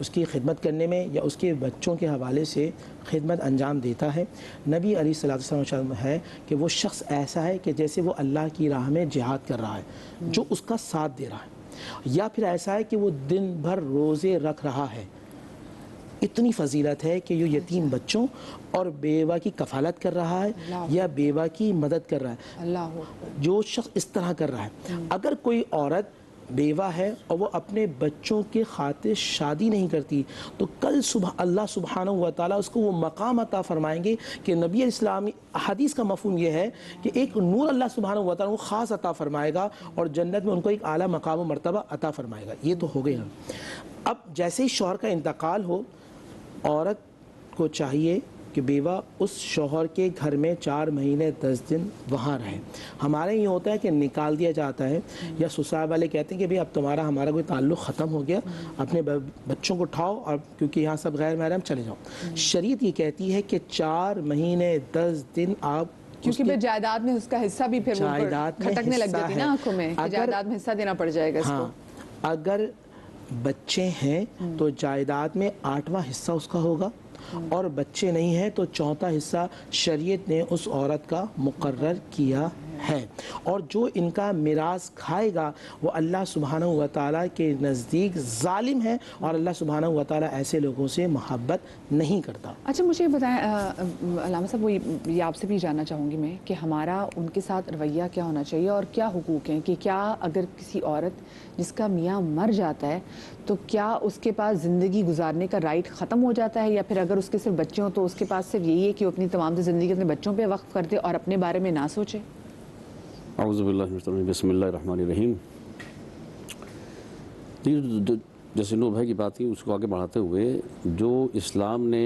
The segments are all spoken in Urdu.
اس کی خدمت کرنے میں یا اس کے بچوں کے حوالے سے خدمت انجام دیتا ہے، نبی علیہ الصلوۃ والسلام ہے کہ وہ شخص ایسا ہے کہ جیسے وہ اللہ کی راہ میں جہاد کر رہا ہے، جو اس کا ساتھ دے رہا ہے، یا پھر ایسا ہے کہ وہ دن بھر روزے رکھ رہا ہے۔ اتنی فضیلت ہے کہ یہ یتیم بچوں اور بیوہ کی کفالت کر رہا ہے یا بیوہ کی مدد کر رہا ہے، اللہ جو شخص اس طرح کر رہا ہے۔ اگر کوئی عورت بیوہ ہے اور وہ اپنے بچوں کے خاطر شادی نہیں کرتی تو کل صبح اللہ سبحانہ و تعالیٰ اس کو وہ مقام عطا فرمائیں گے کہ نبی اسلامی حدیث کا مفہوم یہ ہے کہ ایک نور اللہ سبحانہ و تعالیٰ کو خاص عطا فرمائے گا اور جنت میں ان کو ایک اعلیٰ مقام و مرتبہ عطا فرمائے گا۔ یہ تو ہو گئی۔ اب جیسے ہی شوہر کا انتقال ہو، عورت کو چاہیے کہ بیوہ اس شوہر کے گھر میں 4 مہینے 10 دن وہاں رہے۔ ہمارے یہ ہوتا ہے کہ نکال دیا جاتا ہے، یا سسرال والے کہتے ہیں کہ اب ہمارا کوئی تعلق ختم ہو گیا، اپنے بچوں کو اٹھاؤ اور کیونکہ یہاں سب غیر محرم چلے جاؤ۔ شریعت یہ کہتی ہے کہ 4 مہینے 10 دن آپ، کیونکہ پھر جائیداد میں اس کا حصہ بھی پھر کھٹکنے لگ جاتی نا آنکھوں میں کہ جائیداد میں حصہ دینا پڑ جائے گا اس کو۔ اگر بچے ہیں تو جائیداد میں 8واں حصہ اس کا ہوگا، اور بچے نہیں ہیں تو 4تھا حصہ شریعت نے اس عورت کا مقرر کیا ہے، اور جو ان کا میراث کھائے گا وہ اللہ سبحانہ و تعالیٰ کے نزدیک ظالم ہے، اور اللہ سبحانہ و تعالیٰ ایسے لوگوں سے محبت نہیں کرتا۔ اچھا مجھے بتائیں علامہ صاحب، یہ آپ سے بھی جاننا چاہوں گی میں کہ ہمارا ان کے ساتھ رویہ کیا ہونا چاہیے اور کیا حقوق ہیں، کہ کیا اگر کسی عورت جس کا میاں مر جاتا ہے تو کیا اس کے پاس زندگی گزارنے کا رائٹ ختم ہو جاتا ہے، یا پھر اگر اس کے صرف بچے ہوں تو اس کے پاس صرف یہی ہے کہ وہ اپنی تمام زندگی اپنے بچوں پہ وقف کر دے اور اپنے بارے میں نہ سوچے؟ اعوذ باللہ من الشیطان الرجیم، بسم اللہ الرحمن الرحیم۔ جیسے نور بھائی کی بات تھی اس کو آگے بڑھاتے ہوئے، جو اسلام نے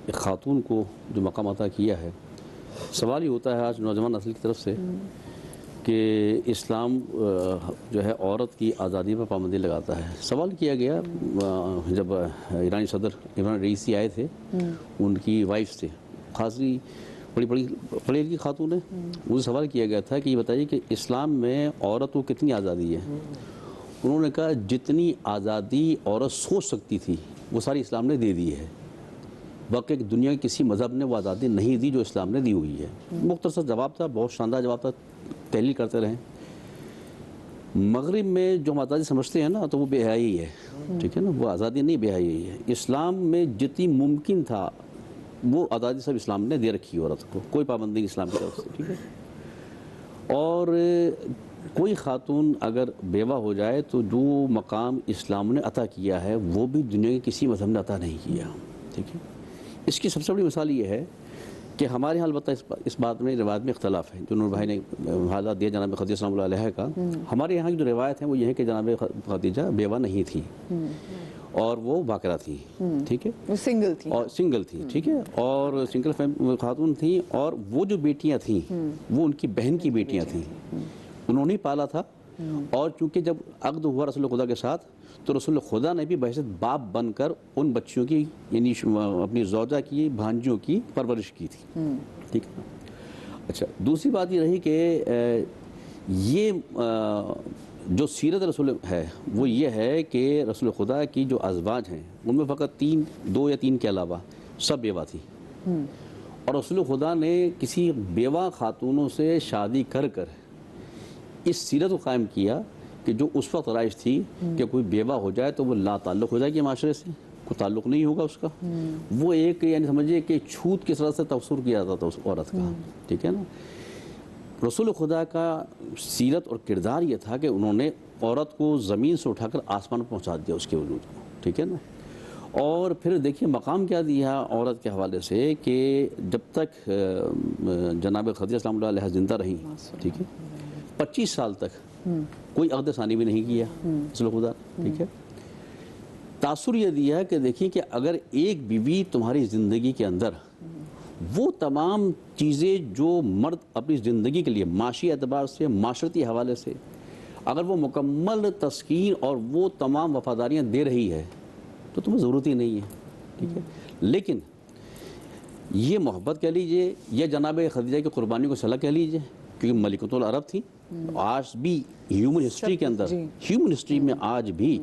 ایک خاتون کو جو مقام عطا کیا ہے، سوال یہ ہوتا ہے آج نوجوان نسل کی طرف سے کہ اسلام جو ہے عورت کی آزادی پر پابندی لگاتا ہے۔ سوال کیا گیا جب ایرانی صدر عمران رئیسی آئے تھے، ان کی وائفس تھے، خاصی بڑی پڑھی لکھی خاتون ہے، ان سے سوال کیا گیا تھا کہ یہ بتائیے کہ اسلام میں عورت کو کتنی آزادی ہے؟ انہوں نے کہا جتنی آزادی عورت سوچ سکتی تھی وہ ساری اسلام نے دے دی ہے، باقی دنیا کے کسی مذہب نے وہ آزادی نہیں دی جو اسلام نے دی ہوئی ہے۔ مختصر جواب تھا، بہت شاندار جواب تھا، تحلیل کرتے رہیں۔ مغرب میں جو ہم آزادی سمجھتے ہیں نا تو وہ بے حیائی ہے، ٹھیک ہے نا، وہ آزادی نہیں، بے حیائی ہے۔ اسلام میں جتنی ممکن تھا وہ آزادی سب اسلام نے دے رکھی ہے عورت کو، کوئی پابندی نہیں اسلام کی طرف سے، ٹھیک ہے۔ اور کوئی خاتون اگر بیوہ ہو جائے تو جو مقام اسلام نے عطا کیا ہے وہ بھی دنیا کے کسی مذہب نے عطا نہیں کیا، ٹھیک ہے۔ اس کی سب سے بڑی مثال یہ ہے کہ ہمارے یہاں البتہ اس بات میں روایت میں اختلاف ہے، جو نور بھائی نے حوالہ دیا جناب خدیجہ سلام اللہ علیہ کا۔ ہمارے یہاں کی جو روایت ہے وہ یہ ہے کہ جناب خدیجہ بیوہ نہیں تھی اور وہ باقرہ تھی، ٹھیک ہے، وہ سنگل تھی، اور سنگل تھی، ٹھیک ہے، اور سنگل خاتون تھی، اور وہ جو بیٹیاں تھیں وہ ان کی بہن کی بیٹیاں تھیں، انہوں نے پالا تھا۔ اور چونکہ جب عقد ہوا رسول خدا کے ساتھ تو رسول خدا نے بھی بحیثیت باپ بن کر ان بچیوں کی یعنی اپنی زوجہ کی بھانجیوں کی پرورش کی تھی، ٹھیک ہے۔ اچھا، دوسری بات یہ رہی کہ یہ جو سیرت رسول ہے وہ یہ ہے کہ رسول خدا کی جو ازواج ہیں ان میں فقط 2 یا 3 کے علاوہ سب بیوہ تھی، اور رسول خدا نے کسی بیوہ خاتونوں سے شادی کر اس سیرت کو قائم کیا کہ جو اس وقت رائج تھی کہ کوئی بیوہ ہو جائے تو وہ لا تعلق ہو جائے گی معاشرے سے، کوئی تعلق نہیں ہوگا اس کا، وہ ایک یعنی سمجھیے کہ چھوت کی طرح سے تصور کیا جاتا تھا اس عورت کا، ٹھیک ہے نا۔ رسول خدا کا سیرت اور کردار یہ تھا کہ انہوں نے عورت کو زمین سے اٹھا کر آسمان پر پہنچا دیا اس کے وجود کو، ٹھیک ہے نا۔ اور پھر دیکھیے مقام کیا دیا عورت کے حوالے سے کہ جب تک جناب خدیجہ سلام اللہ علیہ زندہ رہی، ٹھیک ہے، 25 سال تک کوئی عقد ثانی بھی نہیں کیا رسول خدا، ٹھیک ہے۔ تاثر یہ دیا کہ دیکھیں کہ اگر ایک بیوی تمہاری زندگی کے اندر وہ تمام چیزیں جو مرد اپنی زندگی کے لیے معاشی اعتبار سے، معاشرتی حوالے سے اگر وہ مکمل تسکین اور وہ تمام وفاداریاں دے رہی ہے تو تمہیں ضرورت ہی نہیں ہے، ٹھیک ہے۔ لیکن یہ محبت کہہ لیجئے یا جناب خدیجہ کی قربانی کو صلاح کہہ لیجئے، کیونکہ ملکۃ العرب تھی، آج بھی ہیومن ہسٹری کے اندر، ہیومن ہسٹری میں آج بھی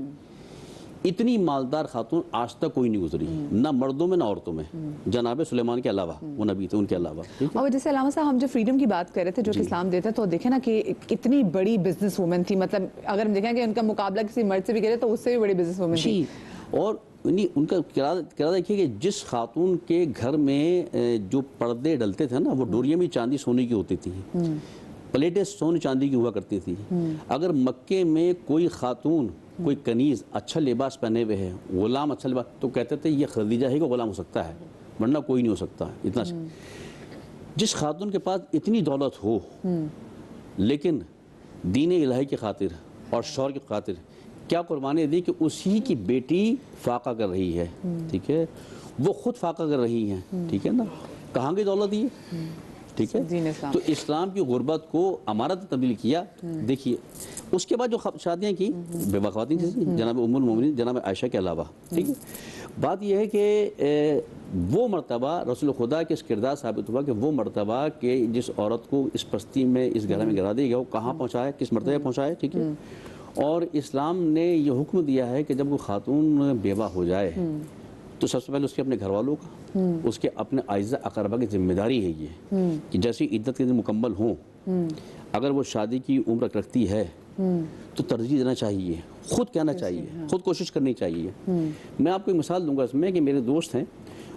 اتنی مالدار خاتون آج تک کوئی نہیں گزری، نہ مردوں میں نہ عورتوں میں، جناب سلیمان کے علاوہ، وہ نبی تھے، ان کے علاوہ. اور جیسے علامہ صاحب ہم جو فریڈم کی بات کر رہے تھے جو کہ اسلام دیتا ہے، تو دیکھیں نا کہ کتنی بڑی بزنس وومن تھی. مطلب اگر ہم دیکھیں کہ ان کا مقابلہ کسی مرد سے بھی کرے تو اس سے بھی بڑی بزنس وومن تھی. اور ان کا کرا دیکھیے کہ جس خاتون کے گھر میں جو پردے ڈلتے تھے نا، وہ ڈوریاں بھی چاندی سونے کی ہوتی تھی، پلیٹیں سونے چاندی کی ہوا کرتی تھی. اگر مکے میں کوئی خاتون، کوئی کنیز اچھا لباس پہنے ہوئے ہے، غلام اچھا لباس، تو کہتے تھے یہ خدیجہ ہی کو غلام ہو سکتا ہے، ورنہ کوئی نہیں ہو سکتا. اتنا جس خاتون کے پاس اتنی دولت ہو لیکن دین الہی کی خاطر اور شوہر کی خاطر کیا قربانی دی کہ اسی کی بیٹی فاقہ کر رہی ہے، ٹھیک ہے، وہ خود فاقہ کر رہی ہیں، ٹھیک ہے نا، کہاں کی دولت یہ، ٹھیک ہے. تو اسلام کی غربت کو امانت تبدیل کیا. دیکھیے اس کے بعد جو شادیاں کی بیوہ خواتین تھیں، جناب ام المومنین جناب عائشہ کے علاوہ، ٹھیک ہے. بات یہ ہے کہ وہ مرتبہ رسول خدا کے اس کردار ثابت ہوا کہ وہ مرتبہ کہ جس عورت کو اس پستی میں، اس گھر میں گرا دیا گیا، وہ کہاں پہنچایا، کس مرتبہ پہنچایا، ٹھیک ہے. اور اسلام نے یہ حکم دیا ہے کہ جب وہ خاتون بیوہ ہو جائے تو سب سے پہلے اس کے اپنے گھر والوں کا، اس کے اپنے اعزاء اقربا کی ذمہ داری ہے یہ کہ جیسی عدت کے دن مکمل ہوں، اگر وہ شادی کی عمر رکھتی ہے تو ترجیح دینا چاہیے، خود کہنا چاہیے، خود کوشش کرنی چاہیے. میں آپ کو ایک مثال دوں گا اس میں کہ میرے دوست ہیں،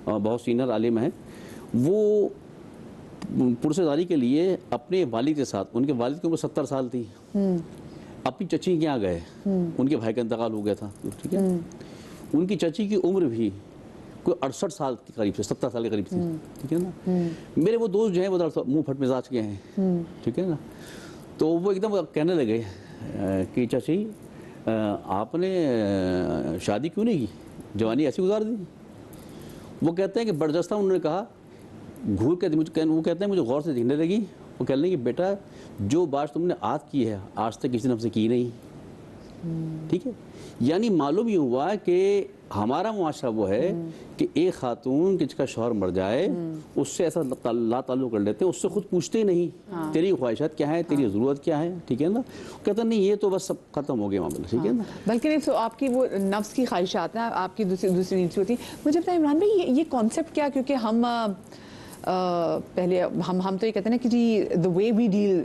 بہت سینئر عالم ہیں، وہ پرسےداری کے لیے اپنے والد کے ساتھ، ان کے والد کی عمر 70 سال تھی، اپنی چچی کے یہاں گئے، ان کے بھائی کا انتقال ہو گیا تھا، ٹھیک ہے. ان کی چچی کی عمر بھی کوئی 68 سال کے قریب سے، 70 سال کے قریب تھی، ٹھیک ہے نا. میرے وہ دوست جو ہیں وہ منہ پھٹ مزاج کے ہیں، ٹھیک ہے نا. تو وہ ایک دم کہنے لگے کہ چچی آپ نے شادی کیوں نہیں کی، جوانی ایسی گزار دی. وہ کہتے ہیں کہ برجستہ انہوں نے کہا، گھور کے وہ کہتے ہیں مجھے غور سے دیکھنے لگی، وہ کہنے لگی بیٹا جو بات تم نے آج کی ہے آج تک کسی نے ہم سے کی نہیں، ٹھیک ہے. یعنی معلوم یہ ہوا کہ ہمارا معاشرہ وہ ہے کہ ایک خاتون جس کا شوہر مر جائے اس سے ایسا لا تعلق کر لیتے ہیں، اس سے خود پوچھتے ہی نہیں تیری خواہشات کیا ہیں، تیری ضرورت کیا ہے، ٹھیک ہے نا. کہتا نہیں یہ تو بس سب ختم ہو گیا معاملہ، ٹھیک ہے نا. بلکہ نہیں تو آپ کی وہ نفس کی خواہشات ہیں، آپ کی دوسری نیڈس ہوتی. مجھے بتائیں عمران بھائی یہ کانسیپٹ کیا، کیونکہ ہم پہلے ہم تو یہ کہتے ہیں نا کہ جی the way we deal،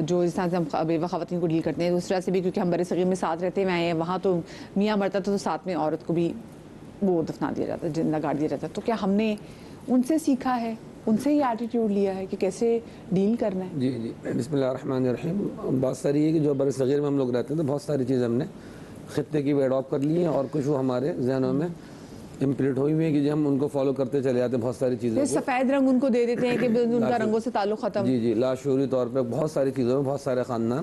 جو اس طرح سے ہم بیوہ خواتین کو ڈیل کرتے ہیں، اس طرح سے بھی کیونکہ ہم بر صغیر میں ساتھ رہتے ہوئے آئے ہیں، وہاں تو میاں مرتا تھا تو ساتھ میں عورت کو بھی وہ دفنا دیا جاتا ہے، زندہ گاڑ دیا جاتا ہے. تو کیا ہم نے ان سے سیکھا ہے، ان سے ہی ایٹیٹیوڈ لیا ہے کہ کیسے ڈیل کرنا ہے؟ جی بسم اللہ الرحمن الرحیم. بات ساری ہے کہ جو بر صغیر میں ہم لوگ رہتے ہیں تو بہت ساری چیزیں ہم نے خطے کی بھی اڈاپٹ کر لی ہیں، اور کچھ وہ ہمارے ذہنوں میں امپرنٹ ہوئی ہوئی ہیں کہ ہم ان کو فالو کرتے چلے جاتے ہیں بہت ساری چیزیں. سفید رنگ ان کو دے دیتے ہیں کہ ان کا رنگوں سے تعلق ختم. جی لاشعوری طور پہ بہت ساری چیزوں میں بہت سارے خاندان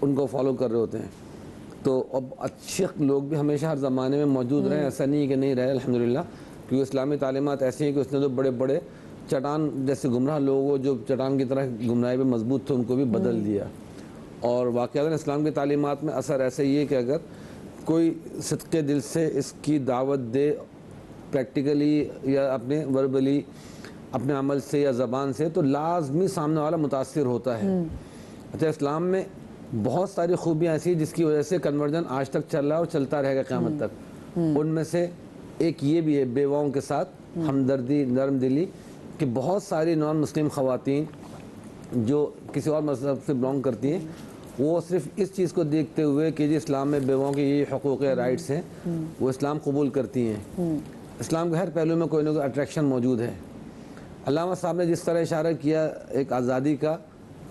ان کو فالو کر رہے ہوتے ہیں. تو اب اچھے لوگ بھی ہمیشہ ہر زمانے میں موجود رہے، ایسا نہیں کہ نہیں رہے الحمدللہ، کیونکہ اسلامی تعلیمات ایسی ہیں کہ اس نے تو بڑے بڑے چٹان جیسے گمراہ لوگوں جو چٹان کی طرح گمراہی پہ مضبوط تھے ان کو بھی بدل دیا. اور واقعات اسلام کی تعلیمات میں اثر ایسے ہی ہے کہ اگر کوئی صدقے دل سے اس کی دعوت دے، پریکٹیکلی یا اپنے وربلی اپنے عمل سے یا زبان سے، تو لازمی سامنے والا متاثر ہوتا ہے. اچھا اسلام میں بہت ساری خوبیاں ایسی ہیں جس کی وجہ سے کنورژن آج تک چل رہا ہے اور چلتا رہے گا قیامت تک. ان میں سے ایک یہ بھی ہے بیواؤں کے ساتھ ہمدردی، نرم دلی، کہ بہت ساری نان مسلم خواتین جو کسی اور مذہب سے بلانگ کرتی ہیں وہ صرف اس چیز کو دیکھتے ہوئے کہ جی اسلام میں بیواؤں کے یہ حقوق رائٹس ہیں، وہ اسلام قبول کرتی ہیں. اسلام کے ہر پہلو میں کوئی نہ کوئی اٹریکشن موجود ہے. علامہ صاحب نے جس طرح اشارہ کیا ایک آزادی کا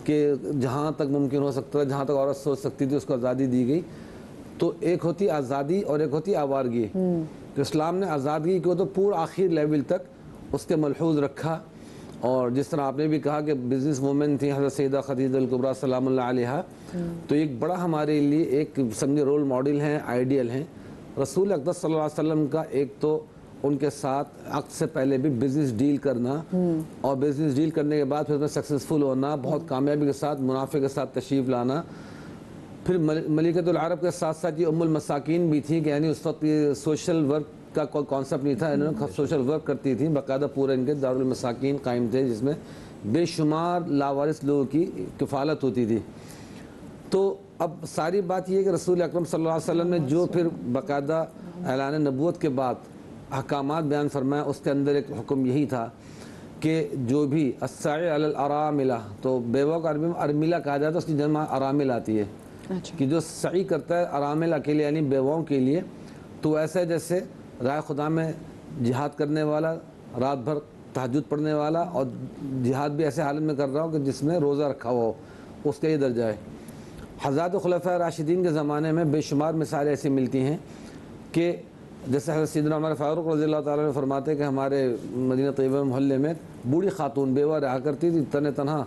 کہ جہاں تک ممکن ہو سکتا ہے، جہاں تک عورت سوچ سکتی تھی اس کو آزادی دی گئی. تو ایک ہوتی آزادی اور ایک ہوتی آوارگی. تو اسلام نے آزادگی کو تو پورا آخر لیول تک اس کے ملحوظ رکھا. اور جس طرح آپ نے بھی کہا کہ بزنس وومن تھی حضرت سیدہ خدیجہ الکبریٰ سلام اللہ علیہا، تو ایک بڑا ہمارے لیے ایک سمجھے رول ماڈل ہیں، آئیڈیل ہیں. رسول اقدس صلی اللہ علیہ وسلم کا ایک تو ان کے ساتھ عقد سے پہلے بھی بزنس ڈیل کرنا، اور بزنس ڈیل کرنے کے بعد پھر اس میں سکسیسفل ہونا، بہت کامیابی کے ساتھ منافع کے ساتھ تشریف لانا. پھر ملکۃ العرب کے ساتھ ساتھ یہ ام المساکین بھی تھی کہ یعنی اس وقت یہ سوشل ورک کا کوئی کانسیپٹ نہیں تھا، انہوں نے سوشل ورک کرتی تھیں، باقاعدہ پورے ان کے دارالمساکین قائم تھے جس میں بے شمار لاوارث لوگوں کی کفالت ہوتی تھی. تو اب ساری بات یہ ہے کہ رسول اکرم صلی اللہ علیہ وسلم نے جو پھر باقاعدہ اعلان نبوت کے بعد احکامات بیان فرمایا، اس کے اندر ایک حکم یہی تھا کہ جو بھی السعی علی الاراملہ، تو بیوہ کو عربی میں ارملہ کہا جاتا ہے، اس کی جمع ارامل آتی ہے کہ جو سعی کرتا ہے اراملہ کے لیے یعنی بیواؤں کے لیے، تو ایسا ہے جیسے راہ خدا میں جہاد کرنے والا، رات بھر تہجد پڑھنے والا، اور جہاد بھی ایسے حالت میں کر رہا ہو کہ جس میں روزہ رکھا ہوا ہو، اس کا یہ درجہ ہے۔ حضرات خلفاء راشدین کے زمانے میں بے شمار مثالیں ایسی ملتی ہیں کہ جیسے حضرت سیدنا عمر فاروق رضی اللہ تعالیٰ عنہ فرماتے ہیں کہ ہمارے مدینہ طیبہ محلے میں بوڑھی خاتون بیوہ رہا کرتی تھی تنہا،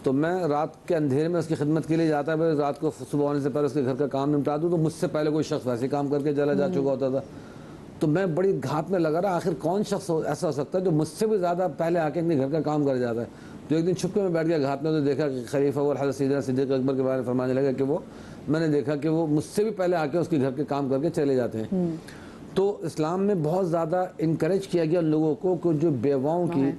تو میں رات کے اندھیرے میں اس کی خدمت کے لیے جاتا ہے، رات کو صبح ہونے سے پہلے اس کے گھر کا کام نمٹا دوں، تو مجھ سے پہلے کوئی شخص ویسے کام کر کے چلا جا چکا ہوتا تھا، تو میں بڑی گھات میں لگا رہا آخر کون شخص ایسا ہو سکتا ہے جو مجھ سے بھی زیادہ پہلے آ کے اپنے گھر کا کام کر جاتا ہے۔ تو ایک دن چھپکے میں بیٹھ گیا گھات میں، تو دیکھا کہ خلیفہ اور حضرت سیدنا صدیق اکبر کے بارے میں فرمانے لگا کہ میں نے دیکھا کہ وہ مجھ سے بھی پہلے آ کے اس کے گھر کے کام کر کے چلے جاتے ہیں۔ تو اسلام میں بہت زیادہ انکریج کیا گیا لوگوں کو کہ جو بیواؤں کی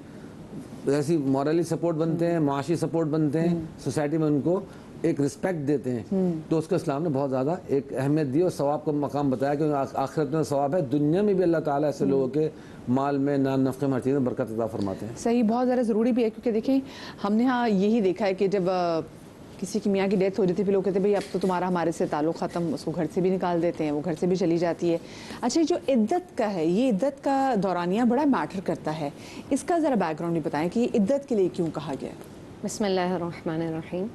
ایسی مورلی سپورٹ بنتے ہیں، معاشی سپورٹ بنتے ہیں، سوسائٹی میں ان کو ایک رسپیکٹ دیتے ہیں، تو اس کو اسلام نے بہت زیادہ ایک اہمیت دی اور ثواب کا مقام بتایا کہ آخرت میں ثواب ہے، دنیا میں بھی اللہ تعالیٰ ایسے لوگوں کے مال میں، نان نفقے میں، ہر چیز میں برکت عطا فرماتے ہیں۔ صحیح، بہت زیادہ ضروری بھی ہے، کیونکہ دیکھیں ہم نے ہاں یہی دیکھا ہے کہ جب کسی کی میاں کی ڈیتھ ہو جاتی ہے، پھر لوگ کہتے ہیں بھئی اب تو تمہارا ہمارے سے تعلق ختم، اس کو گھر سے بھی نکال دیتے ہیں، وہ گھر سے بھی چلی جاتی ہے۔ اچھا، جو عدت کا ہے، یہ عدت کا دورانیہ بڑا میٹر کرتا ہے، اس کا ذرا بیک گراؤنڈ بھی بتائیں کہ یہ عدت کے لیے کیوں کہا گیا ہے؟ بسم اللہ الرحمن الرحیم۔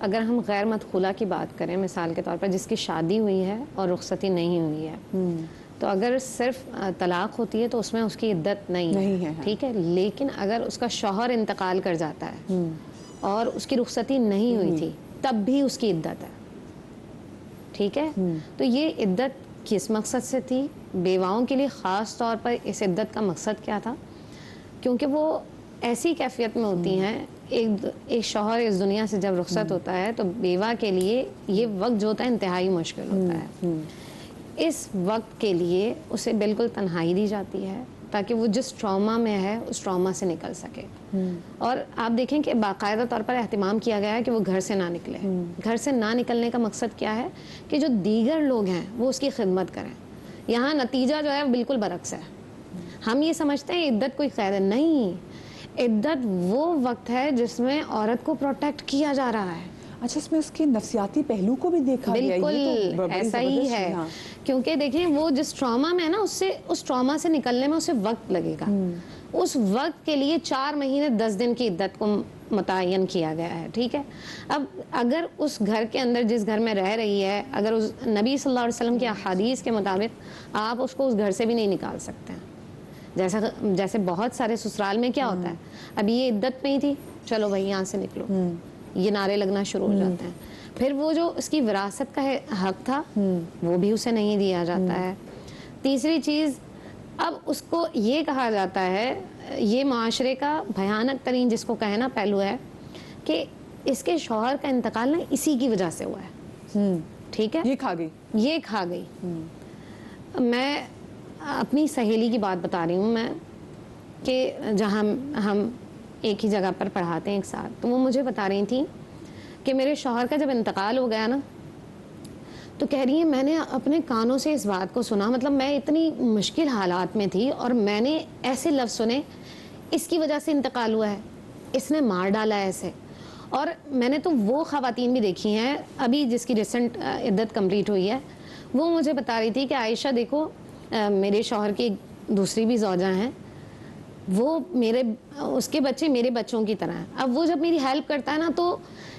اگر ہم غیر مدخولہ کی بات کریں، مثال کے طور پر جس کی شادی ہوئی ہے اور رخصتی نہیں ہوئی ہے، تو اگر صرف طلاق ہوتی ہے تو اس میں اس کی عدت نہیں ہے، ٹھیک ہے، لیکن اگر اس کا شوہر انتقال کر جاتا ہے اور اس کی رخصتی نہیں ہوئی تھی تب بھی اس کی عدت ہے، ٹھیک ہے۔ تو یہ عدت کس مقصد سے تھی؟ بیواؤں کے لیے خاص طور پر اس عدت کا مقصد کیا تھا؟ کیونکہ وہ ایسی کیفیت میں ہوتی ہیں، ایک شوہر اس دنیا سے جب رخصت ہوتا ہے تو بیوہ کے لیے یہ وقت جو ہوتا ہے انتہائی مشکل ہوتا ہے۔ اس وقت کے لیے اسے بالکل تنہائی دی جاتی ہے تاکہ وہ جس ٹراما میں ہے اس ٹراما سے نکل سکے، اور آپ دیکھیں کہ باقاعدہ طور پر اہتمام کیا گیا ہے کہ وہ گھر سے نہ نکلے۔ گھر سے نہ نکلنے کا مقصد کیا ہے؟ کہ جو دیگر لوگ ہیں وہ اس کی خدمت کریں۔ یہاں نتیجہ جو ہے بالکل برعکس ہے۔ ہم یہ سمجھتے ہیں عدت کوئی قید ہے، نہیں، عدت وہ وقت ہے جس میں عورت کو پروٹیکٹ کیا جا رہا ہے۔ اچھا، اس میں اس کے نفسیاتی پہلو کو بھی دیکھا گیا ہے؟ بالکل ایسا ہی ہے، کیونکہ دیکھیں وہ جس ٹراما میں ہے نا، اس ٹراما سے نکلنے میں اسے وقت لگے گا۔ اس وقت کے لیے 4 مہینے 10 دن کی عدت کو متعین کیا گیا ہے، ٹھیک ہے۔ اب اگر اس گھر کے اندر جس گھر میں رہ رہی ہے، اگر اس نبی صلی اللہ علیہ وسلم کی احادیث کے مطابق آپ اس کو اس گھر سے بھی نہیں نکال سکتے ہیں۔ جیسے بہت سارے سسرال میں کیا ہوتا ہے، اب یہ عدت میں ہی تھی، چلو بھائی یہاں سے نکلو، یہ نعرے لگنا شروع ہو جاتے ہیں۔ پھر وہ جو اس کی وراثت کا حق تھا وہ بھی اسے نہیں دیا جاتا ہے۔ تیسری چیز، اب اس کو یہ کہا جاتا ہے، یہ معاشرے کا بھیانک ترین جس کو کہے نا پہلو ہے کہ اس کے شوہر کا انتقال نا اسی کی وجہ سے ہوا ہے، ٹھیک ہے، یہ کھا گئی۔ میں اپنی سہیلی کی بات بتا رہی ہوں میں، کہ جہاں ہم ایک ہی جگہ پر پڑھاتے ہیں ایک ساتھ، تو وہ مجھے بتا رہی تھیں کہ میرے شوہر کا جب انتقال ہو گیا نا، تو کہہ رہی ہیں میں نے اپنے کانوں سے اس بات کو سنا، مطلب میں اتنی مشکل حالات میں تھی اور میں نے ایسے لفظ سنے، اس کی وجہ سے انتقال ہوا ہے، اس نے مار ڈالا ہے ایسے۔ اور میں نے تو وہ خواتین بھی دیکھی ہیں، ابھی جس کی ریسنٹ عدت کمپلیٹ ہوئی ہے، وہ مجھے بتا رہی تھی کہ عائشہ دیکھو میرے شوہر کی دوسری بھی زوجہ ہیں، وہ اس کے بچے میرے بچوں کی طرح ہیں۔ اب وہ جب میری ہیلپ کرتا ہے نا، تو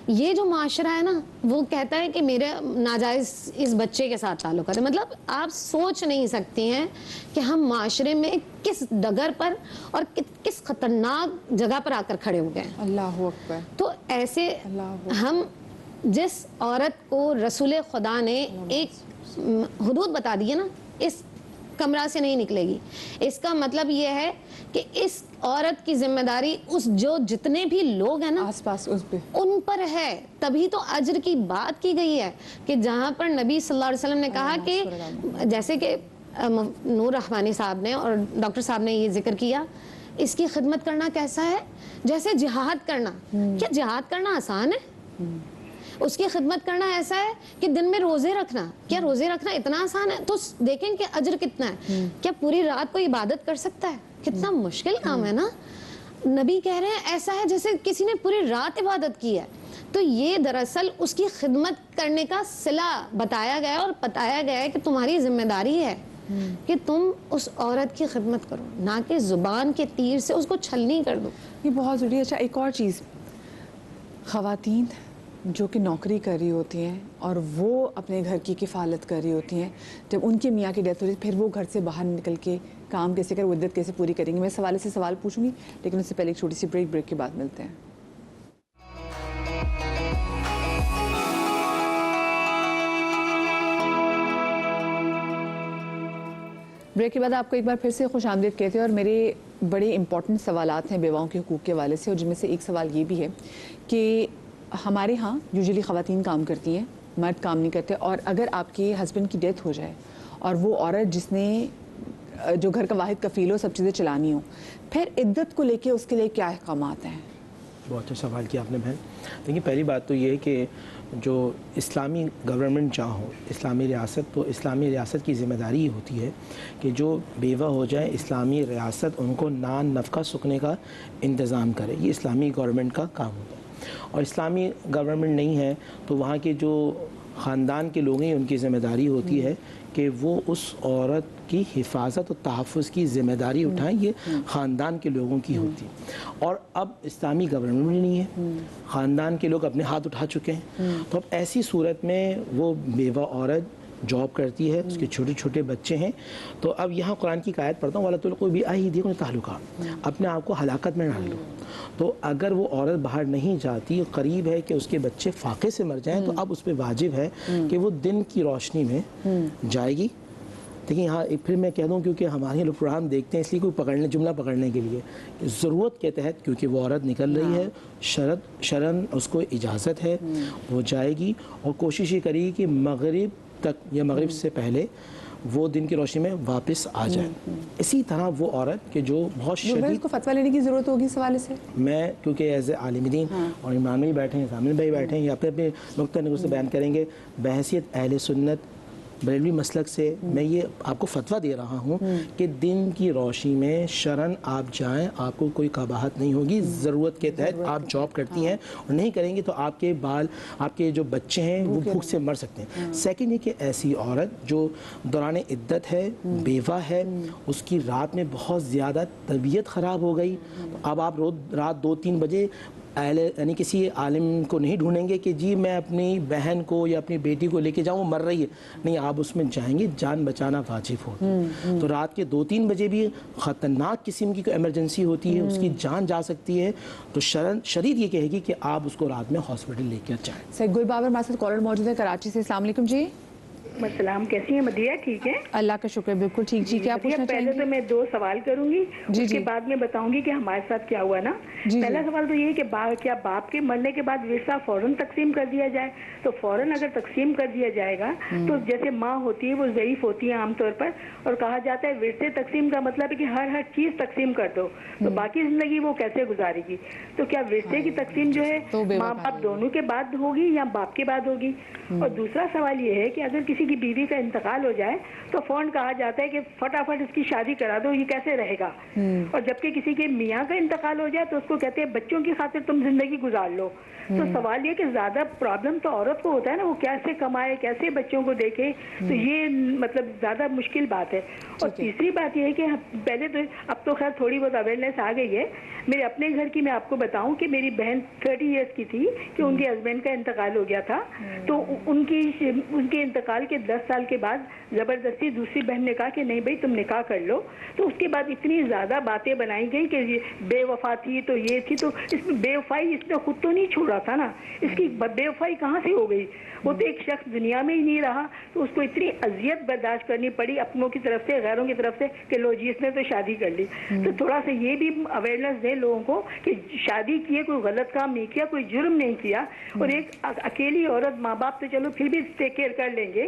یہ جو معاشرہ ہے نا، وہ کہتا ہے کہ میرے ناجائز اس بچے کے ساتھ تعلق ہے۔ مطلب آپ سوچ نہیں سکتی ہیں کہ ہم معاشرے میں کس ڈگر پر اور کس خطرناک جگہ پر آ کر کھڑے ہو گئے ہیں۔ اللہ اکبر۔ تو ایسے ہم جس عورت کو رسول خدا نے ایک حدود بتا دی ہے نا، اس کمرہ سے نہیں نکلے گی، اس کا مطلب یہ ہے کہ اس عورت کی ذمہ داری جو جتنے بھی لوگ ہیں نا آس پاس ان پر ہے۔ تبھی تو اجر کی بات کی گئی ہے کہ جہاں پر نبی صلی اللہ علیہ وسلم نے کہا کہ جیسے کہ نور رحمانی صاحب نے اور ڈاکٹر صاحب نے یہ ذکر کیا، اس کی خدمت کرنا کیسا ہے؟ جیسے جہاد کرنا۔ کیا جہاد کرنا آسان ہے؟ اس کی خدمت کرنا ایسا ہے کہ دن میں روزے رکھنا. کیا روزے رکھنا اتنا آسان ہے؟ تو دیکھیں کہ اجر کتنا ہے. کیا پوری رات کوئی عبادت کر سکتا ہے؟ کتنا مشکل کام ہے نا. نبی کہہ رہے ہیں ایسا ہے جیسے کسی نے پوری رات عبادت کی ہے. تو یہ دراصل اس کی خدمت کرنے کا صلہ بتایا گیا ہے اور بتایا گیا ہے کہ تمہاری ذمہ داری ہے کہ تم اس عورت کی خدمت کرو, نہ کہ زبان کے تیر سے اس کو چھلنی کر دو. یہ بہت ضروری ہے. اچھا ایک اور چیز, خواتین جو کہ نوکری کر رہی ہوتی ہیں اور وہ اپنے گھر کی کفالت کر رہی ہوتی ہیں, جب ان کے میاں کی ڈیتھ ہو رہی ہے پھر وہ گھر سے باہر نکل کے کام کیسے کر, عدت کیسے پوری کریں گی؟ میں اس حوالے سے سوال پوچھوں گی, لیکن اس سے پہلے ایک چھوٹی سی بریک کے بعد ملتے ہیں. بریک کے بعد آپ کو ایک بار پھر سے خوش آمدید کہتے ہیں, اور میرے بڑے امپورٹنٹ سوالات ہیں بیواؤں کے حقوق کے حوالے سے, اور جن میں سے ایک سوال یہ بھی ہے کہ ہمارے ہاں یوزلی خواتین کام کرتی ہیں, مرد کام نہیں کرتے, اور اگر آپ کے ہسبینڈ کی ڈیتھ ہو جائے اور وہ عورت جس نے جو گھر کا واحد کفیل ہو, سب چیزیں چلانی ہوں, پھر عدت کو لے کے اس کے لیے کیا احکامات ہیں؟ بہت اچھا سوال کیا آپ نے بہن. دیکھیے پہلی بات تو یہ ہے کہ جو اسلامی گورنمنٹ جہاں ہو, اسلامی ریاست, تو اسلامی ریاست کی ذمہ داری یہ ہوتی ہے کہ جو بیوہ ہو جائے اسلامی ریاست ان کو نان نفقہ سکنے کا انتظام کرے. یہ اسلامی گورنمنٹ کا کام ہوتا ہے. اور اسلامی گورنمنٹ نہیں ہے تو وہاں کے جو خاندان کے لوگ ہیں ان کی ذمہ داری ہوتی ہے کہ وہ اس عورت کی حفاظت و تحفظ کی ذمہ داری اٹھائیں. یہ خاندان کے لوگوں کی ہوتی ہے. اور اب اسلامی گورنمنٹ بھی نہیں ہے, خاندان کے لوگ اپنے ہاتھ اٹھا چکے ہیں. تو اب ایسی صورت میں وہ بیوہ عورت جاب کرتی ہے, اس کے چھوٹے چھوٹے بچے ہیں. تو اب یہاں قرآن کی آیت پڑھتا ہوں, وَلَا تُلْقُوا بِأَيْدِيكُمْ إِلَى التَّهْلُكَةِ, اپنے آپ کو ہلاکت میں ڈال لو. تو اگر وہ عورت باہر نہیں جاتی, قریب ہے کہ اس کے بچے فاقے سے مر جائیں, تو اب اس پہ واجب ہے کہ وہ دن کی روشنی میں جائے گی. دیکھیں یہاں پھر میں کہہ دوں, کیونکہ ہمارے لوگ پروگرام دیکھتے ہیں اس لیے کوئی جملہ پکڑنے کے لیے ضرورت کے تحت, کیونکہ وہ عورت نکل رہی ہے, شرعاً اس کو اجازت ہے, وہ جائے گی, اور کوشش یہ کرے گی کہ مغرب تک یا مغرب سے پہلے وہ دن کی روشنی میں واپس آ جائے. اسی طرح وہ عورت کہ جو بہت شدید کو فتویٰ لینے کی ضرورت ہوگی اس حوالے سے. میں کیونکہ ایز اے عالم دین اور عمران بھائی بیٹھے ہیں, سامنے بھائی بیٹھے ہیں, یہ اپنے اپنے نقطۂ نظر سے بیان کریں گے. بحیثیت اہل سنت بریلوی مسلک سے میں یہ آپ کو فتویٰ دے رہا ہوں کہ دن کی روشنی میں شرعاً آپ جائیں, آپ کو کوئی قباحت نہیں ہوگی. ضرورت کے تحت آپ جاب کرتی ہیں اور نہیں کریں گے تو آپ کے بال, آپ کے جو بچے ہیں وہ بھوک سے مر سکتے ہیں. سیکنڈ یہ کہ ایسی عورت جو دوران عدت ہے, بیوہ ہے, اس کی رات میں بہت زیادہ طبیعت خراب ہو گئی, اب آپ رات 2-3 بجے یعنی کسی عالم کو نہیں ڈھونڈیں گے کہ جی میں اپنی بہن کو یا اپنی بیٹی کو لے کے جاؤں, وہ مر رہی ہے. نہیں, آپ اس میں جائیں گے, جان بچانا واجب ہوگی. تو رات کے 2-3 بجے بھی خطرناک قسم کی کوئی ایمرجنسی ہوتی ہے, اس کی جان جا سکتی ہے, تو شریعت یہ کہے گی کہ آپ اس کو رات میں ہاسپٹل لے کر جائیں. سید گل بابر ہمارے ساتھ کالر موجود ہے کراچی سے. السلام علیکم جی. السلام, کیسی ہیں مدیہ؟ ٹھیک ہے, اللہ کا شکر, بالکل ٹھیک. جی کیا پوچھنا چاہیں گے؟ پہلے تو میں 2 سوال کروں گی, اس کے بعد میں بتاؤں گی کہ ہمارے ساتھ کیا ہوا نا. پہلا سوال تو یہ ہے کہ کیا باپ کے مرنے کے بعد ورثہ فوراً تقسیم کر دیا جائے؟ تو فوراً اگر تقسیم کر دیا جائے گا تو جیسے ماں ہوتی ہے وہ ضعیف ہوتی ہے عام طور پر, اور کہا جاتا ہے ورثے تقسیم کا مطلب ہے کہ ہر چیز تقسیم کر دو, تو باقی زندگی وہ کیسے گزارے گی؟ تو کیا ورثے کی تقسیم جو ہے ماں باپ دونوں کے بعد ہوگی یا باپ کے بعد ہوگی؟ اور دوسرا سوال یہ ہے کہ اگر کسی کی بیوی کا انتقال ہو جائے تو فوراً کہا جاتا ہے کہ فٹافٹ اس کی شادی کرا دو, یہ کیسے رہے گا؟ اور جبکہ کسی کے میاں کا انتقال ہو جائے تو اس کو کہتے ہیں بچوں کی خاطر تم زندگی گزار لو. تو سوال یہ کہ زیادہ پرابلم تو عورت کو ہوتا ہے نا, وہ کیسے کمائے, کیسے بچوں کو دیکھے, تو یہ مطلب زیادہ مشکل بات ہے. اور تیسری بات یہ ہے کہ پہلے تو اب تو خیر تھوڑی بہت اویئرنیس آ گئی ہے. میرے اپنے گھر کی میں آپ کو بتاؤں کہ میری بہن 30 ایئرس کی تھی کہ ان کے ہسبینڈ کا انتقال ہو گیا تھا, تو ان کے انتقال کے 10 سال کے بعد زبردستی دوسری بہن نے کہا کہ نہیں بھائی تم نکاح کر لو. تو اس کے بعد اتنی زیادہ باتیں بنائی گئی کہ بے وفا تھی تو یہ تھی, تو اس میں بے وفائی اس نے خود تو نہیں چھوڑا تھا نا, اس کی بے وفائی کہاں سے ہو گئی؟ وہ تو ایک شخص دنیا میں ہی نہیں رہا, تو اس کو اتنی اذیت برداشت کرنی پڑی اپنوں کی طرف سے, غیروں کی طرف سے, کہ لو جی اس نے تو شادی کر لی. تو تھوڑا سا یہ بھی اویئرنیس دیں لوگوں کو کہ شادی کیے, کوئی غلط کام نہیں کیا, کوئی جرم نہیں کیا. اور ایک اکیلی عورت, ماں باپ تو چلو پھر بھی ٹیک کیئر کر لیں گے,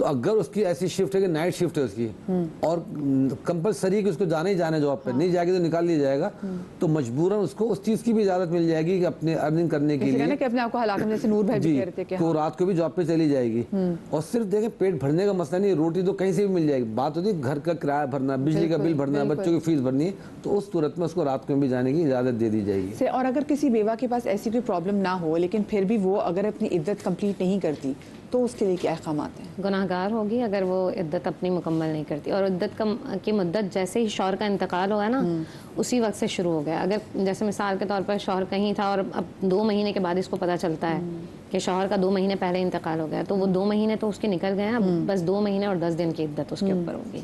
تو اگر اس کی ایسی شفٹ ہے کہ نائٹ شفٹ ہے اس کی اور کمپلسری کہ اس کو جانا ہی جانا ہے جاب پہ، نہیں جائے گی تو نکال لیا جائے گا، تو مجبوراً اس کو اس چیز کی بھی اجازت مل جائے گی کہ اپنے ارننگ کرنے کے لیے کہ اپنے آپ کو ہلاکت، جیسے نور بھائی بھی کہہ رہے تھے کہ تو رات کو بھی جاب پہ چلی جائے گی. اور صرف دیکھیں پیٹ بھرنے کا مسئلہ نہیں، روٹی تو کہیں سے بھی مل جائے گی، بات ہوتی ہے گھر کا کرایہ بھرنا، بجلی کا بل بھرنا، بچوں کی فیس بھرنی ہے، تو اس صورت میں اس کو رات کو بھی جانے کی اجازت دے دی جائے گی. اور اگر کسی بیوہ کے پاس ایسی کوئی پرابلم نہ ہو لیکن پھر بھی وہ اگر اپنی عدت کمپلیٹ نہیں کرتی تو اس کے لیے کیا احکامات ہیں؟ گناہ گار ہوگی اگر وہ عدت اپنی مکمل نہیں کرتی. اور عدت کی مدت جیسے ہی شوہر کا انتقال ہوا نا اسی وقت سے شروع ہو گیا. اگر جیسے مثال کے طور پر شوہر کہیں تھا اور اب 2 مہینے کے بعد اس کو پتہ چلتا ہے کہ شوہر کا 2 مہینے پہلے انتقال ہو گیا، تو وہ 2 مہینے تو اس کے نکل گئے ہیں، اب بس 2 مہینے اور 10 دن کی عدت اس کے اوپر ہوگی.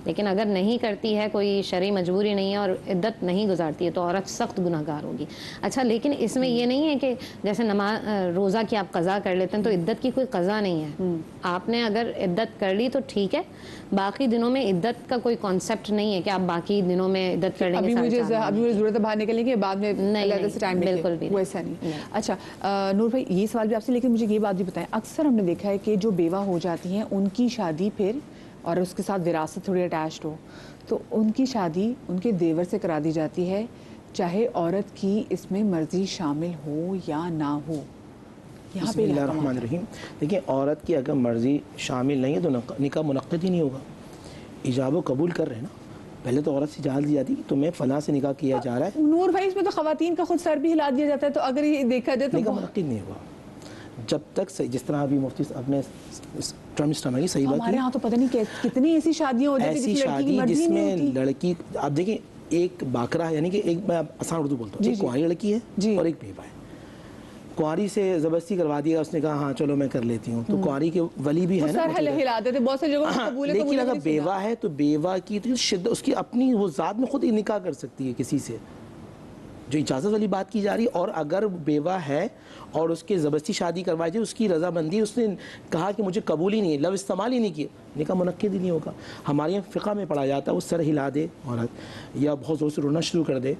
لیکن اگر نہیں کرتی ہے، کوئی شرعی مجبوری نہیں ہے اور عدت نہیں گزارتی ہے تو عورت سخت گناہ گار ہوگی. اچھا لیکن اس میں یہ نہیں ہے کہ جیسے نماز روزہ کی آپ قضا کر لیتے ہیں تو عدت کی کوئی قضا نہیں ہے. آپ نے اگر عدت کر لی تو ٹھیک ہے، باقی دنوں میں عدت کا کوئی کانسیپٹ نہیں ہے کہ آپ باقی دنوں میں عدت کر لیں گے. ابھی مجھے ضرورت ہے باہر نکلنے کی، بعد میں بالکل بھی ویسا نہیں. اچھا نور بھائی یہ سوال بھی آپ سے، لیکن مجھے یہ بات بھی بتائیں، اکثر ہم نے دیکھا ہے کہ جو بیوہ ہو جاتی ہیں ان کی شادی پھر اور اس کے ساتھ وراثت تھوڑی اٹیچڈ ہو تو ان کی شادی ان کے دیور سے کرا دی جاتی ہے، چاہے عورت کی اس میں مرضی شامل ہو یا نہ ہو. بسم اللہ الرحمن الرحیم. دیکھیں عورت کی اگر مرضی شامل نہیں ہے تو نکاح منعقد ہی نہیں ہوگا. ایجاب و قبول کر رہے ہیں نا، پہلے تو عورت سے اجازت دی جاتی ہے تمہیں فلاں سے نکاح کیا جا رہا ہے. نور بھائی اس میں تو خواتین کا خود سر بھی ہلا دیا جاتا ہے، تو اگر یہ دیکھا جائے تو نکاح منعقد نہیں ہوگا جب تک جس طرح ابھی مفتی صاحب نے ٹرمسٹر صحیح بات ہمارے ہاں تو پتہ نہیں کتنی ایسی شادیاں ہو جاتی ہیں ایسی شادی جس میں لڑکی، آپ دیکھیں ایک باقرہ ہے، یعنی کہ ایک میں آسان اردو بولتا ہوں، ایک کنواری لڑکی ہے اور ایک بیوہ ہے. کنواری سے زبردستی کروا دیا، اس نے کہا ہاں چلو میں کر لیتی ہوں، تو کنواری کے ولی بھی ہے نا، لیکن اگر بیوہ ہے تو بیوہ کی شدت اس کی اپنی وہ ذات میں خود ہی نکاح کر سکتی ہے کسی سے، جو اجازت والی بات کی جا رہی ہے. اور اگر بیوہ ہے اور اس کے زبردستی شادی کروائی جائے، اس کی رضامندی، اس نے کہا کہ مجھے قبول ہی نہیں ہے، لفظ استعمال ہی نہیں کیا، نکاح منعقد ہی نہیں ہوگا. ہمارے یہاں فقہ میں پڑھا جاتا ہے وہ سر ہلا دے عورت، یا بہت زور سے رونا شروع کر دے،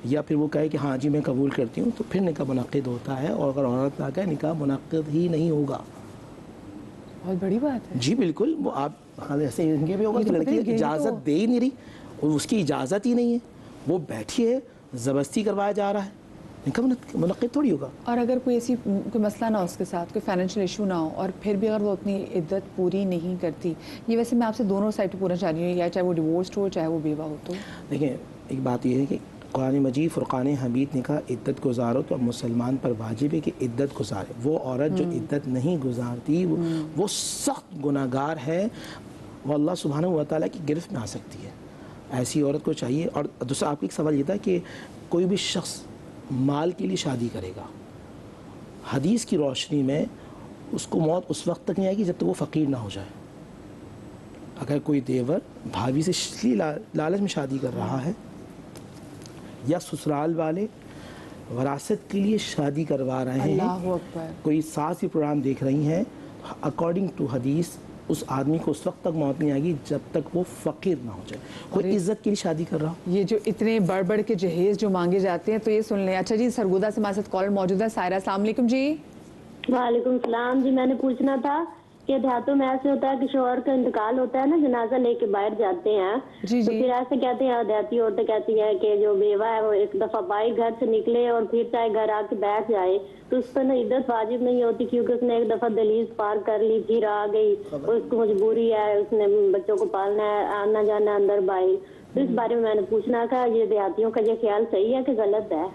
یا پھر وہ کہے کہ ہاں جی میں قبول کرتی ہوں، تو پھر نکاح منعقد ہوتا ہے. اور اگر عورت نہ کہے نکاح منعقد ہی نہیں ہوگا. بہت بڑی بات ہے. جی بالکل. وہ آپ ایسے ان کے بھی ہوگا کہ لڑکی اجازت دے ہی نہیں رہی، اس کی اجازت ہی نہیں ہے، وہ بیٹھی ہے، زبردستی کروایا جا رہا ہے، نکاح منعقد تھوڑی ہوگا. اور اگر کوئی ایسی کوئی مسئلہ نہ ہو اس کے ساتھ، کوئی فائنینشیل ایشو نہ ہو، اور پھر بھی اگر وہ اپنی عدت پوری نہیں کرتی، یہ ویسے میں آپ سے دونوں سائڈ پہ پوچھنا چاہ رہی ہوں، یا چاہے وہ ڈیورسڈ ہو چاہے وہ بیوہ ہو. تو دیکھیں ایک بات یہ ہے کہ قرآن مجید فرقان حمید نے کہا عدت گزارو، تو اب مسلمان پر واجب ہے کہ عدت گزارے. وہ عورت جو عدت نہیں گزارتی وہ سخت گناہ گار ہے، وہ اللہ سبحانہ و تعالیٰ کی گرفت میں آ سکتی ہے. ایسی عورت کو چاہیے. اور دوسرا آپ کا ایک سوال یہ تھا کہ کوئی بھی شخص مال کے لیے شادی کرے گا، حدیث کی روشنی میں اس کو موت اس وقت تک نہیں آئے گی جب تک وہ فقیر نہ ہو جائے. اگر کوئی دیور بھابھی سے لالچ میں شادی کر رہا ہے، یا سسرال والے وراثت کے لیے شادی کروا رہے ہیں، اللہ اکبر، کوئی ساس ہی پروگرام دیکھ رہی ہیں، اکارڈنگ ٹو حدیث اس آدمی کو اس وقت تک موت نہیں آئے گی جب تک وہ فقیر نہ ہو جائے. کوئی عزت کے لیے شادی کر رہا ہو. یہ جو اتنے بڑھ کے جہیز جو مانگے جاتے ہیں تو یہ سن لیں. اچھا جی سرگودا سے ہمارے ساتھ کالر موجود ہے سائرہ. السلام علیکم جی. وعلیکم السلام جی. میں نے پوچھنا تھا کہ دیہاتوں میں ایسے ہوتا ہے کہ شوہر کا انتقال ہوتا ہے نا، جنازہ لے کے باہر جاتے ہیں، تو پھر ایسے کہتے ہیں دیہاتی عورتیں کہتی ہیں کہ جو بیوہ ہے وہ ایک دفعہ بائی گھر سے نکلے اور پھر چاہے گھر آ کے بیٹھ جائے تو اس پر نا عدت واجب نہیں ہوتی، کیونکہ اس نے ایک دفعہ دہلیز پار کر لی، پھر آ گئی، اور اس کو مجبوری ہے، اس نے بچوں کو پالنا ہے، آنا جانا اندر باہر. تو اس بارے میں نے پوچھنا تھا یہ دیہاتیوں کا یہ خیال صحیح ہے کہ غلط ہے؟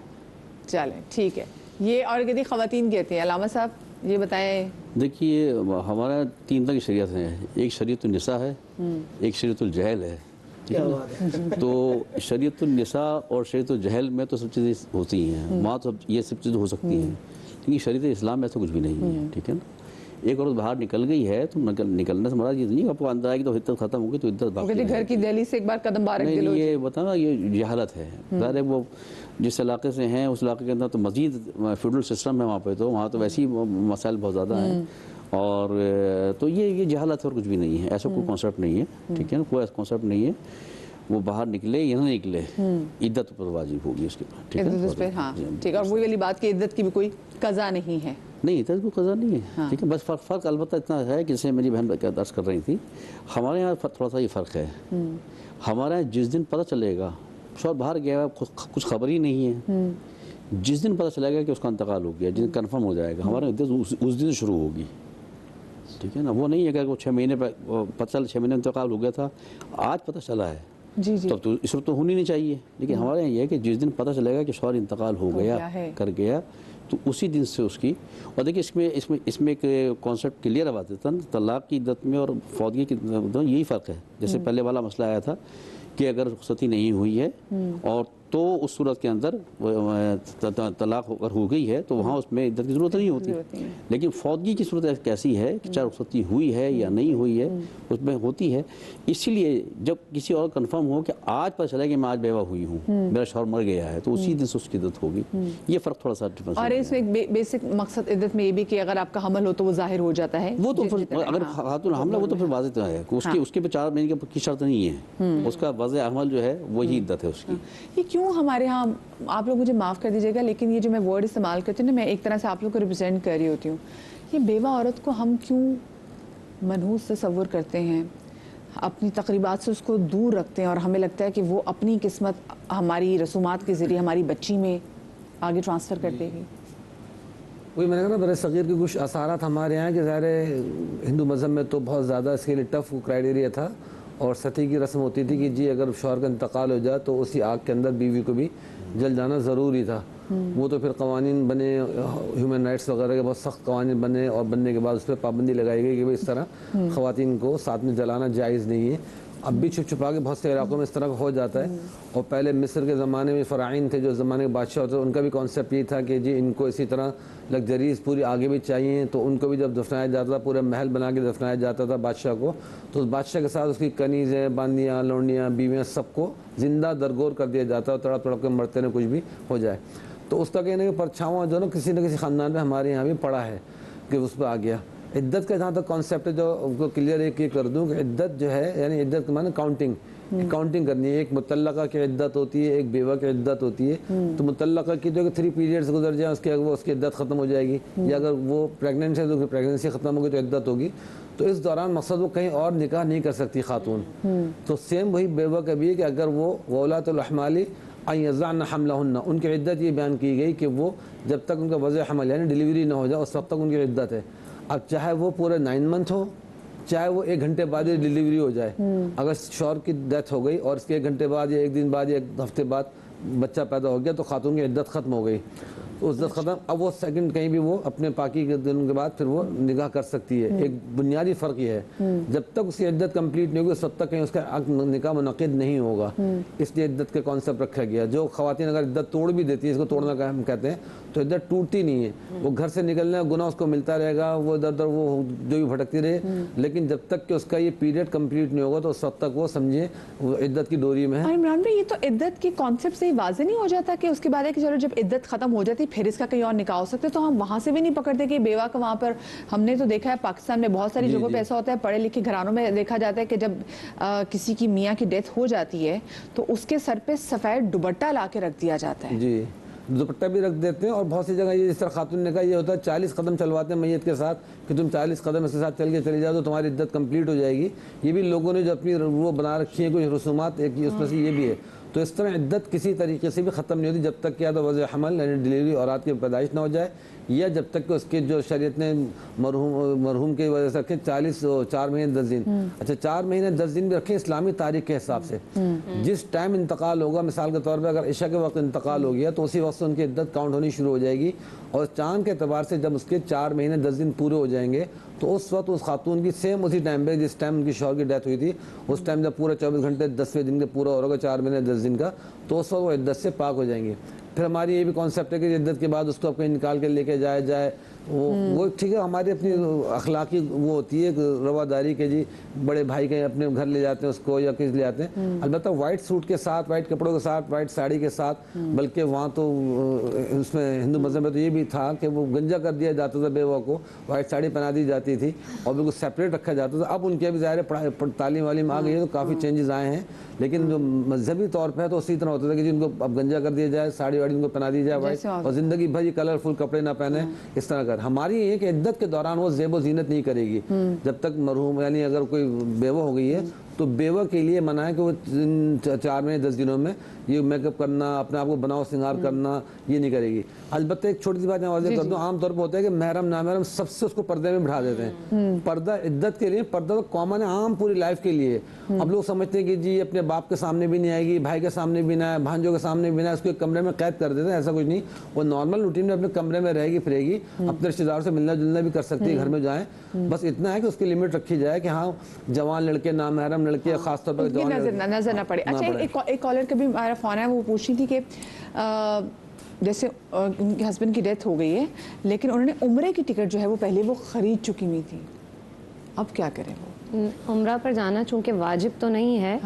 چلیں ٹھیک ہے. یہ اور کہتی خواتین کہتی ہیں. علامہ صاحب یہ بتائیں. دیکھیے ہمارا 3 طرح کی شریعت ہیں. ایک شریعت النساء ہے، ایک شریعت الجہل ہے. تو شریعت النساء اور شریعت الجہل میں تو سب چیزیں ہوتی ہیں، وہاں تو یہ سب چیزیں ہو سکتی ہیں، لیکن شریعت اسلام میں ایسا کچھ بھی نہیں ہے. ٹھیک ہے نا. ایک عورت باہر نکل گئی ہے تو نکلنے سے مراد یہ نہیں آپ کو اندر آئے گی تو عدت ختم ہوگی تو عدت باقی ہے. گھر کی دہلی سے ایک بار قدم باہر رکھ نہیں، یہ بتانا یہ جہالت ہے. ظاہر ہے وہ جس علاقے سے ہیں اس علاقے کے اندر تو مزید فیوڈل سسٹم ہے وہاں پہ، تو وہاں تو ویسے ہی مسائل بہت زیادہ ہیں، اور تو یہ جہالت اور کچھ بھی نہیں ہے. ایسا کوئی کانسیپٹ نہیں ہے. ٹھیک ہے نا. کوئی ایسا کانسیپٹ نہیں ہے. وہ باہر نکلے یا نہ نکلے عدت پر واجب ہوگی اس کے بعد. ٹھیک ہے. ہاں ٹھیک ہے. اور وہی والی بات کہ عدت کی بھی کوئی قضا نہیں ہے. نہیں تجزیہ قضا نہیں ہے، ٹھیک ہے، بس فرق البتہ اتنا ہے کہ جیسے میری بہن درس کر رہی تھی، ہمارے یہاں تھوڑا سا یہ فرق ہے. ہمارے یہاں جس دن پتہ چلے گا شوہر باہر گیا ہے کچھ خبر ہی نہیں ہے، جس دن پتہ چلے گا کہ اس کا انتقال ہو گیا، جس دن کنفرم ہو جائے گا، ہمارے اس دن شروع ہوگی، ٹھیک ہے نا. وہ نہیں ہے کہ وہ 6 مہینے پتہ چلا 6 مہینے انتقال ہو گیا تھا، آج پتہ چلا ہے تو اس وقت تو ہونی نہیں چاہیے. لیکن ہمارے یہاں یہ ہے کہ جس دن پتہ چلے گا کہ شوہر انتقال ہو گیا کر گیا تو اسی دن سے اس کی. اور دیکھیے اس میں ایک کانسیپٹ کلیئر ہے بات ہے، طلاق کی عدت میں اور فوتگی کی عدت میں یہی فرق ہے. جیسے پہلے والا مسئلہ آیا تھا کہ اگر رخصتی نہیں ہوئی ہے اور تو اس صورت کے اندر طلاق اگر ہو گئی ہے تو وہاں اس میں عدت کی ضرورت نہیں ہوتی. لیکن فوتگی کی صورت کیسی ہے کہ چاہے رخصتی ہوئی ہے یا نہیں ہوئی ہے اس میں ہوتی ہے. اسی لیے جب کسی اور کنفرم ہو کہ آج پتہ چلا کہ میں آج بیوہ ہوئی ہوں، میرا شوہر مر گیا ہے، تو اسی دن سے اس کی عدت ہوگی. یہ فرق تھوڑا سا ڈفرینس. اور اس میں ایک بیسک مقصد عدت میں یہ بھی کہ اگر آپ کا حمل ہو تو وہ ظاہر ہو جاتا ہے. وہ تو اگر خاتون حاملہ وہ تو پھر واضح ہے کہ اس کے 4 مہینے کی شرط نہیں ہے، اس کا وضع حمل جو ہے وہی عدت ہے اس کی. یہ کیوں ہمارے ہاں، آپ لوگ مجھے معاف کر دیجیے گا لیکن یہ جو میں ورڈ استعمال کرتی ہوں نا، میں ایک طرح سے آپ لوگ کو ریپرزینٹ کر رہی ہوتی ہوں، یہ بیوہ عورت کو ہم کیوں منحوس تصور کرتے ہیں، اپنی تقریبات سے اس کو دور رکھتے ہیں اور ہمیں لگتا ہے کہ وہ اپنی قسمت ہماری رسومات کے ذریعے ہماری بچی میں آگے ٹرانسفر کر دے گی. وہی میں نے کہا نا، برِ صغیر کے کچھ اثرات ہمارے یہاں کہ ظاہر ہندو مذہب میں تو بہت زیادہ اس کے لیے ٹف کرائیٹیریا تھا اور ستی کی رسم ہوتی تھی کہ جی اگر شوہر کا انتقال ہو جائے تو اسی آگ کے اندر بیوی کو بھی جل جانا ضروری تھا. وہ تو پھر قوانین بنے، ہیومن رائٹس وغیرہ کے بہت سخت قوانین بنے اور بننے کے بعد اس پہ پابندی لگائی گئی کہ اس طرح خواتین کو ساتھ میں جلانا جائز نہیں ہے. اب بھی چھپ چھپا کے بہت سے علاقوں میں اس طرح ہو جاتا ہے. اور پہلے مصر کے زمانے میں فراعین تھے جو زمانے کے بادشاہ ہوتے، ان کا بھی کانسیپٹ یہ تھا کہ جی ان کو اسی طرح لگژریز پوری آگے بھی چاہیے، تو ان کو بھی جب دفنایا جاتا تھا پورے محل بنا کے دفنایا جاتا تھا بادشاہ کو، تو اس بادشاہ کے ساتھ اس کی کنیزیں، باندیاں، لونڈیاں، بیویاں سب کو زندہ درگور کر دیا جاتا ہے، تڑپ تڑپ کے مرتے نہ کچھ بھی ہو جائے. تو اس کا کہنے کہ پرچھاواں جو نا کسی نہ کسی خاندان میں ہمارے یہاں بھی پڑا ہے کہ اس پہ آ گیا. عدت کا جہاں تک کانسیپٹ ہے جو ان کو کلیئر ایک یہ کر دوں کہ عدت جو ہے یعنی عدت کے معنی کاؤنٹنگ کرنی ہے. ایک مطلقہ کی عدت ہوتی ہے، ایک بیوہ کی عدت ہوتی ہے. تو مطلقہ کی جو 3 پیریڈز گزر جائیں اس کی عدت ختم ہو جائے گی، یا اگر وہ پریگننٹ ہے تو پریگننسی ختم ہوگی تو عدت ہوگی. تو اس دوران مقصد وہ کہیں اور نکاح نہیں کر سکتی خاتون. تو سیم وہی بیوہ کا بھی ہے کہ اگر وہ وولاۃ الاحمال ان یضعن حملہن، ان کی عدت یہ بیان کی گئی کہ وہ جب تک ان کا وضع حمل یعنی ڈیلیوری نہ ہو جائے اس وقت تک ان کی عدت ہے. اب چاہے وہ پورے 9 منتھ ہو، چاہے وہ 1 گھنٹے بعد یہ ڈیلیوری ہو جائے. اگر شوہر کی ڈیتھ ہو گئی اور اس کے 1 گھنٹے بعد یا 1 دن بعد یا 1 ہفتے بعد بچہ پیدا ہو گیا تو خاتون کی عدت ختم ہو گئی. تو عدت ختم، اب وہ سیکنڈ کہیں بھی وہ اپنے پاکی کے دنوں کے بعد پھر وہ نکاح کر سکتی ہے. ایک بنیادی فرق یہ ہے جب تک اس کی عدت کمپلیٹ نہیں ہوگی اس وقت تک کہیں اس کا نکاح منعقد نہیں ہوگا. اس لیے عدت کا کانسیپٹ رکھا گیا. جو خواتین اگر عدت توڑ بھی دیتی ہیں، اس کو توڑنا کا ہم کہتے ہیں، تو عدت ٹوٹتی نہیں ہے. وہ گھر سے نکلنا گناہ اس کو ملتا رہے گا، وہ ادھر ادھر وہ جو بھی بھٹکتی رہے، لیکن جب تک کہ اس کا یہ پیریڈ کمپلیٹ نہیں ہوگا تو اس وقت تک وہ سمجھے وہ عدت کی ڈوری میں ہے. عمران بھائی، یہ تو عدت کے کانسیپٹ سے واضح نہیں ہو جاتا کہ اس کے بعد ہے کہ چلو جب عدت ختم ہو جاتی پھر اس کا کہیں اور نکاح ہو سکتے، تو ہم وہاں سے بھی نہیں پکڑتے کہ بیوہ کا وہاں پر ہم نے تو دیکھا ہے پاکستان میں بہت ساری جگہوں پہ ایسا ہوتا ہے، پڑھے لکھے گھرانوں میں دیکھا جاتا ہے کہ جب کسی کی میاں کی ڈیتھ ہو جاتی ہے تو اس کے سر پہ سفید دوپٹہ لا کے رکھ دیا جاتا ہے. جی، دوپٹہ بھی رکھ دیتے ہیں. اور بہت سی جگہ یہ جس طرح خاتون نے کہا یہ ہوتا ہے 40 قدم چلواتے ہیں میت کے ساتھ کہ تم 40 قدم اس کے ساتھ چل کے چلی جاؤ تو تمہاری عدت کمپلیٹ ہو جائے گی. یہ بھی لوگوں نے جو اپنی وہ بنا رکھی ہیں کچھ رسومات، ایک اس میں سے یہ بھی ہے. تو اس طرح عدت کسی طریقے سے بھی ختم نہیں ہوتی جب تک کہ یا تو وضع حمل یعنی ڈیلیوری اولاد کی پیدائش نہ ہو جائے، یا جب تک کہ اس کے جو شریعت نے مرحوم کی وجہ سے رکھے 4 مہینے 10 دن. اچھا 4 مہینے 10 دن بھی رکھیں اسلامی تاریخ کے حساب سے. جس ٹائم انتقال ہوگا، مثال کے طور پہ اگر عشاء کے وقت انتقال ہو گیا تو اسی وقت سے ان کی عدت کاؤنٹ ہونی شروع ہو جائے گی. اور چاند کے اعتبار سے جب اس کے 4 مہینے 10 دن پورے ہو جائیں گے تو اس وقت اس خاتون کی سیم اسی ٹائم پہ جس ٹائم ان کی شوہر کی ڈیتھ ہوئی تھی اس ٹائم جب پورے 24 گھنٹے 10ویں دن کے پورا ہو رہا 4 مہینے 10 دن کا، تو اس وقت وہ عدت سے پاک ہو جائیں گے. پھر ہماری یہ بھی کانسیپٹ ہے کہ عدت کے بعد اس کو کہیں نکال کے لے کے جائے وہ ٹھیک ہے. ہماری اپنی اخلاقی وہ ہوتی ہے رواداری کے جی بڑے بھائی کہیں اپنے گھر لے جاتے ہیں اس کو یا کس لے آتے ہیں. البتہ وائٹ سوٹ کے ساتھ، وائٹ کپڑوں کے ساتھ، وائٹ ساڑی کے ساتھ، بلکہ وہاں تو اس میں ہندو مذہب میں تو یہ بھی تھا کہ وہ گنجا کر دیا جاتا تھا بیوہ کو، وائٹ ساڑی پہنا دی جاتی تھی اور بالکل سیپریٹ رکھا جاتا تھا. اب ان کے بھی ظاہر تعلیم والی آ گئی ہے تو کافی چینجز آئے ہیں، لیکن جو مذہبی طور پہ تو اسی طرح ہوتا تھا کہ جن کو اب گنجا کر دیا جائے، ساڑی واڑی ان کو پہنا دی جائے وائٹ، اور زندگی بھر یہ کلرفل کپڑے نہ پہنے اس طرح کا. کر. ہماری یہ کہ عدت کے دوران وہ زیب و زینت نہیں کرے گی جب تک مرحوم, یعنی اگر کوئی بیوہ ہو گئی ہے تو بیوہ کے لیے منع ہے کہ وہ 4 مہینے 10 دنوں میں یہ میک اپ کرنا, اپنے آپ کو بناؤ سنگار کرنا یہ نہیں کرے گی. البتہ ایک چھوٹی سی بات میں واضح کر دوں, عام طور پہ ہوتا ہے کہ محرم نامحرم سب سے اس کو پردے میں بٹھا دیتے ہیں. پردہ عدت کے لیے, پردہ تو کامن ہے عام پوری لائف کے لیے. اب لوگ سمجھتے ہیں کہ جی اپنے باپ کے سامنے بھی نہیں آئے گی, بھائی کے سامنے بھی نہ ہے, بھانجوں کے سامنے بھی نہ ہے, اس کو ایک کمرے میں قید کر دیتے ہیں. ایسا کچھ نہیں, وہ نارمل روٹین میں اپنے کمرے میں رہے گی, پھرے گی, اپنے رشتے داروں سے ملنا جلنا بھی کر سکتی ہے, گھر میں جائیں. بس اتنا ہے کہ اس کی لمٹ رکھی جائے کہ ہاں جوان لڑکے, نامحرم لڑکے, خاص طور پر نظر نہ پڑے. اچھا, ایک کالر کا بھی ہمارا فون ہے, وہ پوچھ رہی تھی کہ جیسے ان کے ہسبینڈ کی ڈیتھ ہو گئی ہے لیکن انہوں نے عمرے کی ٹکٹ جو ہے وہ پہلے وہ خرید چکی ہوئی تھی, اب کیا کریں وہ؟ عمرہ پر جانا چونکہ واجب تو نہیں ہے,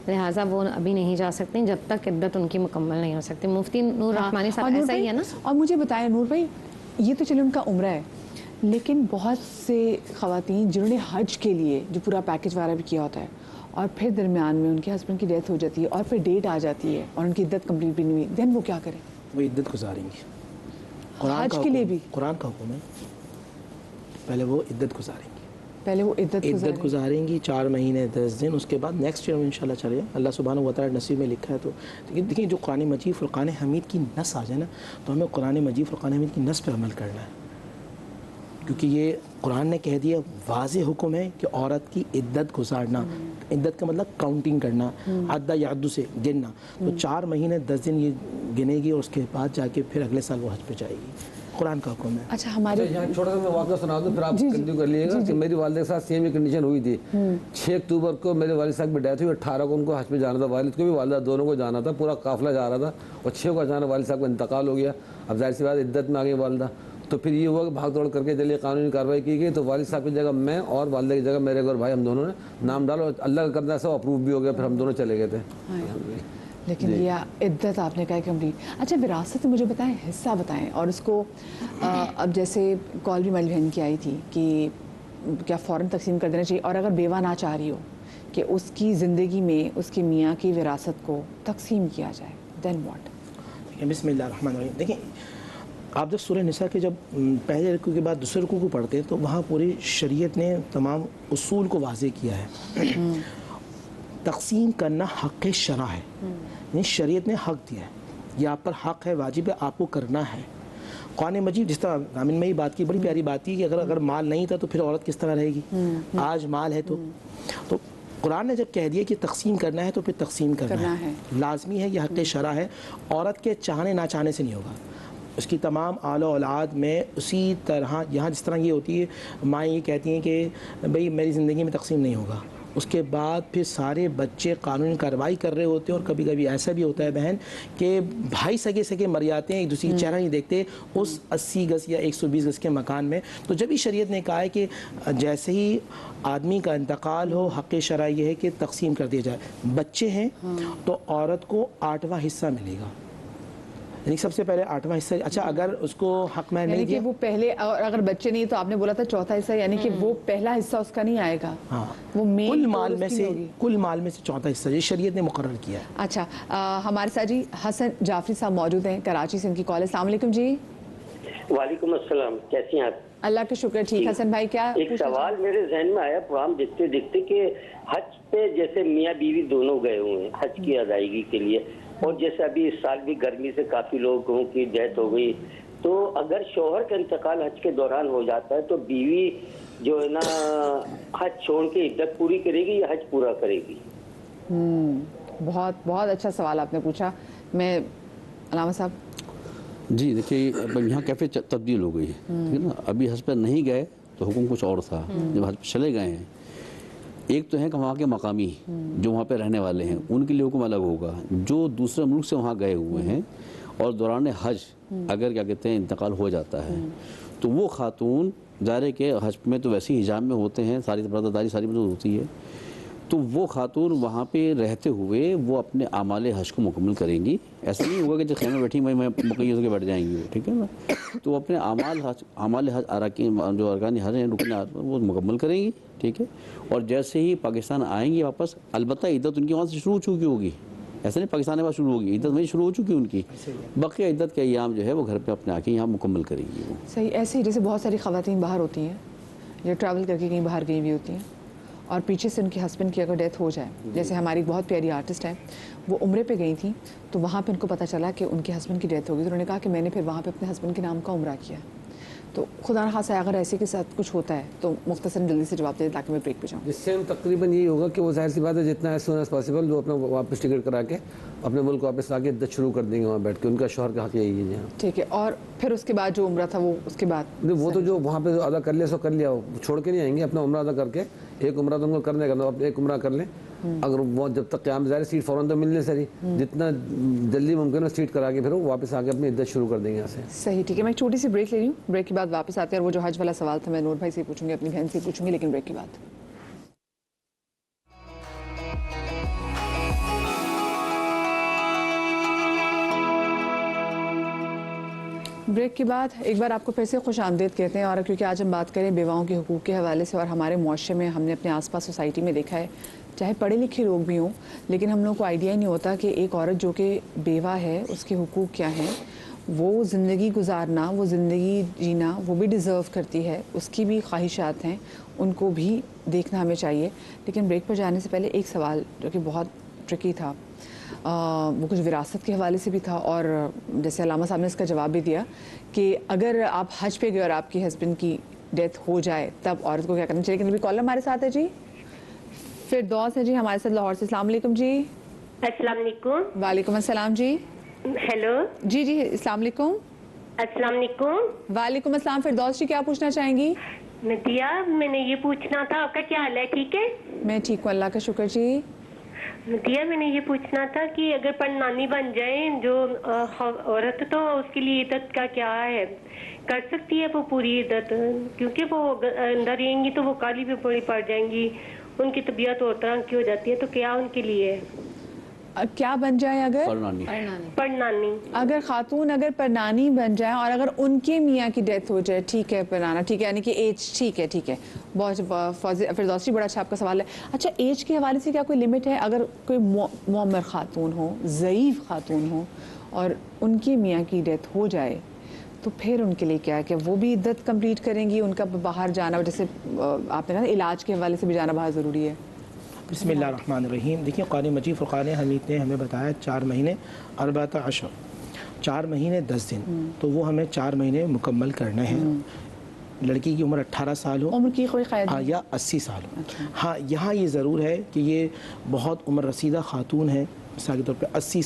لہٰذا وہ ابھی نہیں جا سکتے جب تک عدت ان کی مکمل نہیں ہو سکتی. مفتی نور رحمانی صاحب ایسا ہی ہے نا. اور مجھے بتائیں نور بھائی, یہ تو چلے ان کا عمرہ ہے, لیکن بہت سے خواتین جنہوں نے حج کے لیے جو پورا پیکج وغیرہ بھی کیا ہوتا ہے اور پھر درمیان میں ان کے ہسبینڈ کی ڈیتھ ہو جاتی ہے اور پھر ڈیٹ آ جاتی ہے اور ان کی عدت کمپلیٹ بھی نہیں ہوئی, دین وہ کیا کریں؟ وہ عدت گزاریں گی. حج کے لیے بھی قرآن کا حکم ہے, پہلے وہ عدت گزاریں گی, پہلے وہ عدت گزاریں گی 4 مہینے 10 دن, اس کے بعد نیکسٹ ایئر میں انشاءاللہ چلے. اللہ سبحانہ و تعالیٰ نصیب میں لکھا ہے. تو دیکھیں جو قرآن مجید فرقان حمید کی نص آ جائے نا, تو ہمیں قرآن مجید فرقان حمید کی نص پہ عمل کرنا ہے, کیونکہ یہ قرآن نے کہہ دیا, واضح حکم ہے کہ عورت کی عدت گزارنا. عدت کا مطلب کاؤنٹنگ کرنا, عدہ یعدو سے گننا. تو 4 مہینے 10 دن یہ گنے گی اور اس کے بعد جا کے پھر اگلے سال وہ حج پہ جائے گی. قرآن کا حکم ہے. اچھا, ہمارے یہاں چھوٹا سا میں واقعہ سنا دوں, پھر آپ کنٹینیو کر لیے گا. کہ میری والدہ کے ساتھ سیم یہ کنڈیشن ہوئی تھی. 6 اکتوبر کو میرے والد صاحب کی ڈیتھ ہوئی, 18 کو ان کو حج پہ جانا تھا, والد کو بھی والدہ دونوں کو جانا تھا, پورا قافلہ جا رہا تھا, اور 6 کو اچانک والد صاحب کا انتقال ہو گیا. اب ظاہر سی بات عدت میں آ گئی والدہ, تو پھر یہ ہوا کہ بھاگ دوڑ کر کے چلیے قانونی کارروائی کی گئی. تو والد صاحب کی جگہ میں اور والدہ کی جگہ میرے اور بھائی, ہم دونوں نے نام ڈالا, اور اللہ کا کرنا ایسا اپروو بھی ہو گیا, پھر ہم دونوں چلے گئے تھے. لیکن یہ عدت آپ نے کہا کمپلیٹ. اچھا, وراثت مجھے بتائیں, حصہ بتائیں, اور اس کو اب جیسے کال بھی میری بہن کی آئی تھی کہ کیا فوراً تقسیم کر دینا چاہیے, اور اگر بیوہ نہ چاہ رہی ہو کہ اس کی زندگی میں اس کے میاں کی وراثت کو تقسیم کیا جائے, دین واٹ؟ بسم اللہ الرحمن الرحیم. دیکھیں, آپ جب سورہ نساء کے جب پہلے رکوع کے بعد دوسرے رکوع کو پڑھتے ہیں تو وہاں پوری شریعت نے تمام اصول کو واضح کیا ہے. تقسیم کرنا حق شرع ہے, یعنی شریعت نے حق دیا ہے, یہ آپ پر حق ہے, واجب ہے, آپ کو کرنا ہے. قرآن مجید جس طرح رامن میں ہی بات کی, بڑی پیاری بات کی کہ اگر مال نہیں تھا تو پھر عورت کس طرح رہے گی. آج مال ہے تو قرآن نے جب کہہ دیا کہ تقسیم کرنا ہے تو پھر تقسیم کرنا ہے, لازمی ہے, یہ حق شرع ہے. عورت کے چاہنے نہ چاہنے سے نہیں ہوگا. اس کی تمام آل و اولاد میں اسی طرح, یہاں جس طرح یہ ہوتی ہے, مائیں یہ کہتی ہیں کہ بھئی میری زندگی میں تقسیم نہیں ہوگا, اس کے بعد پھر سارے بچے قانونی کارروائی کر رہے ہوتے ہیں. اور کبھی کبھی ایسا بھی ہوتا ہے بہن کہ بھائی سگے مر جاتے ہیں, ایک دوسرے کی چہرہ نہیں دیکھتے اس 80 گز یا 120 گز کے مکان میں. تو جب ہی شریعت نے کہا ہے کہ جیسے ہی آدمی کا انتقال ہو, حق شرع یہ ہے کہ تقسیم کر دیا جائے. بچے ہیں تو عورت کو 8واں حصہ ملے گا, یعنی سب سے پہلے 8واں حصہ. اچھا, اگر اس کو حق میں نہیں دیا, وہ پہلے, اور اگر بچے نہیں تو آپ نے بولا تھا 4تھا حصہ, یعنی کہ وہ پہلا حصہ اس کا نہیں آئے گا, وہ کل مال میں سے 4تھا حصہ یہ شریعت نے مقرر کیا ہے. اچھا, ہمارے ساتھ جی حسن جعفری صاحب موجود ہیں, کراچی سے ان کی کال ہے. السلام علیکم جی. وعلیکم السلام, کیسی ہیں آپ؟ اللہ کا شکر, ٹھیک. حسن بھائی کیا ایک سوال میرے ذہن میں آیا پروگرام دیکھتے دیکھتے کہ حج پہ جیسے میاں بیوی دونوں گئے ہوئے ہیں حج کی ادائیگی کے لیے, اور جیسے ابھی اس سال بھی گرمی سے کافی لوگوں کی ڈیتھ ہو گئی, تو اگر شوہر کا انتقال حج کے دوران ہو جاتا ہے تو بیوی جو ہے نا حج چھوڑ کے عدت پوری کرے گی یا حج پورا کرے گی؟ بہت بہت اچھا سوال آپ نے پوچھا. میں علامہ صاحب. جی دیکھیے, یہاں کیفے تبدیل ہو گئی ہے, ٹھیک ہے نا. ابھی حج پہ نہیں گئے تو حکم کچھ اور تھا, جب حج پہ چلے گئے ہیں, ایک تو ہے کہ وہاں کے مقامی جو وہاں پہ رہنے والے ہیں ان کے لیے حکم الگ ہوگا. جو دوسرے ملک سے وہاں گئے ہوئے ہیں اور دوران حج اگر کیا کہتے ہیں انتقال ہو جاتا ہے تو وہ خاتون ظاہر ہے کہ حج میں تو ویسے ہی حجاب میں ہوتے ہیں, ساری پردہ ساری مدد ہوتی ہے, تو وہ خاتون وہاں پہ رہتے ہوئے وہ اپنے اعمال حج کو مکمل کریں گی. ایسا نہیں ہوگا کہ جو خیمے بیٹھی میں مقید ہو کے بیٹھ جائیں گی, ٹھیک ہے نا. تو اپنے اعمال حج جو ارکان حج ہیں رکن وہ مکمل کریں گی, ٹھیک ہے. اور جیسے ہی پاکستان آئیں گی واپس, البتہ عدت ان کی وہاں سے شروع ہو چکی ہوگی, ایسا نہیں پاکستان میں شروع ہوگی، عدت وہیں شروع ہو چکی ان کی، بقیہ عدت کے ایام جو ہے وہ گھر پہ اپنے آ کے یہاں مکمل کریں گی وہ. صحیح. ایسے ہی جیسے بہت ساری خواتین باہر ہوتی ہیں یا ٹریول کر کے کہیں باہر گئی بھی ہوتی ہیں اور پیچھے سے ان کے ہسبینڈ کی اگر ڈیتھ ہو جائے، جیسے ہماری بہت پیاری آرٹسٹ ہے، وہ عمرے پہ گئی تھیں تو وہاں پہ ان کو پتہ چلا کہ ان کے ہسبینڈ کی ڈیتھ ہو گئی، تو انہوں نے کہا کہ میں نے پھر وہاں پہ اپنے ہسبینڈ کے نام کا عمرہ کیا. تو خدا نہ خاصا اگر ایسے کے ساتھ کچھ ہوتا ہے تو مختصراً جلدی سے جواب دے دیں تاکہ میں بریک پہ جاؤں. جس سے ہم تقریباً یہی ہوگا کہ وہ ظاہر سی بات ہے جتنا ایز سون ایز پاسبل وہ اپنا واپس ٹکٹ کرا کے اپنے ملک واپس آ کے عدت شروع کر دیں گے وہاں بیٹھ کے. ان کا شوہر کا حق یہی ہے. ٹھیک ہے. اور پھر اس کے بعد جو عمرہ تھا وہ اس کے بعد وہ تو جو وہاں پہ ادا کر لیا سو کر لیا، وہ چھوڑ کے نہیں آئیں گے. اپنا عمرہ ادا کر کے ایک عمرہ تو ان کو کرنے کا، ایک عمرہ کر لیں. اگر وہ جب تک قیام ظاہر سیٹ فوراً تو ملنے سری، جتنا جلدی ممکن ہے سیٹ کرا کے پھر وہ واپس آ کے اپنی عدت شروع کر دیں گے یہاں سے. صحیح. ٹھیک ہے. میں ایک چھوٹی سی بریک لے رہی ہوں، بریک کے بعد واپس آتے ہیں. اور وہ جو حج والا سوال تھا میں نور بھائی سے پوچھوں گی، اپنی بہن سے پوچھوں گی، لیکن بریک کے بعد. بریک کے بعد ایک بار آپ کو پھر سے خوش آمدید کہتے ہیں. اور کیونکہ آج ہم بات کریں بیواؤں کے حقوق کے حوالے سے، اور ہمارے معاشرے میں ہم نے اپنے آس پاس سوسائٹی میں دیکھا ہے چاہے پڑھے لکھے لوگ بھی ہوں لیکن ہم لوگوں کو آئیڈیا ہی نہیں ہوتا کہ ایک عورت جو کہ بیوہ ہے اس کے حقوق کیا ہیں. وہ زندگی گزارنا، وہ زندگی جینا وہ بھی ڈیزرو کرتی ہے، اس کی بھی خواہشات ہیں، ان کو بھی دیکھنا ہمیں چاہیے. لیکن بریک پر جانے سے پہلے ایک سوال جو کہ بہت ٹرکی تھا، وہ کچھ وراثت کے حوالے سے بھی تھا، اور جیسے علامہ صاحب نے اس کا جواب بھی دیا کہ اگر آپ حج پہ گئے اور آپ کی ہسبینڈ کی ڈیتھ ہو جائے تب عورت کو کیا کرنا چاہیے. لیکن ابھی کالر ہمارے ساتھ ہے جی، فردوس ہے جی ہمارے ساتھ لاہور سے. السلام علیکم جی. السلام علیکم. وعلیکم السلام جی. ہیلو جی جی السلام علیکم. السلام علیکم. وعلیکم السلام. فردوس جی کیا پوچھنا چاہیں گی؟ ندیہ میں نے یہ پوچھنا تھا، آپ کا کیا حال ہے؟ ٹھیک ہے. میں ٹھیک ہوں اللہ کا شکر جی. ندیہ میں نے یہ پوچھنا تھا کہ اگر پڑنانی بن جائیں جو عورت تو اس کے لیے عدت کا کیا ہے، کر سکتی ہے وہ پوری عدت؟ کیونکہ وہ اندر رہیں گی تو وہ کالی بھی بڑی پڑ جائیں گی، ان کی طبیعت اور طرح کی ہو جاتی ہے، تو کیا ان کے لیے کیا بن جائے اگر پڑنانی اگر خاتون اگر پرنانی بن جائے اور اگر ان کے میاں کی ڈیتھ ہو جائے؟ ٹھیک ہے پرنانا، ٹھیک ہے یعنی کہ ایج. ٹھیک ہے ٹھیک ہے. بہت فردوسی بڑا اچھا آپ کا سوال ہے. اچھا ایج کے حوالے سے کیا کوئی لمٹ ہے؟ اگر کوئی معمر خاتون ہو، ضعیف خاتون ہو اور ان کی میاں کی ڈیتھ ہو جائے تو پھر ان کے لیے کیا ہے کہ وہ بھی عدت کمپلیٹ کریں گی؟ ان کا باہر جانا، جیسے آپ نے کہا علاج کے حوالے سے بھی جانا بہت ضروری ہے. بسم اللہ الرحمن الرحیم. دیکھیں قرآن مجید فرقان حمید نے ہمیں بتایا 4 مہینے 14 4 مہینے 10 دن، تو وہ ہمیں 4 مہینے مکمل کرنے ہیں. لڑکی کی عمر 18 سال ہو، عمر کی کوئی قید یا 80 سال ہو. ہاں یہاں یہ ضرور ہے کہ یہ بہت عمر رسیدہ خاتون ہے، مثال کے طور پہ 80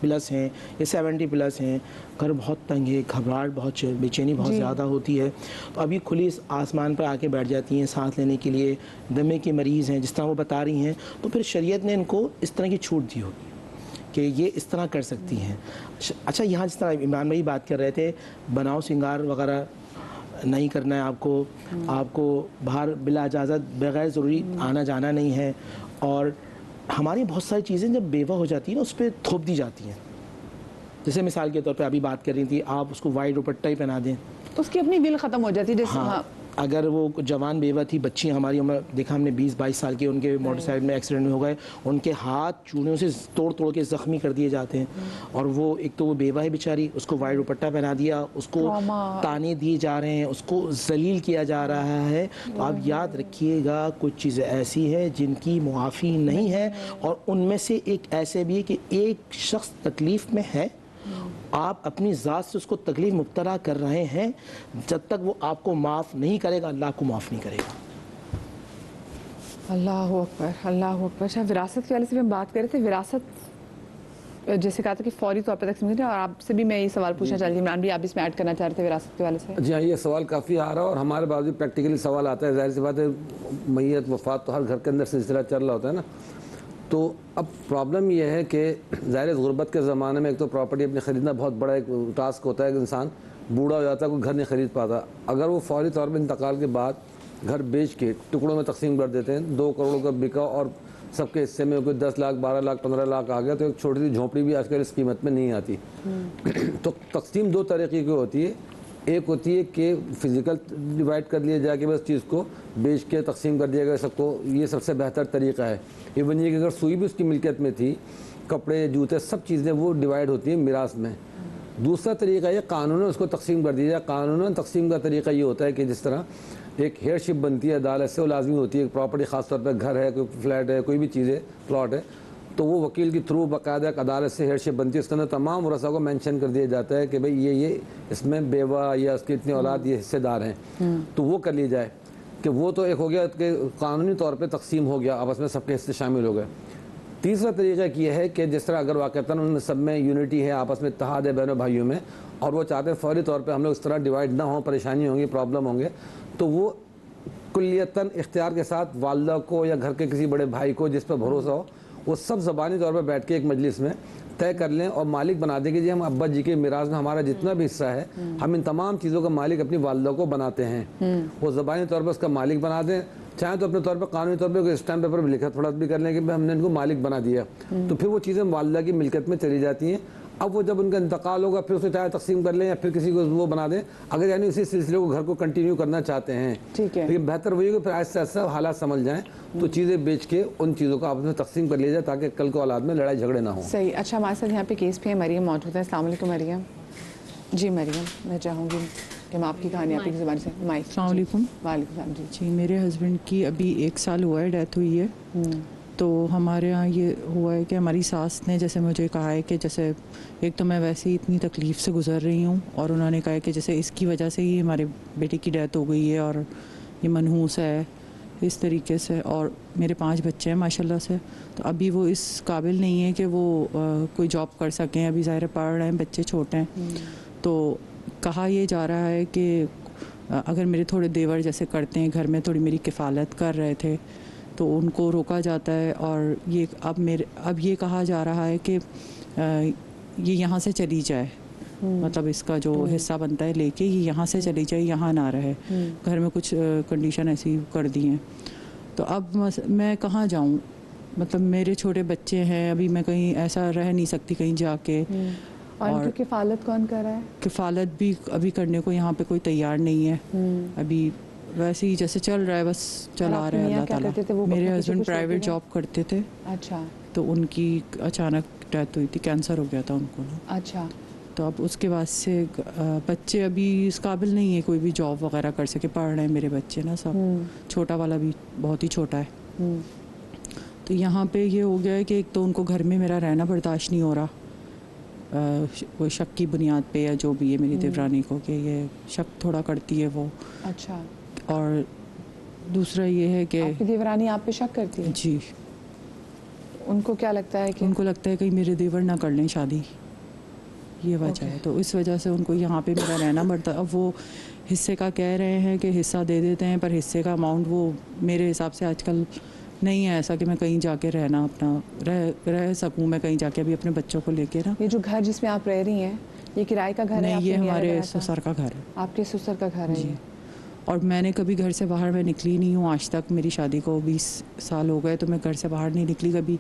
پلس ہیں یا 70 پلس ہیں، گھر بہت تنگ ہے، گھبراہٹ بہت، بے چینی بہت زیادہ ہوتی ہے، تو ابھی کھلی آسمان پر آ کے بیٹھ جاتی ہیں سانس لینے کے لیے، دمے کے مریض ہیں جس طرح وہ بتا رہی ہیں، تو پھر شریعت نے ان کو اس طرح کی چھوٹ دی ہوگی کہ یہ اس طرح کر سکتی ہیں. اچھا یہاں جس طرح عمران بھائی بات کر رہے تھے بناؤ سنگار وغیرہ نہیں کرنا ہے آپ کو باہر بلا اجازت بغیر ضروری آنا جانا نہیں ہے، اور ہماری بہت ساری چیزیں جب بیوہ ہو جاتی ہیں نا اس پہ تھوپ دی جاتی ہیں. جیسے مثال کے طور پہ ابھی بات کر رہی تھی آپ اس کو وائٹ دوپٹہ ہی پہنا دیں، اس کی اپنی ول ختم ہو جاتی ہے. جیسے ہاں اگر وہ جوان بیوہ تھی، بچی ہماری عمر دیکھا ہم نے 20-22 سال کے، ان کے موٹر سائیکل میں ایکسیڈنٹ میں ہو گئے، ان کے ہاتھ چوڑیوں سے توڑ کے زخمی کر دیے جاتے ہیں، اور وہ ایک تو وہ بیوہ ہے بیچاری، اس کو وائٹ دوپٹہ پہنا دیا، اس کو تانے دیے جا رہے ہیں، اس کو ذلیل کیا جا رہا ہے. تو آپ یاد رکھیے گا کچھ چیزیں ایسی ہیں جن کی معافی نہیں ہے، اور ان میں سے ایک ایسے بھی ہے کہ ایک شخص تکلیف میں ہے، آپ اپنی ذات سے اس کو تکلیف مبتلا کر رہے ہیں، جب تک وہ آپ کو معاف نہیں کرے گا اللہ آپ کو معاف نہیں کرے گا. اللہ اکبر اللہ اکبر. اچھا وراثت کے والے سے بھی ہم بات کر رہے تھے. وراثت جیسے کہا تھا کہ فوری طور پر تقسیم کریں، اور آپ سے بھی میں یہ سوال پوچھنا چاہتی ہوں، عمران بھی آپ اس میں ایڈ کرنا چاہ رہے تھے وراثت کے والے سے. جی ہاں یہ سوال کافی آ رہا ہے، اور ہمارے بعد بھی پریکٹیکلی سوال آتا ہے. ظاہر سی بات ہے میت وفات تو ہر گھر کے اندر سلسلہ چل رہا ہوتا ہے نا. تو اب پرابلم یہ ہے کہ ظاہر غربت کے زمانے میں ایک تو پراپرٹی اپنی خریدنا بہت بڑا ایک ٹاسک ہوتا ہے کہ انسان بوڑھا ہو جاتا ہے، کوئی گھر نہیں خرید پاتا. اگر وہ فوری طور پہ انتقال کے بعد گھر بیچ کے ٹکڑوں میں تقسیم کر دیتے ہیں، 2 کروڑ کا بکا اور سب کے حصے میں کوئی 10 لاکھ 12 لاکھ 15 لاکھ آ گیا، تو ایک چھوٹی سی جھونپڑی بھی آج کل اس قیمت میں نہیں آتی. تو تقسیم 2 طریقے کی ہوتی ہے. ایک ہوتی ہے کہ فزیکل ڈیوائڈ کر لیا جائے کہ بس چیز کو بیچ کے تقسیم کر دیا گیا سب کو، یہ سب سے بہتر طریقہ ہے. ایون یہ کہ اگر سوئی بھی اس کی ملکیت میں تھی کپڑے جوتے سب چیزیں وہ ڈیوائیڈ ہوتی ہیں میراث میں. دوسرا طریقہ یہ قانون اس کو تقسیم کر دیا جائے. قانون تقسیم کا طریقہ یہ ہوتا ہے کہ جس طرح ایک ہیئر شپ بنتی ہے عدالت سے, وہ لازمی ہوتی ہے. پراپرٹی خاص طور پہ گھر ہے, کوئی فلیٹ ہے, کوئی بھی چیز ہے, پلاٹ ہے, تو وہ وکیل کے تھرو باقاعدہ ایک عدالت سے ہیئر شپ بنتی ہے. اس کے اندر تمام ورثاء کو مینشن کر دیا جاتا ہے کہ بھئی یہ اس میں بیوہ یا اس کی اتنی اولاد یہ حصے دار ہیں, تو وہ کر لی جائے کہ وہ تو ایک ہو گیا کہ قانونی طور پہ تقسیم ہو گیا, آپس میں سب کے حصے شامل ہو گئے. تیسرا طریقہ یہ ہے کہ جس طرح اگر واقعتاً ان سب میں یونٹی ہے, آپس میں اتحاد ہے بہنوں بھائیوں میں, اور وہ چاہتے ہیں فوری طور پہ ہم لوگ اس طرح ڈیوائیڈ نہ ہوں, پریشانی ہوں گی, پرابلم ہوں گے, تو وہ کلیتاً اختیار کے ساتھ والدہ کو یا گھر کے کسی بڑے بھائی کو جس پہ بھروسہ ہو, وہ سب زبانی طور پر بیٹھ کے ایک مجلس میں طے کر لیں اور مالک بنا دیں کہ جی ہم ابا جی کے میراث میں ہمارا جتنا بھی حصہ ہے ہم ان تمام چیزوں کا مالک اپنی والدہ کو بناتے ہیں. وہ زبانی طور پر اس کا مالک بنا دیں, چاہیں تو اپنے طور پر قانونی طور پہ کوئی اسٹیمپ پیپر بھی لکھا تھوڑا بھی کر لیں کہ ہم نے ان کو مالک بنا دیا, تو پھر وہ چیزیں والدہ کی ملکیت میں چلی جاتی ہیں. اب وہ جب ان کا انتقال ہوگا پھر اسے چاہے تقسیم کر لیں یا پھر کسی کو وہ بنا دیں, اگر یعنی اسی سلسلے کو گھر کو کنٹینیو کرنا چاہتے ہیں. لیکن بہتر وہی کہ پھر آہستہ آہستہ حالات سمجھ جائیں تو چیزیں بیچ کے ان چیزوں کو آپس میں تقسیم کر لیا جائے تاکہ کل کو اولاد میں لڑائی جھگڑے نہ ہوں. صحیح. اچھا, ہمارے ساتھ یہاں پہ کیس پہ ہے مریم موجود ہے. السلام علیکم مریم. جی مریم, میں چاہوں گی کہ ہم آپ کی کہانی آپ کی زبان سے. السلام علیکم. وعلیکم السلام. جی میرے ہسبینڈ کی ابھی 1 سال ہوا ہے, ڈیتھ ہوئی ہے. تو ہمارے ہاں یہ ہوا ہے کہ ہماری ساس نے جیسے مجھے کہا ہے کہ جیسے ایک تو میں ویسے ہی اتنی تکلیف سے گزر رہی ہوں, اور انہوں نے کہا ہے کہ جیسے اس کی وجہ سے ہی ہمارے بیٹے کی ڈیتھ ہو گئی ہے اور یہ منحوس ہے اس طریقے سے, اور میرے 5 بچے ہیں ماشاءاللہ سے. تو ابھی وہ اس قابل نہیں ہے کہ وہ کوئی جاب کر سکیں, ابھی ظاہر پڑھ رہے ہیں, بچے چھوٹے ہیں. تو کہا یہ جا رہا ہے کہ اگر میرے تھوڑے دیور جیسے کرتے ہیں گھر میں, تھوڑی میری کفالت کر رہے تھے, تو ان کو روکا جاتا ہے. اور یہ اب یہ کہا جا رہا ہے کہ یہ یہاں سے چلی جائے, مطلب اس کا جو حصہ بنتا ہے لے کے یہ یہاں سے چلی جائے, یہاں نہ رہے. گھر میں کچھ کنڈیشن ایسی کر دی ہیں. تو اب میں کہاں جاؤں, مطلب میرے چھوٹے بچے ہیں, ابھی میں کہیں ایسا رہ نہیں سکتی کہیں جا کے. اور کفالت کون کر رہا ہے؟ کفالت بھی ابھی کرنے کو یہاں پہ کوئی تیار نہیں ہے. ابھی ویسے ہی جیسے چل رہا ہے بس چلا رہا ہے اللہ تعالیٰ. میرے ہسبینڈ پرائیویٹ جاب کرتے تھے. اچھا. تو ان کی اچانک ڈیتھ ہوئی تھی, کینسر ہو گیا تھا ان کو. اچھا. تو اب اس کے بعد سے بچے ابھی اس قابل نہیں ہے کوئی بھی جاب وغیرہ کر سکے. پڑھ رہے ہیں میرے بچے نا سب, چھوٹا والا بھی بہت ہی چھوٹا ہے. تو یہاں پہ یہ ہو گیا ہے کہ ایک تو ان کو گھر میں میرا رہنا برداشت نہیں ہو رہا, کوئی شک کی بنیاد پہ یا جو بھی ہے میری دیورانی کو کہ یہ شک تھوڑا کرتی ہے وہ. اچھا. اور دوسرا یہ ہے کہ آپ کی دیورانی آپ پہ شک کرتی ہے؟ جی. ان کو کیا لگتا ہے کہ ان کو لگتا ہے کہ میرے دیور نہ کر لیں شادی, یہ وجہ ہے. تو اس وجہ سے ان کو یہاں پہ میرا رہنا پڑتا. اب وہ حصے کا کہہ رہے ہیں کہ حصہ دے دیتے ہیں, پر حصے کا اماؤنٹ وہ میرے حساب سے آج کل نہیں ہے ایسا کہ میں کہیں جا کے رہنا اپنا رہ سکوں, میں کہیں جا کے ابھی اپنے بچوں کو لے کے نا. یہ جو گھر جس میں آپ رہ رہی ہیں یہ کرائے کا گھر ہے؟ نہیں, یہ ہمارے سسر کا گھر ہے. آپ کے سسر کا گھر ہے؟ جی. اور میں نے کبھی گھر سے باہر میں نکلی نہیں ہوں آج تک. میری شادی کو 20 سال ہو گئے تو میں گھر سے باہر نہیں نکلی کبھی.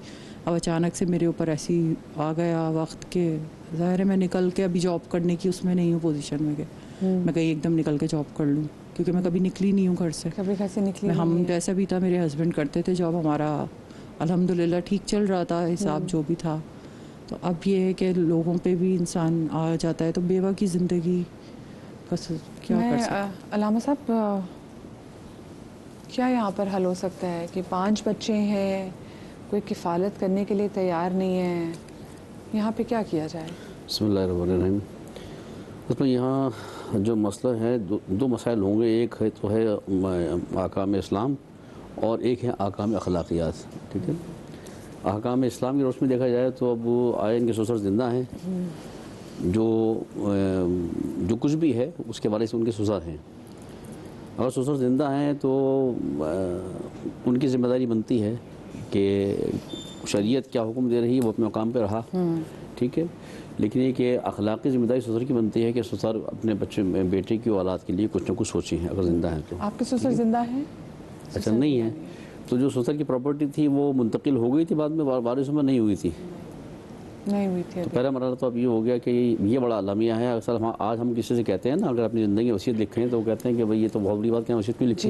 اب اچانک سے میرے اوپر ایسی آ گیا وقت کہ ظاہر ہے میں نکل کے ابھی جاب کرنے کی اس میں نہیں ہوں پوزیشن میں کہ میں کہیں ایک دم نکل کے جاب کر لوں, کیونکہ میں کبھی نکلی نہیں ہوں گھر سے. کبھی گھر سے نکلی ہم جیسا بھی تھا میرے ہسبینڈ کرتے تھے جاب, ہمارا الحمدللہ ٹھیک چل رہا تھا حساب جو بھی تھا. تو اب یہ ہے کہ لوگوں پہ بھی انسان آ جاتا ہے, تو بیوہ کی زندگی کیا کر سکتے. علامہ صاحب کیا یہاں پر حل ہو سکتا ہے کہ 5 بچے ہیں, کوئی کفالت کرنے کے لیے تیار نہیں ہے, یہاں پہ کیا کیا جائے؟ بسم اللہ الرحمن الرحیم. اس میں یہاں جو مسئلہ ہے 2 مسائل ہوں گے. ایک ہے تو ہے احکام اسلام اور ایک ہے احکام اخلاقیات. ٹھیک ہے, احکام اسلام کی روشنی میں دیکھا جائے تو اب آئین کے سسر زندہ ہیں, جو کچھ بھی ہے اس کے بارے سے ان کے سسر ہیں. اگر سسر زندہ ہیں تو ان کی ذمہ داری بنتی ہے کہ شریعت کیا حکم دے رہی ہے وہ اپنے مقام پہ رہا. ٹھیک ہے, لیکن یہ کہ اخلاقی ذمہ داری سسر کی بنتی ہے کہ سسر اپنے بیٹے کی اولاد کے لیے کچھ نہ کچھ سوچیں اگر زندہ ہیں تو. آپ کے سسر زندہ ہیں؟ اچھا نہیں ہے, تو جو سسر کی پراپرٹی تھی وہ منتقل ہو گئی تھی, بعد میں وارثوں میں نہیں ہوئی تھی. تو پہلا مرحلہ تو اب یہ ہو گیا کہ یہ بڑا المیہ ہے. اکثر آج ہم کسی سے کہتے ہیں نا اگر اپنی زندگی وصیت لکھیں تو وہ کہتے ہیں کہ بھئی یہ تو بہت بڑی بات کہ وصیت کیوں لکھی.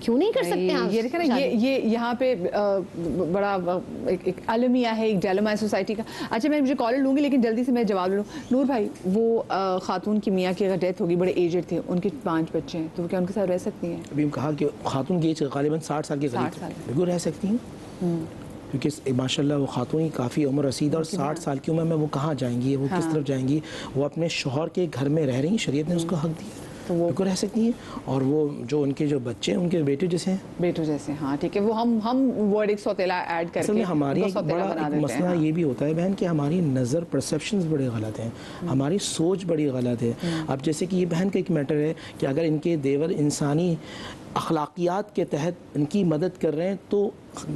کیوں نہیں کر سکتے آپ؟ یہ دیکھیں نا یہ یہاں پہ بڑا ایک المیہ ہے ایک ڈیلما ہے سوسائٹی کا. اچھا میں مجھے کالر لوں گی لیکن جلدی سے میں جواب لوں. نور بھائی وہ خاتون کی میاں کی اگر ڈیتھ ہوگی بڑے ایجڈ تھے ان کے 5 بچے ہیں تو کیا ان کے ساتھ رہ سکتی ہیں؟ ابھی ہم کہا کہ خاتون کی ایج غالباً 60 سال کے قریب بالکل رہ سکتی ہیں کیونکہ ماشاء اللہ وہ خاتون ہی کافی عمر رسید اور 60 سال کی عمر میں وہ کہاں جائیں گی, وہ کس طرف جائیں گی؟ وہ اپنے شوہر کے گھر میں رہ رہی ہیں, شریعت نے اس کو حق دیا تو وہ بالکل رہ سکتی ہیں. اور وہ جو ان کے جو بچے ہیں ان کے بیٹے جیسے ہیں, بیٹوں جیسے. ہاں ٹھیک ہے, وہ ہم ورڈ ایک سوتیلا ایڈ کر کے ہماری ایک بڑا مسئلہ یہ بھی ہوتا ہے بہن کہ ہماری نظر پرسیپشنز بڑے غلط ہیں, ہماری سوچ بڑی غلط ہے. اب جیسے کہ یہ بہن کا ایک میٹر ہے کہ اگر ان کے دیور انسانی اخلاقیات کے تحت ان کی مدد کر رہے ہیں تو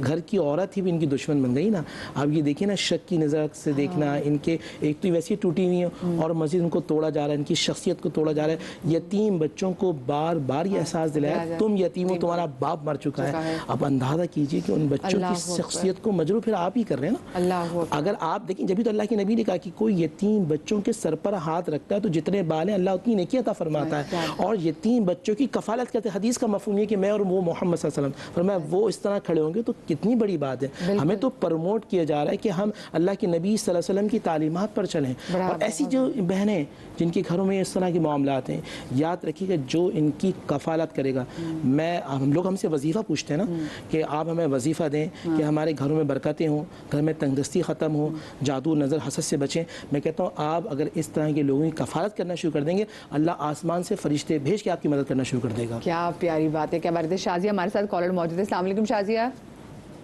گھر کی عورت ہی بھی ان کی دشمن بن گئی نا. اب یہ دیکھیں نا شک کی نظر سے دیکھنا, ان کے ایک تو ویسی ٹوٹی ہوئی ہیں اور مزید ان کو توڑا جا رہا ہے, ان کی شخصیت کو توڑا جا رہا ہے. یتیم بچوں کو بار بار یہ احساس دلایا تم یتیم ہو, تمہارا باپ مر چکا ہے. اب اندازہ کیجئے کہ ان بچوں کی شخصیت کو مجروح پھر آپ ہی کر رہے ہیں نا. اگر آپ دیکھیں جبھی تو اللہ کے نبی نے کہا کہ کوئی یتیم بچوں کے سر پر ہاتھ رکھتا ہے تو جتنے بال ہیں اللہ اتنی نیکی عطا فرماتا ہے, اور یتیم بچوں کی کفالت کرتے. حدیث کا مفہوم یہ کہ میں اور وہ محمد صلی اللہ علیہ وسلم فرمایا وہ اس طرح کھڑے ہوں گے تو کتنی بڑی بات ہے. ہمیں تو پروموٹ کیا جا رہا ہے کہ ہم اللہ کے نبی صلی اللہ علیہ وسلم کی تعلیمات پر چلیں. اور ایسی جو بہنیں جن کے گھروں میں اس طرح کے معاملات ہیں, یاد رکھیے گا جو ان کی کفالت کرے گا. ہم لوگ ہم سے وظیفہ پوچھتے ہیں نا کہ آپ ہمیں وظیفہ دیں کہ ہمارے گھروں میں برکتیں ہوں, گھر میں تنگدستی ختم ہو, جادو نظر حسد سے بچیں. میں کہتا ہوں آپ اگر اس طرح کے لوگوں کی کفالت کرنا شروع کر دیں گے, اللہ آسمان سے فرشتے بھیج کے آپ کی مدد کرنا شروع کر دے گا. کیا پیاری بات ہے, کیا بات ہے. شازیہ ہمارے ساتھ کالر موجود ہے. السلام علیکم شازیہ.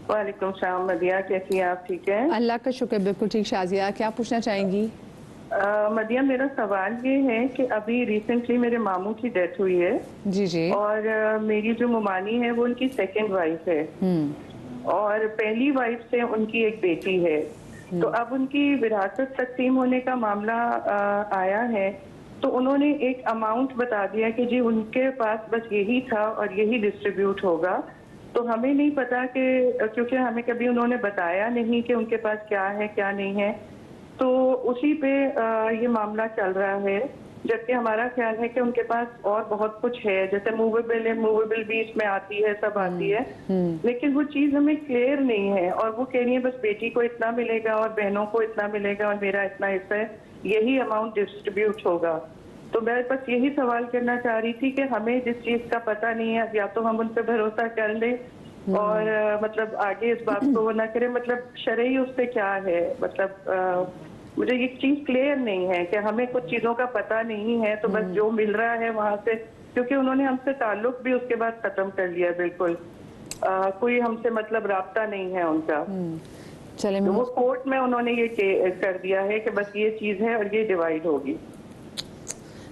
وعلیکم السلام مدیہ, کیسی ہیں آپ؟ ٹھیک ہیں اللہ کا شکر, بالکل ٹھیک. شازیہ کیا پوچھنا چاہیں گی؟ مدیہ میرا سوال یہ ہے کہ ابھی ریسنٹلی میرے ماموں کی ڈیتھ ہوئی ہے. جی. اور میری جو ممانی ہے وہ ان کی سیکنڈ وائف ہے, اور پہلی وائف سے ان کی ایک بیٹی ہے. تو اب ان کی وراثت تقسیم ہونے کا معاملہ آیا ہے تو انہوں نے ایک اماؤنٹ بتا دیا کہ جی ان کے پاس بس یہی تھا اور یہی ڈسٹریبیوٹ ہوگا. تو ہمیں نہیں پتا کہ کیونکہ ہمیں کبھی انہوں نے بتایا نہیں کہ ان کے پاس کیا ہے کیا نہیں ہے, تو اسی پہ یہ معاملہ چل رہا ہے. جبکہ ہمارا خیال ہے کہ ان کے پاس اور بہت کچھ ہے, جیسے موویبل ہے, موویبل بھی اس میں آتی ہے, سب آتی ہے, لیکن وہ چیز ہمیں کلیئر نہیں ہے. اور وہ کہہ رہی ہے بس بیٹی کو اتنا ملے گا اور بہنوں کو اتنا ملے گا اور میرا اتنا حصہ ہے, یہی اماؤنٹ ڈسٹریبیوٹ ہوگا. تو میں بس یہی سوال کرنا چاہ رہی تھی کہ ہمیں جس چیز کا پتہ نہیں ہے, یا تو ہم ان پہ بھروسہ کر لیں اور مطلب آگے اس بات کو وہ نہ کریں, مطلب شرعی اس پہ کیا ہے. مطلب مجھے یہ چیز کلیئر نہیں ہے کہ ہمیں کچھ چیزوں کا پتہ نہیں ہے, تو بس جو مل رہا ہے وہاں سے, کیونکہ انہوں نے ہم سے تعلق بھی اس کے بعد ختم کر لیا, بالکل کوئی ہم سے مطلب رابطہ نہیں ہے ان کا. تو وہ کورٹ میں انہوں نے یہ کر دیا ہے کہ بس یہ چیز ہے اور یہ ڈیوائیڈ ہوگی.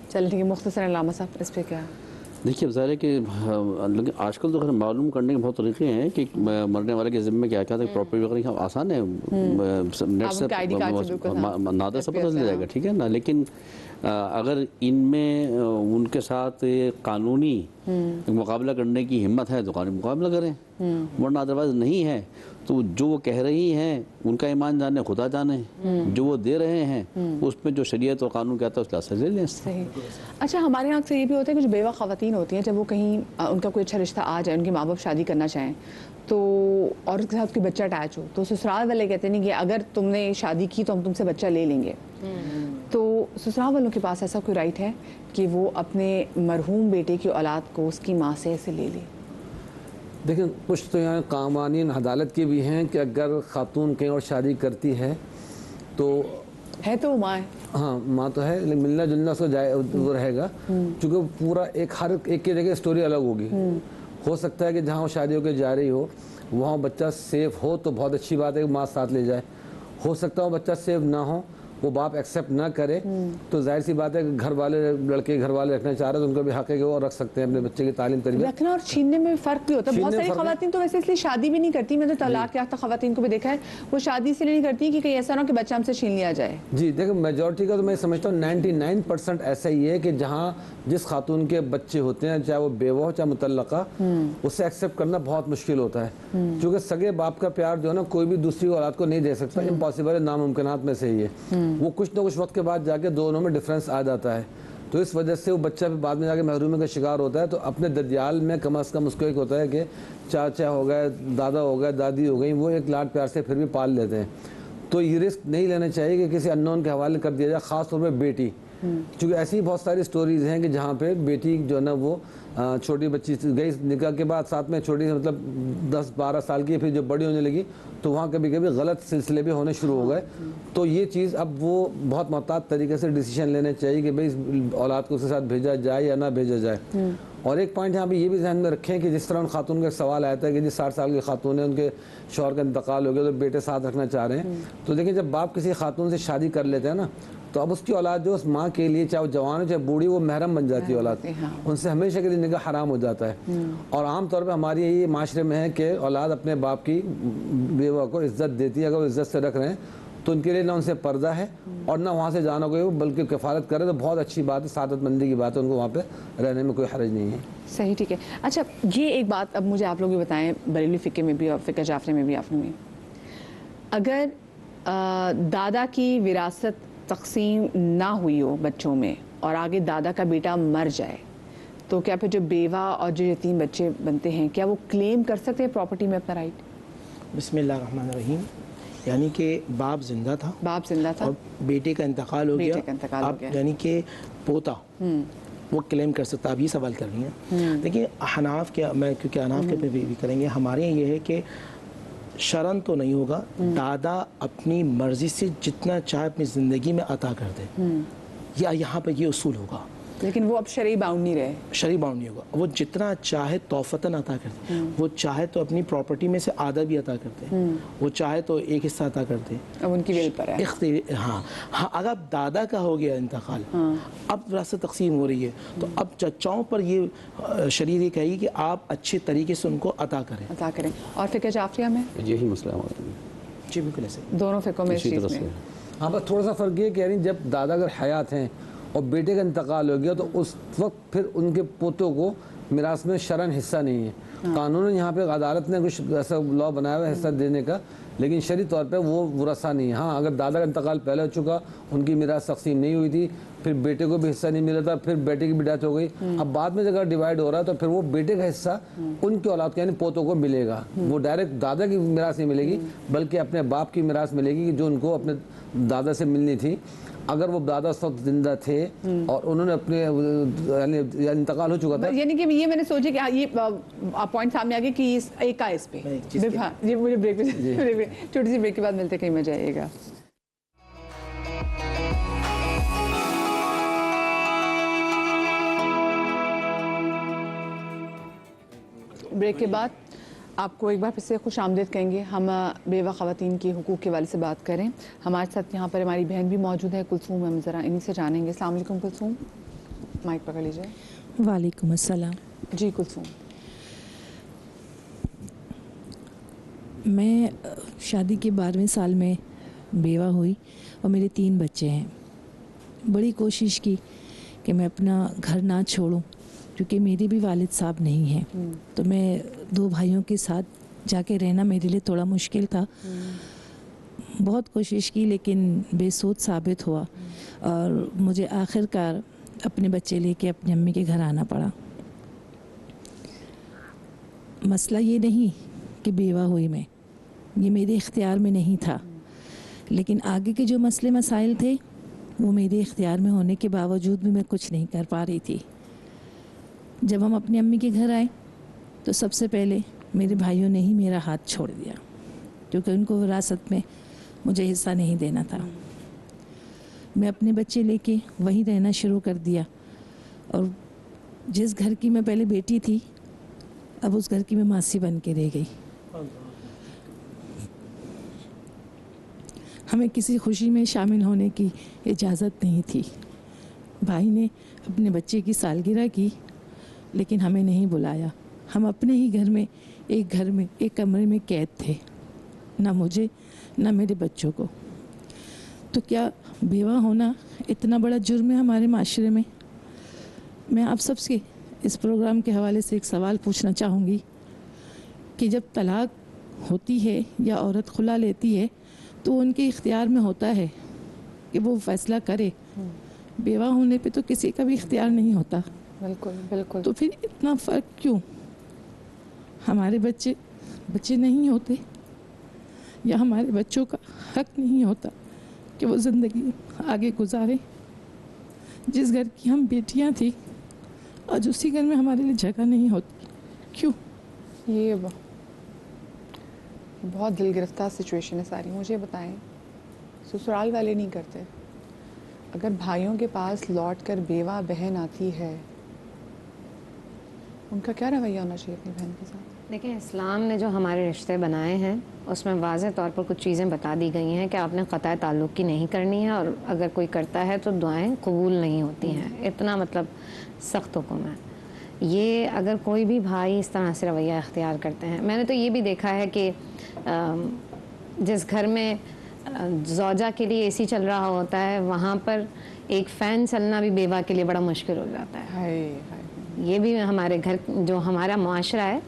چلیں ٹھیک ہے, مختصر علامہ صاحب اس پہ کیا؟ دیکھیے اب ظاہر ہے کہ آج کل تو خیر معلوم کرنے کے بہت طریقے ہیں کہ مرنے والے کے ذمے کیا کیا تھا, پراپرٹی وغیرہ آسان ہے, نیٹ سے نادر سب پتہ چل جائے گا, ٹھیک ہے نا. لیکن اگر ان میں ان کے ساتھ قانونی مقابلہ کرنے کی ہمت ہے تو قانونی مقابلہ کریں, ورنہ ادروائز نہیں ہے تو جو وہ کہہ رہی ہیں ان کا ایمان جانے خدا جانے, جو وہ دے رہے ہیں اس میں جو شریعت اور قانون کہتا ہے اس لحاظ سے لے لیں. صحیح. اچھا ہمارے یہاں سے یہ بھی ہوتا ہے کہ جو بیوہ خواتین ہوتی ہیں جب وہ کہیں ان کا کوئی اچھا رشتہ آ جائے, ان کے ماں باپ شادی کرنا چاہیں تو اور اس کے ساتھ کوئی بچہ اٹیچ ہو, تو سسرال والے کہتے ہیں کہ اگر تم نے شادی کی تو ہم تم سے بچہ لے لیں گے. تو سسرال والوں کے پاس ایسا کوئی رائٹ ہے کہ وہ اپنے مرحوم بیٹے کی اولاد کو اس کی ماں سے ایسے لے لے؟ دیکھیں کچھ تو یہاں قوانین عدالت کے بھی ہیں کہ اگر خاتون کہیں اور شادی کرتی ہے تو ہے تو ماں ہے, ہاں ماں تو ہے, لیکن ملنا جلنا اس کو وہ رہے گا, چونکہ پورا ہر ایک کی جگہ اسٹوری الگ ہوگی. ہو سکتا ہے کہ جہاں وہ شادی ہو کے جا رہی ہو وہاں بچہ سیف ہو تو بہت اچھی بات ہے کہ ماں ساتھ لے جائے. ہو سکتا ہے وہ بچہ سیف نہ ہو, وہ باپ ایکسیپٹ نہ کرے, تو ظاہر سی بات ہے کہ گھر والے لڑکے گھر والے رکھنا چاہ رہے ہیں تو ان کا بھی حق ہے کہ وہ رکھ سکتے ہیں اپنے بچے کی تعلیم تربیت. رکھنا اور چھیننے میں فرق بھی ہوتا ہے. بہت ساری خواتین تو ویسے اس لیے شادی بھی نہیں کرتی, میں نے طلاق یافتہ خواتین کو بھی دیکھا ہے, وہ شادی اس لیے نہیں کرتی کہ کہیں ایسا نہ ہو کہ بچہ ہم سے چھین لیا جائے. جی دیکھیں میجورٹی کا تو میں سمجھتا ہوں 99% ایسا ہی ہے کہ جہاں جس خاتون کے بچے ہوتے ہیں چاہے وہ بیوہ ہو چاہے مطلقہ, اسے ایکسیپٹ کرنا بہت مشکل ہوتا ہے, کیونکہ سگے باپ کا پیار جو ہے نا کوئی بھی دوسری اولاد کو نہیں دے سکتا, امپاسبل ہے, ناممکنات میں سے ہی ہے. وہ کچھ نہ کچھ وقت کے بعد جا کے دونوں میں ڈفرینس آ جاتا ہے. تو تو اس وجہ سے وہ بچہ پھر بعد میں جا کے محرومی کا شکار ہوتا ہے. تو اپنے ددیال میں کم از کم اس کو ایک ہوتا ہے کہ چاچا ہو گئے, دادا ہو گئے, دادی ہو گئی, وہ ایک لاڈ پیار سے پھر بھی پال لیتے ہیں. تو یہ رسک نہیں لینا چاہیے کہ کسی ان نون کے حوالے کر دیا جائے, خاص طور پہ بیٹی, چونکہ ایسی بہت ساری سٹوریز ہیں کہ جہاں پہ بیٹی جو ہے نا وہ چھوٹی بچی گئی نکاح کے بعد ساتھ میں چھوٹی مطلب 10-12 سال کی, پھر جو بڑی ہونے لگی تو وہاں کبھی کبھی غلط سلسلے بھی ہونے شروع ہو گئے. تو یہ چیز اب وہ بہت محتاط طریقے سے ڈیسیشن لینے چاہیے کہ بھئی اس اولاد کو اس کے ساتھ بھیجا جائے یا نہ بھیجا جائے. اور ایک پوائنٹ یہاں پہ یہ بھی ذہن میں رکھیں کہ جس طرح ان خاتون کا سوال آیا تھا کہ جی 60 سال کی خاتون ہے, ان کے شوہر کا انتقال ہو گیا تو بیٹے ساتھ رکھنا چاہ رہے ہیں. تو دیکھیں جب باپ کسی خاتون سے شادی کر لیتے ہیں نا تو اب اس کی اولاد جو اس ماں کے لیے چاہے وہ جوان ہو چاہے بوڑھی, وہ محرم بن جاتی ہے اولاد, ان سے ہمیشہ کے لیے نکاح حرام ہو جاتا ہے. اور عام طور پہ ہماری یہ معاشرے میں ہے کہ اولاد اپنے باپ کی بیوہ کو عزت دیتی ہے, اگر وہ عزت سے رکھ رہے ہیں تو ان کے لیے نہ ان سے پردہ ہے اور نہ وہاں سے جانا کوئی, بلکہ کفالت کرے تو بہت اچھی بات ہے, سعادت مندی کی بات ہے, ان کو وہاں پہ رہنے میں کوئی حرج نہیں ہے. صحیح, ٹھیک ہے. اچھا یہ ایک بات اب مجھے آپ لوگ بھی بتائیں, بریلوی فقہ میں بھی اور فقہ جعفری میں بھی آپ نے, اگر دادا کی وراثت تقسیم نہ ہوئی ہو بچوں میں اور آگے دادا کا بیٹا مر جائے تو کیا پھر جو بیوہ اور جو یتیم بچے بنتے ہیں کیا وہ کلیم کر سکتے ہیں پراپرٹی میں اپنا رائٹ؟ بسم اللہ الرحمن الرحیم. یعنی کہ باپ زندہ تھا اور بیٹے کا انتقال ہو گیا, اب یعنی کہ پوتا وہ کلیم کر سکتا. آپ یہ سوال کر رہی ہیں. دیکھیے احناف کے, میں کیونکہ احناف کے پہ بھی کریں گے, ہمارے یہاں یہ ہے کہ شرن تو نہیں ہوگا, دادا اپنی مرضی سے جتنا چاہے اپنی زندگی میں عطا کر دے, یا یہاں پہ یہ اصول ہوگا. لیکن وہ اب شرعی باؤنڈ نہیں رہے, شرعی باؤنڈ نہیں ہوگا. وہ جتنا چاہے توفتاً عطا کرتے, وہ چاہے تو اپنی پراپرٹی میں سے آدھا بھی عطا کرتے, وہ چاہے تو ایک حصہ عطا کرتے, اب ان کی ویل پر ہے. ہاں, اگر دادا کا ہو گیا انتقال, اب وراثت تقسیم ہو رہی ہے, تو اب چچاؤں پر یہ شریعت یہ کہے گی کہ آپ اچھے طریقے سے ان کو عطا کریں. اور فقہ جعفریہ میں یہی مسئلہ ہے. جی بالکل ایسے دونوں فقوں میں اس چیز میں. ہاں بس تھوڑا سا فرق یہ کہ یعنی جب دادا اگر حیات ہیں اور بیٹے کا انتقال ہو گیا تو اس وقت پھر ان کے پوتوں کو میراث میں شرعاً حصہ نہیں ہے. قانون یہاں پہ عدالت نے کچھ ایسا لا بنایا ہوا ہے حصہ دینے کا, لیکن شرعی طور پہ وہ ورثہ نہیں ہے. ہاں اگر دادا کا انتقال پہلے ہو چکا, ان کی میراث تقسیم نہیں ہوئی تھی, پھر بیٹے کو بھی حصہ نہیں ملا تھا, پھر بیٹے کی بھی ڈیتھ ہو گئی, اب بعد میں اگر ڈیوائڈ ہو رہا ہے تو پھر وہ بیٹے کا حصہ ان کی اولاد کو یعنی پوتوں کو ملے گا. وہ ڈائریکٹ دادا کی میراث نہیں ملے گی بلکہ اپنے باپ کی میراث ملے گی جو ان کو اپنے دادا سے ملنی تھی. اگر وہ دادا اس وقت زندہ تھے اور انہوں نے اپنے یعنی انتقال ہو چکا تھا, یعنی کہ یہ میں نے سوچا کہ یہ پوائنٹ سامنے آ گیا کہ ایک کا اس پہ یہ مجھے بریک چھوٹی سی بریک کے بعد ملتے, کہیں مزہ آئے گا. بریک کے بعد آپ کو ایک بار پھر سے خوش آمدید کہیں گے. ہم بیوہ خواتین کی حقوق کے والے سے بات کریں. ہمارے ساتھ یہاں پر ہماری بہن بھی موجود ہے کلثوم, ہم ذرا انہی سے جانیں گے. السلام علیکم کلثوم, مائک پکڑ لیجیے. وعلیکم السلام. جی کلثوم, میں شادی کے 12ویں سال میں بیوہ ہوئی اور میرے 3 بچے ہیں. بڑی کوشش کی کہ میں اپنا گھر نہ چھوڑوں کیونکہ میرے بھی والد صاحب نہیں ہیں, تو میں 2 بھائیوں کے ساتھ جا کے رہنا میرے لیے تھوڑا مشکل تھا. بہت کوشش کی لیکن بے سود ثابت ہوا اور مجھے آخر کار اپنے بچے لے کے اپنی امی کے گھر آنا پڑا. مسئلہ یہ نہیں کہ بیوہ ہوئی میں, یہ میرے اختیار میں نہیں تھا, لیکن آگے کے جو مسئلے مسائل تھے وہ میرے اختیار میں ہونے کے باوجود بھی میں کچھ نہیں کر پا رہی تھی. جب ہم اپنی امی کے گھر آئے تو سب سے پہلے میرے بھائیوں نے ہی میرا ہاتھ چھوڑ دیا کیونکہ ان کو وراثت میں مجھے حصہ نہیں دینا تھا. میں اپنے بچے لے کے وہیں رہنا شروع کر دیا اور جس گھر کی میں پہلے بیٹی تھی اب اس گھر کی میں ماسی بن کے رہ گئی. ہمیں کسی خوشی میں شامل ہونے کی اجازت نہیں تھی. بھائی نے اپنے بچے کی سالگرہ کی لیکن ہمیں نہیں بلایا. ہم اپنے ہی گھر میں ایک کمرے میں قید تھے, نہ مجھے نہ میرے بچوں کو. تو کیا بیوہ ہونا اتنا بڑا جرم ہے ہمارے معاشرے میں؟ میں آپ سب سے اس پروگرام کے حوالے سے ایک سوال پوچھنا چاہوں گی کہ جب طلاق ہوتی ہے یا عورت خلا لیتی ہے تو ان کے اختیار میں ہوتا ہے کہ وہ فیصلہ کرے بیوہ ہونے پہ تو کسی کا بھی اختیار نہیں ہوتا. بالکل بالکل. تو پھر اتنا فرق کیوں؟ ہمارے بچے نہیں ہوتے یا ہمارے بچوں کا حق نہیں ہوتا کہ وہ زندگی آگے گزاریں؟ جس گھر کی ہم بیٹیاں تھیں آج اسی گھر میں ہمارے لیے جگہ نہیں ہوتی، کیوں؟ یہ بہت دل گرفتہ سچویشن ہے ساری. مجھے بتائیں، سسرال والے نہیں کرتے، اگر بھائیوں کے پاس لوٹ کر بیوہ بہن آتی ہے ان کا کیا رویہ ہونا چاہیے اپنی بہن کے ساتھ؟ دیکھیں، اسلام نے جو ہمارے رشتے بنائے ہیں اس میں واضح طور پر کچھ چیزیں بتا دی گئی ہیں کہ آپ نے قطع تعلق کی نہیں کرنی ہے، اور اگر کوئی کرتا ہے تو دعائیں قبول نہیں ہوتی ہیں. اتنا مطلب سخت حکم ہے. یہ اگر کوئی بھی بھائی اس طرح سے رویہ اختیار کرتے ہیں، میں نے تو یہ بھی دیکھا ہے کہ جس گھر میں زوجہ کے لیے اے سی چل رہا ہوتا ہے وہاں پر ایک فین چلنا بھی بیوہ کے لیے بڑا مشکل ہو جاتا ہے. یہ بھی ہمارے گھر جو ہمارا معاشرہ ہے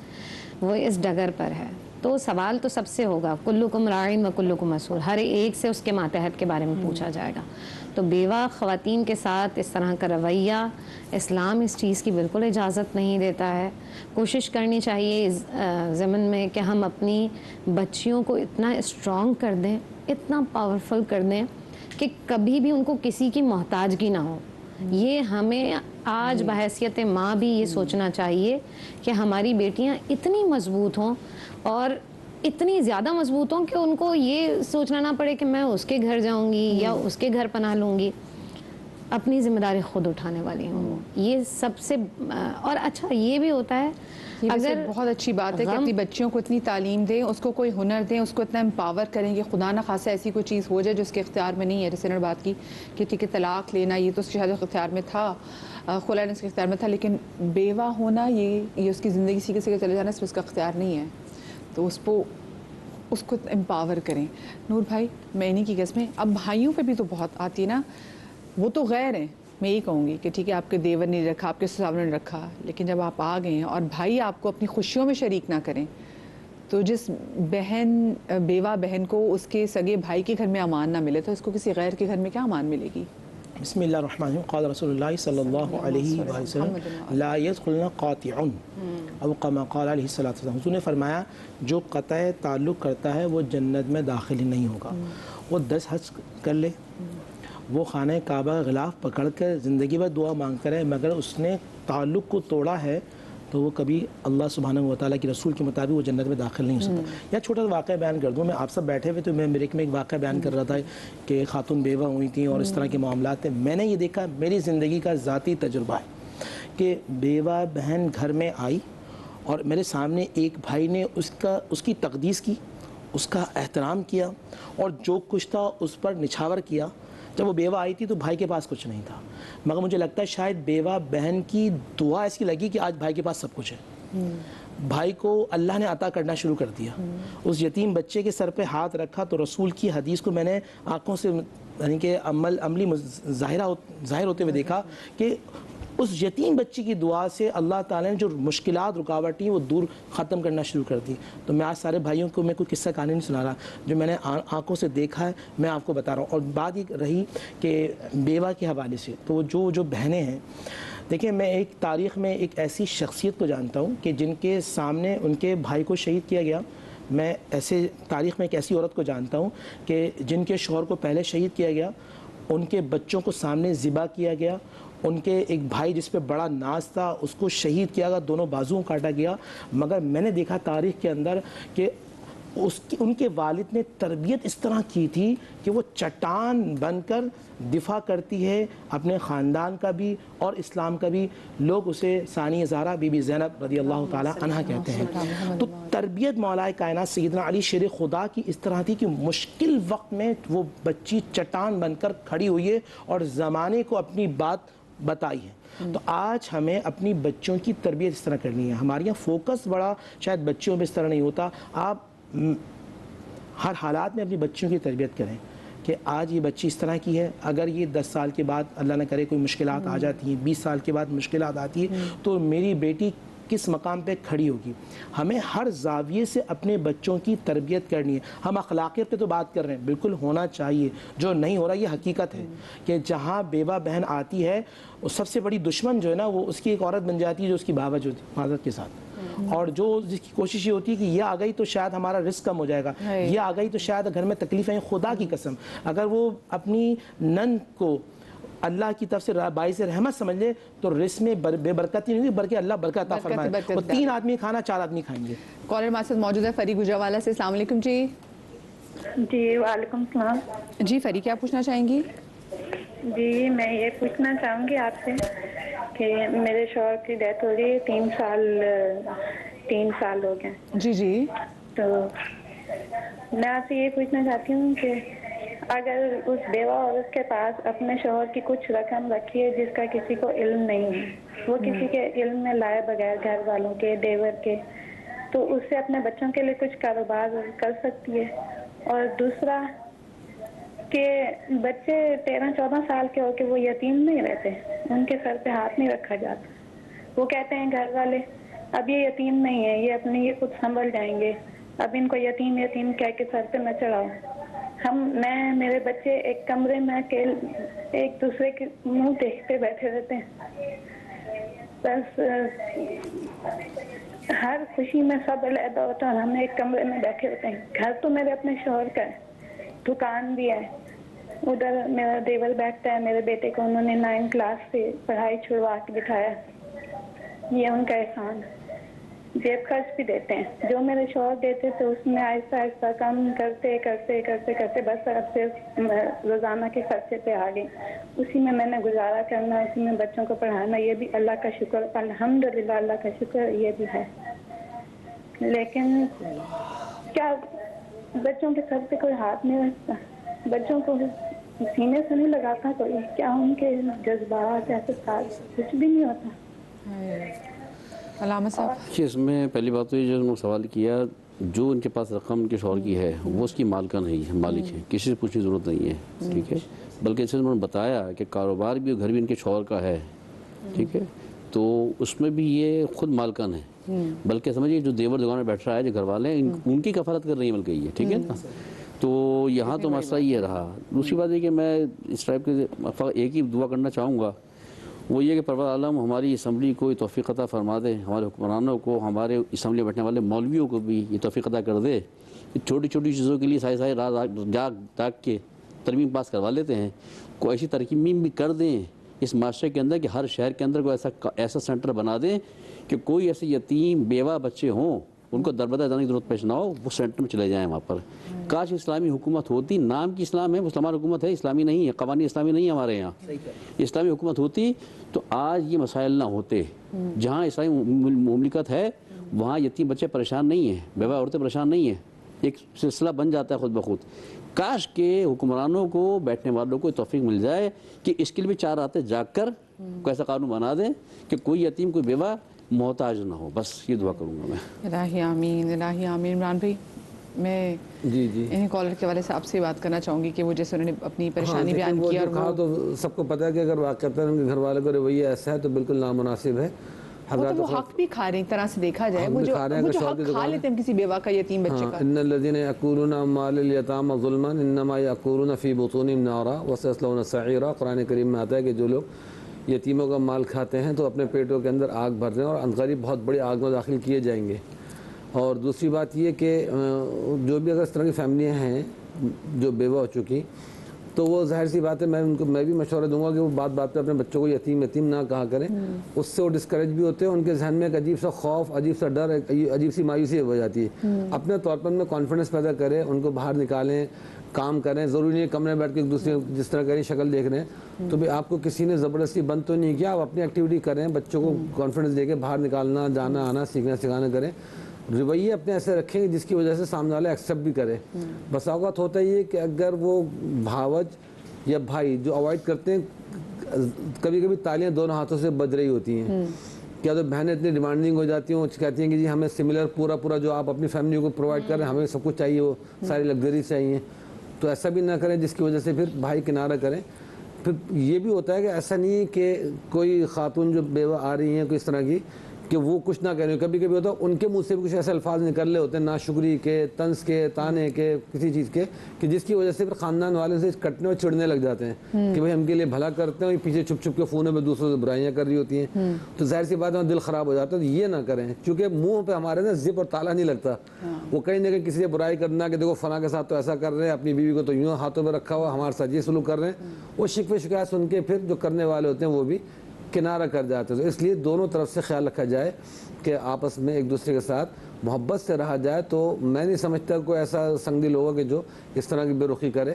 وہ اس ڈگر پر ہے. تو سوال تو سب سے ہوگا، کلکم راعٍ و کلکم مسئول، ہر ایک سے اس کے ماتحت کے بارے میں پوچھا جائے گا. تو بیوہ خواتین کے ساتھ اس طرح کا رویہ اسلام اس چیز کی بالکل اجازت نہیں دیتا ہے. کوشش کرنی چاہیے اس ضمن میں کہ ہم اپنی بچیوں کو اتنا اسٹرانگ کر دیں، اتنا پاورفل کر دیں کہ کبھی بھی ان کو کسی کی محتاجگی نہ ہو. یہ ہمیں آج بحیثیت ماں بھی یہ سوچنا چاہیے کہ ہماری بیٹیاں اتنی مضبوط ہوں اور اتنی زیادہ مضبوط ہوں کہ ان کو یہ سوچنا نہ پڑے کہ میں اس کے گھر جاؤں گی یا اس کے گھر پناہ لوں گی. اپنی ذمہ داری خود اٹھانے والی ہوں. یہ سب سے اور اچھا یہ بھی ہوتا ہے، اگر بہت اچھی بات ہے کہ اپنی بچیوں کو اتنی تعلیم دیں، اس کو کوئی ہنر دیں، اس کو اتنا امپاور کریں کہ خدا نہ خاصا ایسی کوئی چیز ہو جائے جو اس کے اختیار میں نہیں ہے. جیسے انہوں نے بات کی کہ ٹھیک ہے طلاق لینا یہ تو اس کے اختیار میں تھا، خلا اس کے اختیار میں تھا، لیکن بیوہ ہونا یہ اس کی زندگی سیکھے سیکھے چلے جانا اس کا اختیار نہیں ہے. تو اس کو امپاور کریں. نور بھائی، میں انہی کی قسمیں اب بھائیوں پہ بھی تو بہت آتی ہے نا. وہ تو غیر ہیں، میں یہی کہوں گی کہ ٹھیک ہے آپ کے دیور نے رکھا، آپ کے سسرال نے رکھا، لیکن جب آپ آ گئے ہیں اور بھائی آپ کو اپنی خوشیوں میں شریک نہ کریں تو جس بیوہ بہن کو اس کے سگے بھائی کے گھر میں امان نہ ملے تو اس کو کسی غیر کے گھر میں کیا امان ملے گی؟ بسم اللہ الرحمن الرحیم. قال رسول اللہ صلی اللہ علیہ وآلہ وسلم لا يدخلن قاطع او کما قال علیہ الصلوۃ والسلام. حضور نے فرمایا جو قطع تعلق کرتا ہے وہ جنت میں داخل ہی نہیں ہوگا. وہ 10 حج کر لے، وہ خانہ کعبہ غلاف پکڑ کر زندگی بھر دعا مانگتا رہے، مگر اس نے تعلق کو توڑا ہے تو وہ کبھی اللہ سبحانہ و تعالیٰ کی رسول کے مطابق وہ جنت میں داخل نہیں ہو سکتا. یا چھوٹا سا واقعہ بیان کر دوں. میں آپ سب بیٹھے ہوئے تو میں بریک میں ایک واقعہ بیان کر رہا تھا کہ خاتون بیوہ ہوئی تھیں اور اس طرح کے معاملات تھے. میں نے یہ دیکھا، میری زندگی کا ذاتی تجربہ ہے کہ بیوہ بہن گھر میں آئی اور میرے سامنے ایک بھائی نے اس کی تقدیس کی، اس کا احترام کیا اور جو کچھ تھا اس پر نچھاور کیا. جب وہ بیوہ آئی تھی تو بھائی کے پاس کچھ نہیں تھا، مگر مجھے لگتا ہے شاید بیوہ بہن کی دعا ایسی لگی کہ آج بھائی کے پاس سب کچھ ہے. بھائی کو اللہ نے عطا کرنا شروع کر دیا. اس یتیم بچے کے سر پہ ہاتھ رکھا تو رسول کی حدیث کو میں نے آنکھوں سے یعنی کہ عملی ظاہر ہوتے ہوئے دیکھا کہ اس یتیم بچی کی دعا سے اللہ تعالیٰ نے جو مشکلات رکاوٹیں وہ دور ختم کرنا شروع کر دی. تو میں آج سارے بھائیوں کو میں کوئی قصہ کہانی نہیں سنا رہا، جو میں نے آنکھوں سے دیکھا ہے میں آپ کو بتا رہا ہوں. اور بات یہ رہی کہ بیوہ کے حوالے سے تو جو بہنیں ہیں، دیکھیں میں ایک تاریخ میں ایک ایسی شخصیت کو جانتا ہوں کہ جن کے سامنے ان کے بھائی کو شہید کیا گیا. میں تاریخ میں ایک ایسی عورت کو جانتا ہوں کہ جن کے شوہر کو پہلے شہید کیا گیا، ان کے بچوں کو سامنے ذبح کیا گیا، ان کے ایک بھائی جس پہ بڑا ناز تھا اس کو شہید کیا گیا، دونوں بازوؤں کاٹا گیا. مگر میں نے دیکھا تاریخ کے اندر کہ ان کے والد نے تربیت اس طرح کی تھی کہ وہ چٹان بن کر دفاع کرتی ہے اپنے خاندان کا بھی اور اسلام کا بھی. لوگ اسے ثانی زہرا بی بی زینب رضی اللہ تعالی عنہ کہتے ہیں. تو تربیت مولا کائنات سیدنا علی شیر خدا کی اس طرح تھی کہ مشکل وقت میں وہ بچی چٹان بن کر کھڑی ہوئی ہے اور زمانے کو اپنی بات بتائی ہے. تو آج ہمیں اپنی بچوں کی تربیت اس طرح کرنی ہے. ہمارے یہاں فوکس بڑا شاید بچیوں پہ اس طرح نہیں ہوتا. آپ ہر حالات میں اپنی بچیوں کی تربیت کریں کہ آج یہ بچی اس طرح کی ہے، اگر یہ 10 سال کے بعد اللہ نہ کرے کوئی مشکلات آ جاتی ہیں، 20 سال کے بعد مشکلات آتی ہیں، تو میری بیٹی کس مقام پہ کھڑی ہوگی. ہمیں ہر زاویے سے اپنے بچوں کی تربیت کرنی ہے. ہم اخلاقیت پہ تو بات کر رہے ہیں, بالکل ہونا چاہیے, جو نہیں ہو رہا یہ حقیقت ہے کہ جہاں بیوہ بہن آتی ہے سب سے بڑی دشمن جو ہے نا وہ اس کی ایک عورت بن جاتی ہے جو اس کی بھاوج ہوتی ہے معذرت کے ساتھ, اور جو جس کی کوشش یہ ہوتی ہے کہ یہ آ گئی تو شاید ہمارا رزق کم ہو جائے گا, یہ آ گئی تو شاید گھر میں تکلیفیں. خدا کی قسم اگر وہ اپنی نند کو اللہ کی طرف سے باعث رحمت سمجھ لے تو رزق میں بے برکتی نہیں ہوگی بلکہ اللہ برکت عطا فرمائے. وہ 3 آدمی کھانا 4 آدمی کھائیں گے. کالر ہمارے ساتھ موجود ہے فری گجرانوالہ سے. السلام علیکم جی. جی وعلیکم السلام. جی فری کیا پوچھنا چاہیں گی؟ جی میں یہ پوچھنا چاہوں گی آپ سے کہ میرے شوہر کی ڈیتھ ہو گئی 3 سال ہو گئے. جی جی. تو میں آپ سے یہ پوچھنا چاہتی ہوں کہ اگر اس بیوہ عورت کے پاس اپنے شوہر کی کچھ رقم رکھی ہے جس کا کسی کو علم نہیں ہے, وہ کسی کے علم میں لائے بغیر گھر والوں کے دیور کے, تو اس سے اپنے بچوں کے لیے کچھ کاروبار کر سکتی ہے. اور دوسرا کہ بچے 13-14 سال کے ہو کے وہ یتیم نہیں رہتے, ان کے سر پہ ہاتھ نہیں رکھا جاتا. وہ کہتے ہیں گھر والے اب یہ یتیم نہیں ہے, یہ اپنے یہ خود سنبھل جائیں گے, اب ان کو یتیم یتیم کہہ کے سر پہ نہ چڑھاؤ. میں میرے بچے ایک کمرے میں ایک دوسرے کے منہ دیکھتے بیٹھے رہتے ہیں, بس ہر خوشی میں سب علیحدہ ہوتا ہے, ہم ایک کمرے میں بیٹھے ہوتے ہیں. گھر تو میرے اپنے شوہر کا ہے, دکان بھی ہے, ادھر میرا دیور بیٹھتا ہے. میرے بیٹے کو انہوں نے 9 کلاس سے پڑھائی چھڑوا کے بٹھایا, یہ ان کا احسان. جیب خرچ بھی دیتے ہیں, جو میرے شوہر دیتے تو اس میں آہستہ آہستہ کم کرتے کرتے کرتے کرتے بس اب صرف روزانہ کے خرچے پہ آ گئی. اسی میں نے گزارا کرنا, اسی میں بچوں کو پڑھانا, یہ بھی اللہ کا شکر, الحمدللہ اللہ کا شکر یہ بھی ہے. لیکن کیا بچوں کے سر پہ کوئی ہاتھ نہیں رکھتا, بچوں کو سینے سے نہیں لگاتا کوئی, کیا ان کے جذبات احساسات کچھ بھی نہیں ہوتا. علامہ صاحب کہ اس میں پہلی بات تو یہ جو انہوں نے سوال کیا, جو ان کے پاس رقم ان کے شوہر کی ہے وہ اس کی مالکہ نہیں ہے, مالک ہے, کسی سے پوچھنے کی ضرورت نہیں ہے. ٹھیک ہے, بلکہ اس انہوں نے بتایا کہ کاروبار بھی گھر بھی ان کے شوہر کا ہے. ٹھیک ہے, تو اس میں بھی یہ خود مالکن ہے, بلکہ سمجھیے جو دیور دکان میں بیٹھ رہا ہے جو گھر والے ہیں ان کی کفالت کر رہی ہے بلکہ یہ. ٹھیک ہے نا, تو یہاں تو مسئلہ یہ رہا. دوسری بات یہ کہ میں اس ٹائپ کے ایک ہی دعا کرنا چاہوں گا, وہ یہ کہ پروردگار عالم ہماری اسمبلی کو یہ توفیق عطا فرما دے, ہمارے حکمرانوں کو, ہمارے اسمبلی میں بیٹھنے والے مولویوں کو بھی یہ توفیق عطا کر دے کہ چھوٹی چھوٹی چیزوں کے لیے سائے رات جاگ کے ترمیم پاس کروا لیتے ہیں, کوئی ایسی ترمیم بھی کر دیں اس معاشرے کے اندر کہ ہر شہر کے اندر کوئی ایسا سینٹر بنا دیں کہ کوئی ایسے یتیم بیوہ بچے ہوں ان کو دربدر جانے کی ضرورت پیش نہ ہو, وہ سینٹر میں چلے جائیں وہاں پر. کاش اسلامی حکومت ہوتی, نام کی اسلام ہے, مسلمان حکومت ہے, اسلامی نہیں ہے, قوانین اسلامی نہیں ہے ہمارے یہاں. اسلامی حکومت ہوتی تو آج یہ مسائل نہ ہوتے. جہاں اسلامی مملکت ہے وہاں یتیم بچے پریشان نہیں ہیں, بیوہ عورتیں پریشان نہیں ہیں, ایک سلسلہ بن جاتا ہے خود بخود. کاش کے حکمرانوں کو, بیٹھنے والوں کو توفیق مل جائے کہ اس کے لیے بھی 4 راتیں جاگ کر کوئی ایسا قانون بنا دیں کہ کوئی یتیم کوئی بیوہ محتاج نہ ہو. بس یہ دعا کروں گا میں. الہی آمین, الہی آمین. عمران بھائی میں انہیں کالر کے والے سے آپ سے بات کرنا چاہوں گی کہ وہ جیسے انہوں نے اپنی پریشانی بیان کی, اور کہا تو سب کو پتہ ہے کہ اگر واقعہ ان کے گھر والے کو رویہ ایسا ہے تو بالکل نامناسب ہے. وہ حق بھی کھا رہے ہیں, ایک طرح سے دیکھا جائے وہ جو حق کھا لیتے ہیں کسی بیوہ کا, یتیم بچے کا. ان الذين ياكلون اموال اليتامى ظلما انما ياكلون في بطونهم نارا وسيصلون سعيرا. قرآن کریم میں آتا ہے کہ جو لوگ یتیموں کا مال کھاتے ہیں تو اپنے پیٹوں کے اندر آگ بھر رہے ہیں اور عنقریب بہت بڑی آگ میں داخل کیے جائیں گے. اور دوسری بات یہ کہ جو بھی اگر اس طرح کی فیملیاں ہیں جو بیوہ ہو چکی, تو وہ ظاہر سی بات ہے, میں بھی مشورہ دوں گا کہ وہ بات پہ اپنے بچوں کو یتیم نہ کہا کریں. اس سے وہ ڈسکریج بھی ہوتے ہیں, ان کے ذہن میں ایک عجیب سا خوف, عجیب سا ڈر, عجیب سی مایوسی ہو جاتی ہے. اپنے طور پر ان میں کانفیڈنس پیدا کریں, ان کو باہر نکالیں, کام کریں. ضروری نہیں ہے کمرے میں بیٹھ کے ایک دوسرے جس طرح کہیں شکل دیکھ رہے ہیں تو بھی آپ کو کسی نے زبردستی بند تو نہیں کیا, آپ اپنی ایکٹیویٹی کریں, بچوں کو کانفیڈنس دے کے باہر نکالنا, جانا آنا, سیکھنا سکھانا کریں. رویے اپنے ایسے رکھیں جس کی وجہ سے سامنے والا ایکسیپٹ بھی کرے. بس اوقات ہوتا ہی ہے کہ اگر وہ بھاوج یا بھائی جو اوائڈ کرتے ہیں, کبھی کبھی تالیاں دونوں ہاتھوں سے بج رہی ہوتی ہیں. کیا تو بہنیں اتنی ڈیمانڈنگ ہو جاتی ہیں, وہ کہتی ہیں کہ جی ہمیں سملر پورا جو آپ اپنی فیملی کو پرووائڈ کر رہے ہیں, ہمیں سب کچھ چاہیے, وہ ساری لگژری چاہیے. تو ایسا بھی نہ کریں جس کی وجہ سے پھر بھائی کنارہ کریں. پھر یہ بھی ہوتا ہے کہ ایسا نہیں کہ کوئی خاتون جو بیوہ آ رہی ہیں کوئی اس طرح کی کہ وہ کچھ نہ کریں. کبھی کبھی ہوتا ہے ان کے منہ سے بھی کچھ ایسے الفاظ نکل رہے ہوتے ہیں ناشکری کے, طنز کے, تانے کے, کسی چیز کے, کہ جس کی وجہ سے پھر خاندان والے سے کٹنے اور چڑنے لگ جاتے ہیں کہ بھائی ہم کے لیے بھلا کرتے ہیں, اور پیچھے چھپ چھپ کے فونوں میں دوسروں سے برائیاں کر رہی ہوتی ہیں. تو ظاہر سی بات ہے دل خراب ہو جاتا ہے. تو یہ نہ کریں, کیونکہ منہ پہ ہمارے نا زپ اور تالا نہیں لگتا. وہ کہیں نہ کہیں کسی سے برائی کرنا کہ دیکھو فلاں کے ساتھ تو ایسا کر رہے ہیں, اپنی بیوی کو تو یوں ہاتھوں میں رکھا ہوا, ہمارے ساتھ یہ سلوک کر رہے ہیں, وہ شکوے شکایت سن کے پھر جو کرنے والے ہوتے ہیں وہ بھی کنارہ کر جاتے ہیں. تو اس لیے دونوں طرف سے خیال رکھا جائے کہ آپس میں ایک دوسرے کے ساتھ محبت سے رہا جائے. تو میں نہیں سمجھتا کوئی ایسا سنگ دل ہوگا کہ جو اس طرح کی بے رخی کرے.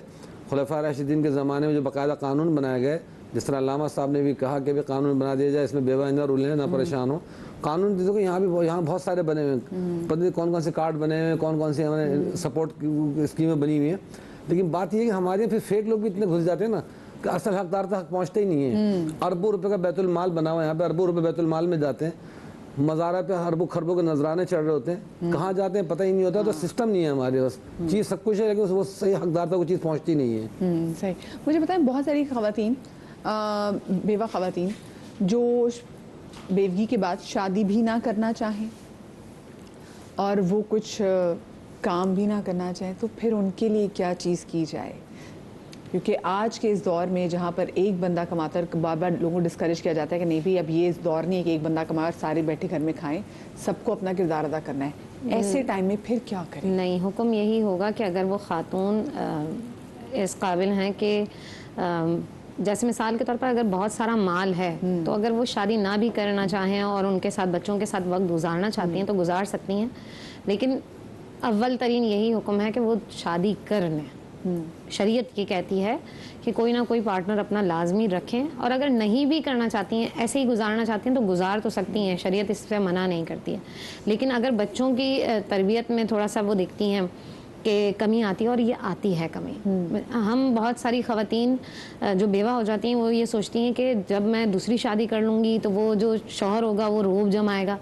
خلفاء راشدین کے زمانے میں جو باقاعدہ قانون بنائے گئے, جس طرح علامہ صاحب نے بھی کہا کہ بھی قانون بنا دیا جائے, اس میں بیوہ نہ رولیں نہ پریشان ہو. قانون دیکھو یہاں بہت سارے بنے ہوئے ہیں, پتہ نہیں کون کون سے کارڈ بنے ہوئے ہیں, کون کون سی ہمیں سپورٹ اسکیمیں بنی ہوئی ہیں. لیکن بات یہ ہے کہ ہمارے پھر فیک لوگ بھی اتنے گھس جاتے ہیں نا کہ اصل حقدار تک پہنچتے ہی نہیں ہیں. اربوں روپے کا بیت المال بنا ہوا ہے, یہاں پہ اربوں روپے بیت المال میں جاتے ہیں, مزارہ پہ اربوں خربوں کے نذرانے چڑھ رہے ہوتے ہیں, کہاں جاتے ہیں پتہ ہی نہیں ہوتا. تو سسٹم نہیں ہے ہمارے پاس, چیز سب کچھ ہے لیکن وہ صحیح حقدار تک وہ چیز پہنچتی نہیں ہے. صحیح. مجھے بتائیں, بہت ساری خواتین, بیوہ خواتین جو بیوگی کے بعد شادی بھی نہ کرنا چاہیں اور وہ کچھ کام بھی نہ کرنا چاہیں, تو پھر ان کے لیے کیا چیز کی جائے؟ کیونکہ آج کے اس دور میں جہاں پر ایک بندہ کماتا ہے, بار بار لوگوں کو ڈسکریج کیا جاتا ہے کہ نہیں بھی اب یہ اس دور نہیں ہے کہ ایک بندہ کمائے اور سارے بیٹھے گھر میں کھائیں, سب کو اپنا کردار ادا کرنا ہے. ایسے ٹائم میں پھر کیا کریں؟ نہیں, حکم یہی ہوگا کہ اگر وہ خاتون اس قابل ہیں کہ جیسے مثال کے طور پر اگر بہت سارا مال ہے تو اگر وہ شادی نہ بھی کرنا چاہیں اور ان کے ساتھ بچوں کے ساتھ وقت گزارنا چاہتی ہیں تو گزار سکتی ہیں, لیکن اول ترین یہی حکم ہے کہ وہ شادی کر لیں. شریعت یہ کہتی ہے کہ کوئی نہ کوئی پارٹنر اپنا لازمی رکھیں, اور اگر نہیں بھی کرنا چاہتی ہیں, ایسے ہی گزارنا چاہتی ہیں تو گزار تو سکتی ہیں, شریعت اس سے منع نہیں کرتی ہے. لیکن اگر بچوں کی تربیت میں تھوڑا سا وہ دیکھتی ہیں کہ کمی آتی ہے, اور یہ آتی ہے کمی. ہم بہت ساری خواتین جو بیوہ ہو جاتی ہیں وہ یہ سوچتی ہیں کہ جب میں دوسری شادی کر لوں گی تو وہ جو شوہر ہوگا وہ روب جمائے گا.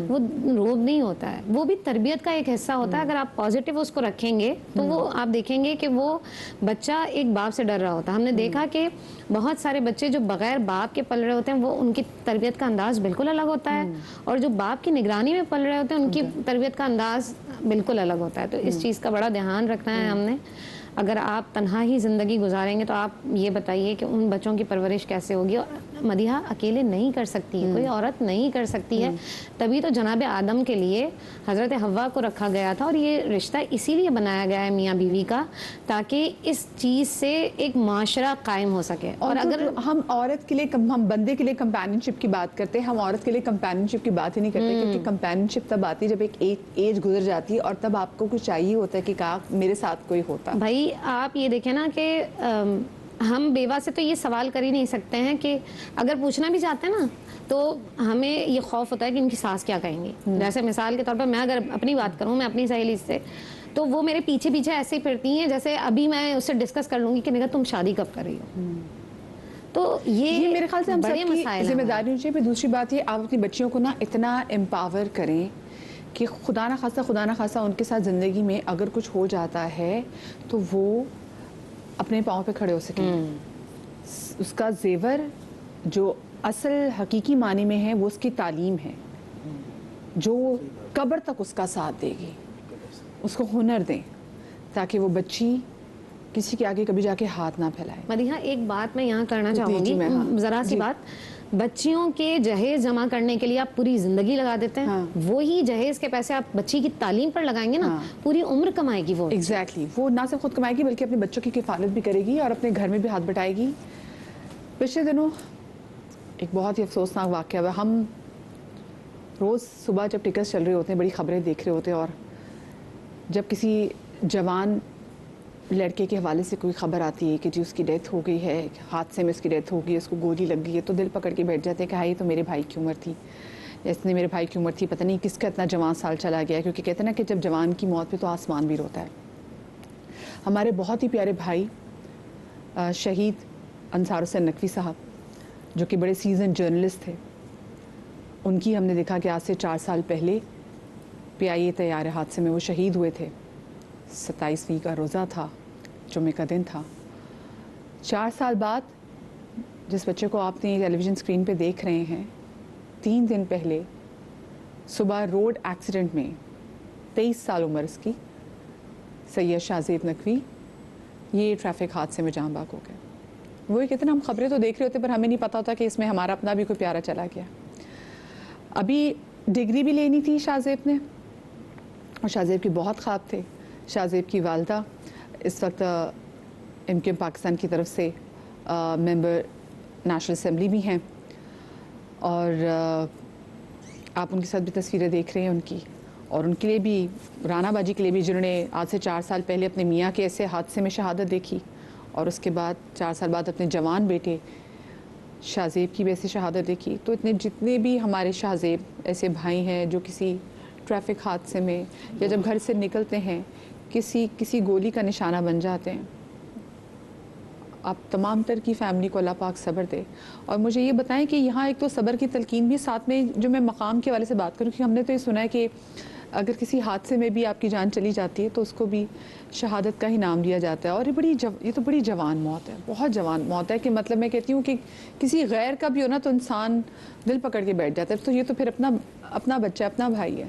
وہ روب نہیں ہوتا ہے, وہ بھی تربیت کا ایک حصہ ہوتا ہے. اگر آپ پازیٹیو اس کو رکھیں گے تو وہ آپ دیکھیں گے کہ وہ بچہ ایک باپ سے ڈر رہا ہوتا ہے. ہم نے دیکھا کہ بہت سارے بچے جو بغیر باپ کے پل رہے ہوتے ہیں وہ ان کی تربیت کا انداز بالکل الگ ہوتا ہے, اور جو باپ کی نگرانی میں پل رہے ہوتے ہیں ان کی تربیت کا انداز بالکل الگ ہوتا ہے. تو اس چیز کا بڑا دھیان رکھنا ہے ہم نے. اگر آپ تنہا ہی زندگی گزاریں گے تو آپ یہ بتائیے کہ ان بچوں کی پرورش کیسے ہوگی. اور مدیحہ اکیلے نہیں کر سکتی ہے, کوئی عورت نہیں کر سکتی ہے. تبھی تو جناب آدم کے لیے حضرت حوا کو رکھا گیا تھا, اور یہ رشتہ اسی لیے بنایا گیا ہے میاں بیوی کا, تاکہ اس چیز سے ایک معاشرہ قائم ہو سکے. اور اگر ہم عورت کے لیے, ہم بندے کے لیے کمپینین شپ کی بات کرتے ہیں, ہم عورت کے لیے کمپینین شپ کی بات ہی نہیں کرتے, کیونکہ کمپینین شپ تب آتی ہے جب ایک ایج گزر جاتی ہے, اور تب آپ کو کچھ چاہیے ہوتا ہے کہ کاش میرے ساتھ کوئی ہوتا. بھائی آپ یہ دیکھیں نا کہ ہم بیوہ سے تو یہ سوال کر ہی نہیں سکتے ہیں کہ اگر پوچھنا بھی چاہتے ہیں نا تو ہمیں یہ خوف ہوتا ہے کہ ان کی ساس کیا کہیں گی. جیسے مثال کے طور پر میں اگر اپنی بات کروں, میں اپنی سہیلی سے, تو وہ میرے پیچھے پیچھے ایسے ہی پھرتی ہیں جیسے ابھی میں اس سے ڈسکس کر لوں گی کہ نگاہ تم شادی کب کر رہی ہو. تو یہ میرے خیال سے ہم بڑے سب کی مسائل ذمہ داری ہوتی ہے. پھر دوسری بات یہ, آپ اپنی بچیوں کو نا اتنا امپاور کریں کہ خدا نہ خاصہ ان کے ساتھ زندگی میں اگر کچھ ہو جاتا ہے تو وہ اپنے پاؤں پہ کھڑے ہو سکیں. اس کا زیور جو اصل حقیقی معنی میں ہے وہ اس کی تعلیم ہے, جو قبر تک اس کا ساتھ دے گی. اس کو ہنر دیں تاکہ وہ بچی کسی کے آگے کبھی جا کے ہاتھ نہ پھیلائے. مدیحہ ایک بات میں یہاں کرنا چاہوں گی, ذرا سی بات. بچیوں کے جہیز جمع کرنے کے لیے آپ پوری زندگی لگا دیتے ہیں, وہی جہیز کے پیسے آپ بچی کی تعلیم پر لگائیں گے نا, پوری عمر کمائے گی وہ. ایگزیکٹلی, وہ نہ صرف خود کمائے گی بلکہ اپنے بچوں کی کفالت بھی کرے گی اور اپنے گھر میں بھی ہاتھ بٹائے گی. پچھلے دنوں ایک بہت ہی افسوسناک واقعہ ہوا. ہم روز صبح جب ٹکٹس چل رہے ہوتے ہیں, بڑی خبریں دیکھ رہے ہوتے ہیں, اور جب کسی جوان لڑکے کے حوالے سے کوئی خبر آتی ہے کہ جی اس کی ڈیتھ ہو گئی ہے, حادثے میں اس کی ڈیتھ ہو گئی ہے, اس کو گولی لگ گئی ہے, تو دل پکڑ کے بیٹھ جاتے ہیں کہ ہاں یہ تو میرے بھائی کی عمر تھی, اس نے میرے بھائی کی عمر تھی, پتہ نہیں کس کا اتنا جوان سال چلا گیا. کیونکہ کہتے ہیں نا کہ جب جوان کی موت پہ تو آسمان بھی روتا ہے. ہمارے بہت ہی پیارے بھائی شہید انصار حسین نقوی صاحب جو کہ بڑے سیزن جرنلسٹ تھے, ان کی ہم نے دیکھا کہ آج سے 4 سال پہلے PIA طیارے حادثے میں وہ شہید ہوئے تھے. 27ویں کا روزہ تھا, جمعے کا دن تھا. 4 سال بعد جس بچے کو آپ نے ٹیلی ویژن اسکرین پہ دیکھ رہے ہیں, 3 دن پہلے صبح روڈ ایکسیڈنٹ میں 23 سال عمر اس کی سید شاہزیب نقوی یہ ٹریفک حادثے میں جان باغ ہو گئے. وہی کہتے ہیں ہم خبریں تو دیکھ رہے ہوتے پر ہمیں نہیں پتا ہوتا کہ اس میں ہمارا اپنا بھی کوئی پیارا چلا گیا. ابھی ڈگری بھی لینی تھی شاہزیب نے اور شاہزیب کے بہت خواب تھے. شاہزیب کی والدہ اس وقت MKM پاکستان کی طرف سے ممبر نیشنل اسمبلی بھی ہیں اور آپ ان کے ساتھ بھی تصویریں دیکھ رہے ہیں ان کی. اور ان کے لیے بھی رانا باجی کے لیے بھی جنہوں نے آج سے 4 سال پہلے اپنے میاں کے ایسے حادثے میں شہادت دیکھی اور اس کے بعد 4 سال بعد اپنے جوان بیٹے شاہزیب کی بھی ایسی شہادت دیکھی. تو اتنے جتنے بھی ہمارے شاہزیب ایسے بھائی ہیں جو کسی ٹریفک حادثے میں یا جب گھر سے نکلتے ہیں کسی گولی کا نشانہ بن جاتے ہیں, آپ تمام تر کی فیملی کو اللہ پاک صبر دے. اور مجھے یہ بتائیں کہ یہاں ایک تو صبر کی تلقین بھی ساتھ میں, جو میں مقام کے حوالے سے بات کروں کہ ہم نے تو یہ سنا ہے کہ اگر کسی حادثے میں بھی آپ کی جان چلی جاتی ہے تو اس کو بھی شہادت کا ہی نام دیا جاتا ہے. اور یہ تو بڑی جوان موت ہے, بہت جوان موت ہے کہ مطلب میں کہتی ہوں کہ کسی غیر کا بھی ہو نا تو انسان دل پکڑ کے بیٹھ جاتا ہے. تو یہ تو پھر اپنا بچہ اپنا بھائی ہے.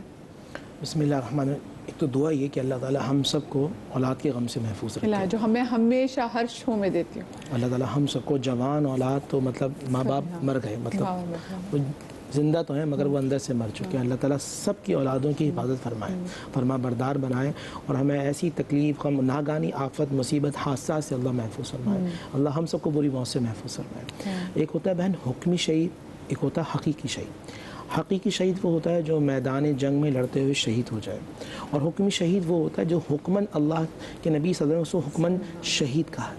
بسم اللہ الرحمن الرحیم. ایک تو دعا یہ کہ اللہ تعالیٰ ہم سب کو اولاد کے غم سے محفوظ رکھے, جو ہمیں ہمیشہ ہر شو میں دیتی ہوں. اللہ تعالیٰ ہم سب کو جوان اولاد تو مطلب ماں باپ مر گئے, مطلب زندہ تو ہیں مگر وہ اندر سے مر چکے ہیں. اللہ تعالیٰ سب کی اولادوں کی حفاظت فرمائے, فرما بردار بنائے اور ہمیں ایسی تکلیف غم ناگانی آفت مصیبت حادثات سے اللہ محفوظ فرمائے. اللہ ہم سب کو بری موت سے محفوظ فرمائے. ایک ہوتا ہے بہن حکمی شہید, ایک ہوتا ہے حقیقی شہید. حقیقی شہید وہ ہوتا ہے جو میدان جنگ میں لڑتے ہوئے شہید ہو جائے, اور حکمی شہید وہ ہوتا ہے جو حکماً اللہ کے نبی صلی اللہ علیہ وسلم کو حکماً شہید کہا ہے.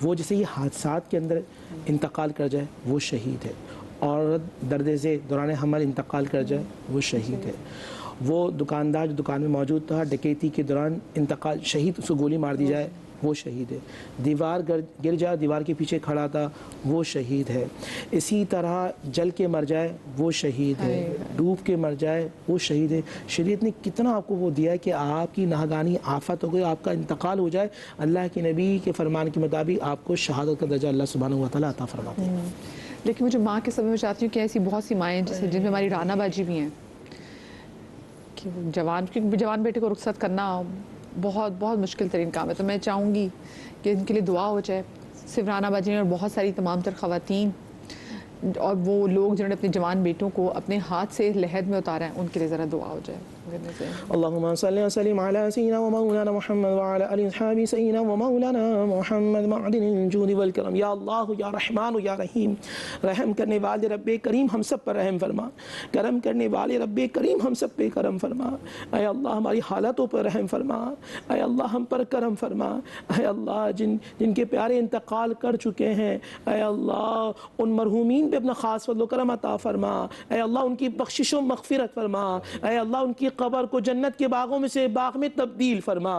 وہ جیسے یہ حادثات کے اندر انتقال کر جائے وہ شہید ہے, عورت درد سے دوران حمل انتقال کر جائے وہ شہید ہے. وہ دکاندار جو دکان میں موجود تھا ڈکیتی کے دوران انتقال شہید, اس کو گولی مار دی جائے وہ شہید ہے. دیوار گر جائے دیوار کے پیچھے کھڑا تھا وہ شہید ہے. اسی طرح جل کے مر جائے وہ شہید ہے, ڈوب کے مر جائے وہ شہید ہے. شریعت نے کتنا آپ کو وہ دیا ہے کہ آپ کی ناگہانی آفت ہو گئی, آپ کا انتقال ہو جائے, اللہ کے نبی کے فرمان کے مطابق آپ کو شہادت کا درجہ اللہ سبحانہ و تعالیٰ عطا فرماتے ہیں. لیکن مجھے ماں کے سبب میں چاہتی ہوں کہ ایسی بہت سی مائیں جن میں ہماری رانا باجی بھی ہیں کہ جوان بیٹے کو رخصت کرنا بہت بہت مشکل ترین کام ہے. تو میں چاہوں گی کہ ان کے لیے دعا ہو جائے, صرف رانا باجی اور بہت ساری تمام تر خواتین اور وہ لوگ جنہوں نے اپنے جوان بیٹوں کو اپنے ہاتھ سے لحد میں اتارا ہے, ان کے لیے ذرا دعا ہو جائے. اللهم صل وسلم على سيدنا ومولانا محمد وعلى آل اصحاب سيدنا ومولانا محمد معدن الجود والکرم. یا اللہ یا رحمان یا رحیم, رحم کرنے والے رب کریم ہم سب پر رحم فرما, کرم کرنے والے رب کریم ہم سب پہ کرم فرما. اے اللہ ہماری حالتوں پر رحم فرما, اے اللہ ہم پر کرم فرما. اے اللہ جن کے پیارے انتقال کر چکے ہیں, اے اللہ ان مرحومین پہ اپنا خاص فضل و کرم عطا فرما. اے اللہ ان کی بخشش و مغفرت فرما. اے اللہ ان کی قبر کو جنت کے باغوں میں سے باغ میں تبدیل فرما.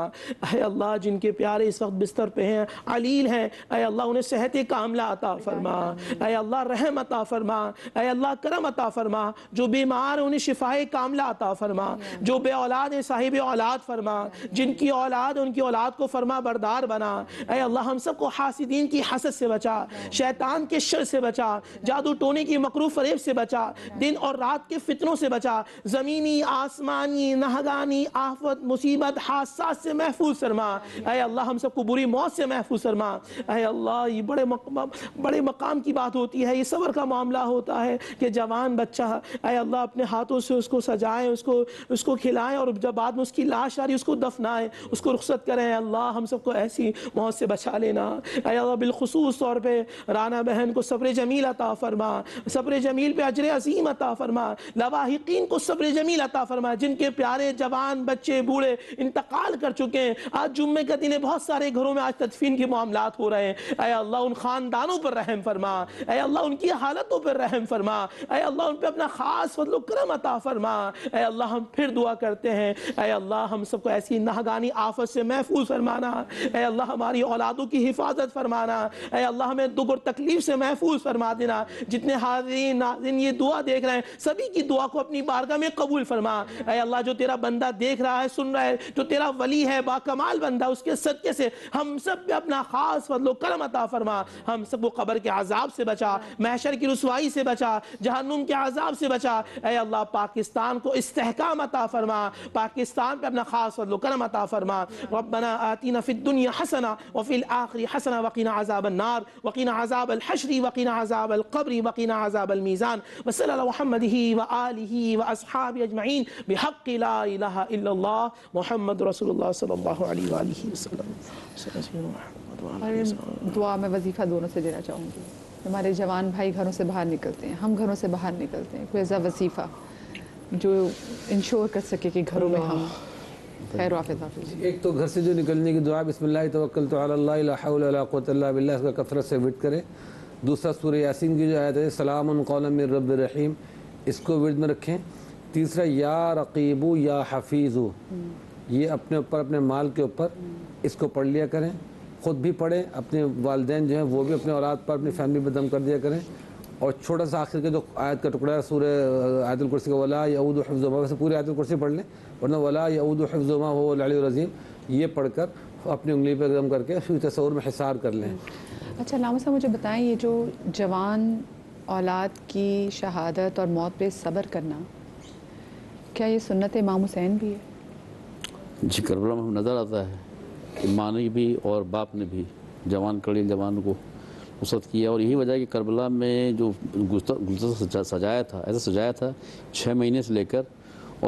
اے اللہ جن کے پیارے اس وقت بستر پہ ہیں, علیل ہیں, اے اللہ انہیں صحت کاملہ عطا فرما. اے اللہ رحم عطا فرما, اے اللہ کرم عطا فرما. جو بیمار ہیں انہیں شفائے کاملہ عطا فرما. جو بے اولاد ہیں صاحب اولاد فرما. جن کی اولاد ان کی اولاد کو فرما بردار بنا. اے اللہ ہم سب کو حاسدین کی حسد سے بچا, شیطان کے شر سے بچا, جادو ٹونے کی مکروہ فریب سے بچا, دن اور رات کے فتنوں سے بچا, زمینی آسمانی نہگانی آفت مصیبت حادثات سے محفوظ فرما. اے اللہ ہم سب کو بری موت سے محفوظ فرما. اے اللہ یہ بڑے مقام کی بات ہوتی ہے, یہ صبر کا معاملہ ہوتا ہے کہ جوان بچہ اے اللہ اپنے ہاتھوں سے اس کو سجائیں, اس کو کھلائیں, اور جب بعد میں اس کی لاش آ رہی اس کو دفنائیں, اس کو رخصت کریں. اے اللہ ہم سب کو ایسی موت سے بچا لینا. اے اللہ بالخصوص طور پہ رانا بہن کو صبر جمیل عطا فرما, صبر جمیل پہ اجر عظیم عطا فرما. لواحقین کو صبر جمیل عطا فرما جن کے پیارے جوان بچے بوڑھے انتقال کر چکے ہیں. آج جمعے کا دن ہے, بہت سارے گھروں میں آج تدفین کے معاملات ہو رہے ہیں. اے اللہ ان خاندانوں پر رحم فرما. اے اللہ ان کی حالتوں پر رحم فرما. اے اللہ ان پہ اپنا خاص فضل و کرم عطا فرما. اے اللہ ہم پھر دعا کرتے ہیں, اے اللہ ہم سب کو ایسی ناگہانی آفت سے محفوظ فرمانا. اے اللہ ہماری اولادوں کی حفاظت فرمانا. اے اللہ ہمیں دکھ اور تکلیف سے محفوظ فرما دینا. جتنے حاضرین ناظرین یہ دعا دیکھ رہے ہیں سبھی کی دعا کو اپنی بارگاہ میں قبول فرما. اے اللہ جو تیرا بندہ دیکھ رہا ہے سن رہا ہے جو تیرا ولی ہے باکمال بندہ اس کے صدقے سے ہم سب پہ اپنا خاص فضل و کرم عطا فرما ہم سب کو قبر کے عذاب سے بچا محشر کی رسوائی سے بچا جہنم کے عذاب سے بچا اے اللہ پاکستان کو استحکام عطا فرما پاکستان پہ اپنا خاص فضل و کرم عطا فرما ربنا آتنا فی الدنیا حسنہ وفی الآخر حسنہ وقنا عذاب النار وقنا عذاب الحشر وقنا عذاب القبر وقنا عذاب الميزان وصلى على محمده وآله وأصحابه أجمعين بحق لا إله إلا الله محمد رسول الله صلى الله عليه وآله وسلم. دعا میں وظیفہ دونوں سے دینا چاہوں گی. ہمارے جوان بھائی گھروں سے باہر نکلتے ہیں ہم گھروں سے باہر نکلتے ہیں کوئی ایسا وظیفہ جو انشور کر سکے کہ گھروں میں ہم خیر و عافیت حافظ. ایک تو گھر سے جو نکلنے کی دعا بسم اللہ توکلت علی اللہ لا حول ولا قوت الا باللہ اس کا کثرت سے ورد کریں. دوسرا سورہ یاسین کی جو آیت ہے سلام قولا من رب الرحیم اس کو ورد میں رکھیں. تیسرا یا رقیبو یا حفیظو یہ اپنے اوپر اپنے مال کے اوپر اس کو پڑھ لیا کریں خود بھی پڑھیں اپنے والدین جو ہیں وہ بھی اپنے اولاد پر اپنی فیملی پر دم کر دیا کریں. اور چھوٹا سا آخر کے جو آیت کا ٹکڑا ہے سورہ آیت الکرسی کا ولا یعود حفظہما ویسے پوری آیت الکرسی پڑھ لیں ورنہ ولا یعود حفظہما وهو العلی العظیم یہ پڑھ کر اپنی انگلی پہ دم کر کے پھر تصور میں حصار کر لیں. اچھا علامہ صاحب مجھے بتائیں یہ جو جوان اولاد کی شہادت اور موت پہ صبر کرنا کیا یہ سنت امام حسین بھی ہے؟ جی کربلا میں نظر آتا ہے کہ ماں نے بھی اور باپ نے بھی جوان کڑی جوان کو نصرت کیا اور یہی وجہ ہے کہ کربلا میں جو گلدستہ سجایا تھا ایسا سجایا تھا 6 مہینے سے لے کر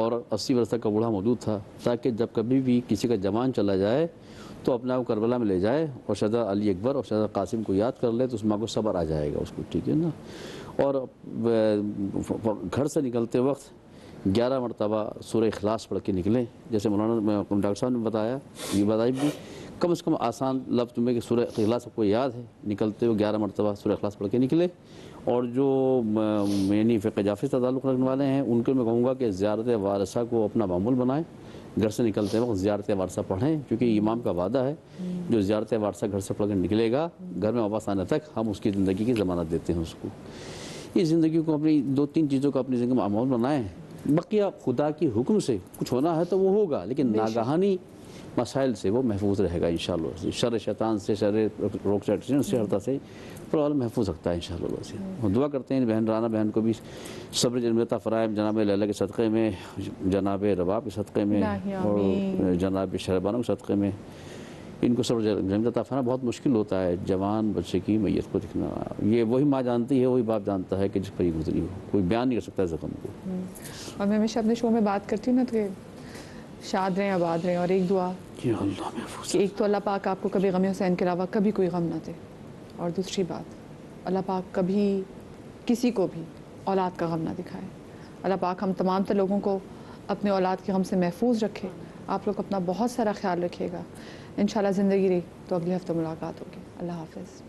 اور 80 برس تک کا بوڑھا موجود تھا تاکہ جب کبھی بھی کسی کا جوان چلا جائے تو اپنے آپ کو کربلا میں لے جائے اور شہزادہ علی اکبر اور شہزادہ قاسم کو یاد کر لے تو اس ماں کو صبر آ جائے گا اس کو ٹھیک ہے نا. اور گھر سے نکلتے وقت 11 مرتبہ سورہ اخلاص پڑھ کے نکلیں جیسے مولانا ڈاکٹر صاحب نے بتایا یہ بتائی بھی کم از کم آسان لفظ میں کہ سورہ اخلاص سب کو یاد ہے نکلتے ہوئے 11 مرتبہ سورہ اخلاص پڑھ کے نکلے. اور جو یعنی فقہ جعفری سے تعلق رکھنے والے ہیں ان کو میں کہوں گا کہ زیارت وارثہ کو اپنا معمول بنائیں گھر سے نکلتے وقت زیارت وارثہ پڑھیں کیونکہ امام کا وعدہ ہے جو زیارت وارثہ گھر سے پڑھ کر نکلے گا گھر میں واپس آنے تک ہم اس کی زندگی کی ضمانت دیتے ہیں اس کو. اس زندگی کو اپنی 2-3 چیزوں کو اپنی زندگی میں معمول بنائیں بقیہ خدا کی حکم سے کچھ ہونا ہے تو وہ ہوگا لیکن ناگہانی مسائل سے وہ محفوظ رہے گا انشاءاللہ. شر شیطان سے شر روک سے ہرتا سے پرابلم محفوظ رکھتا ہے انشاءاللہ سے. دعا کرتے ہیں بہن رانا بہن کو بھی صبر جنت فرائم جناب لیلہ کے صدقے میں جناب رباب کے صدقے میں اور جناب شہربانوں کے صدقے میں ان کو صبر جنت عطا فرمائے. بہت مشکل ہوتا ہے جوان بچے کی میت کو دکھنا یہ وہی ماں جانتی ہے وہی باپ جانتا ہے کہ جس پر یہ گزری ہو کوئی بیان نہیں کر سکتا زخم کو. اور میں ہمیشہ اپنے شو میں بات کرتی ہوں نا کہ شاد رہیں آباد رہیں اور ایک دعا کہ اللہ محفوظ کہ ایک تو اللہ پاک آپ کو کبھی غم حسین کے علاوہ کبھی کوئی غم نہ دے اور دوسری بات اللہ پاک کبھی کسی کو بھی اولاد کا غم نہ دکھائے. اللہ پاک ہم تمام تر لوگوں کو اپنے اولاد کے غم سے محفوظ رکھے. آپ لوگ اپنا بہت سارا خیال رکھیے گا. انشاءاللہ زندگی رہی تو اگلے ہفتے ملاقات ہوگی. اللہ حافظ.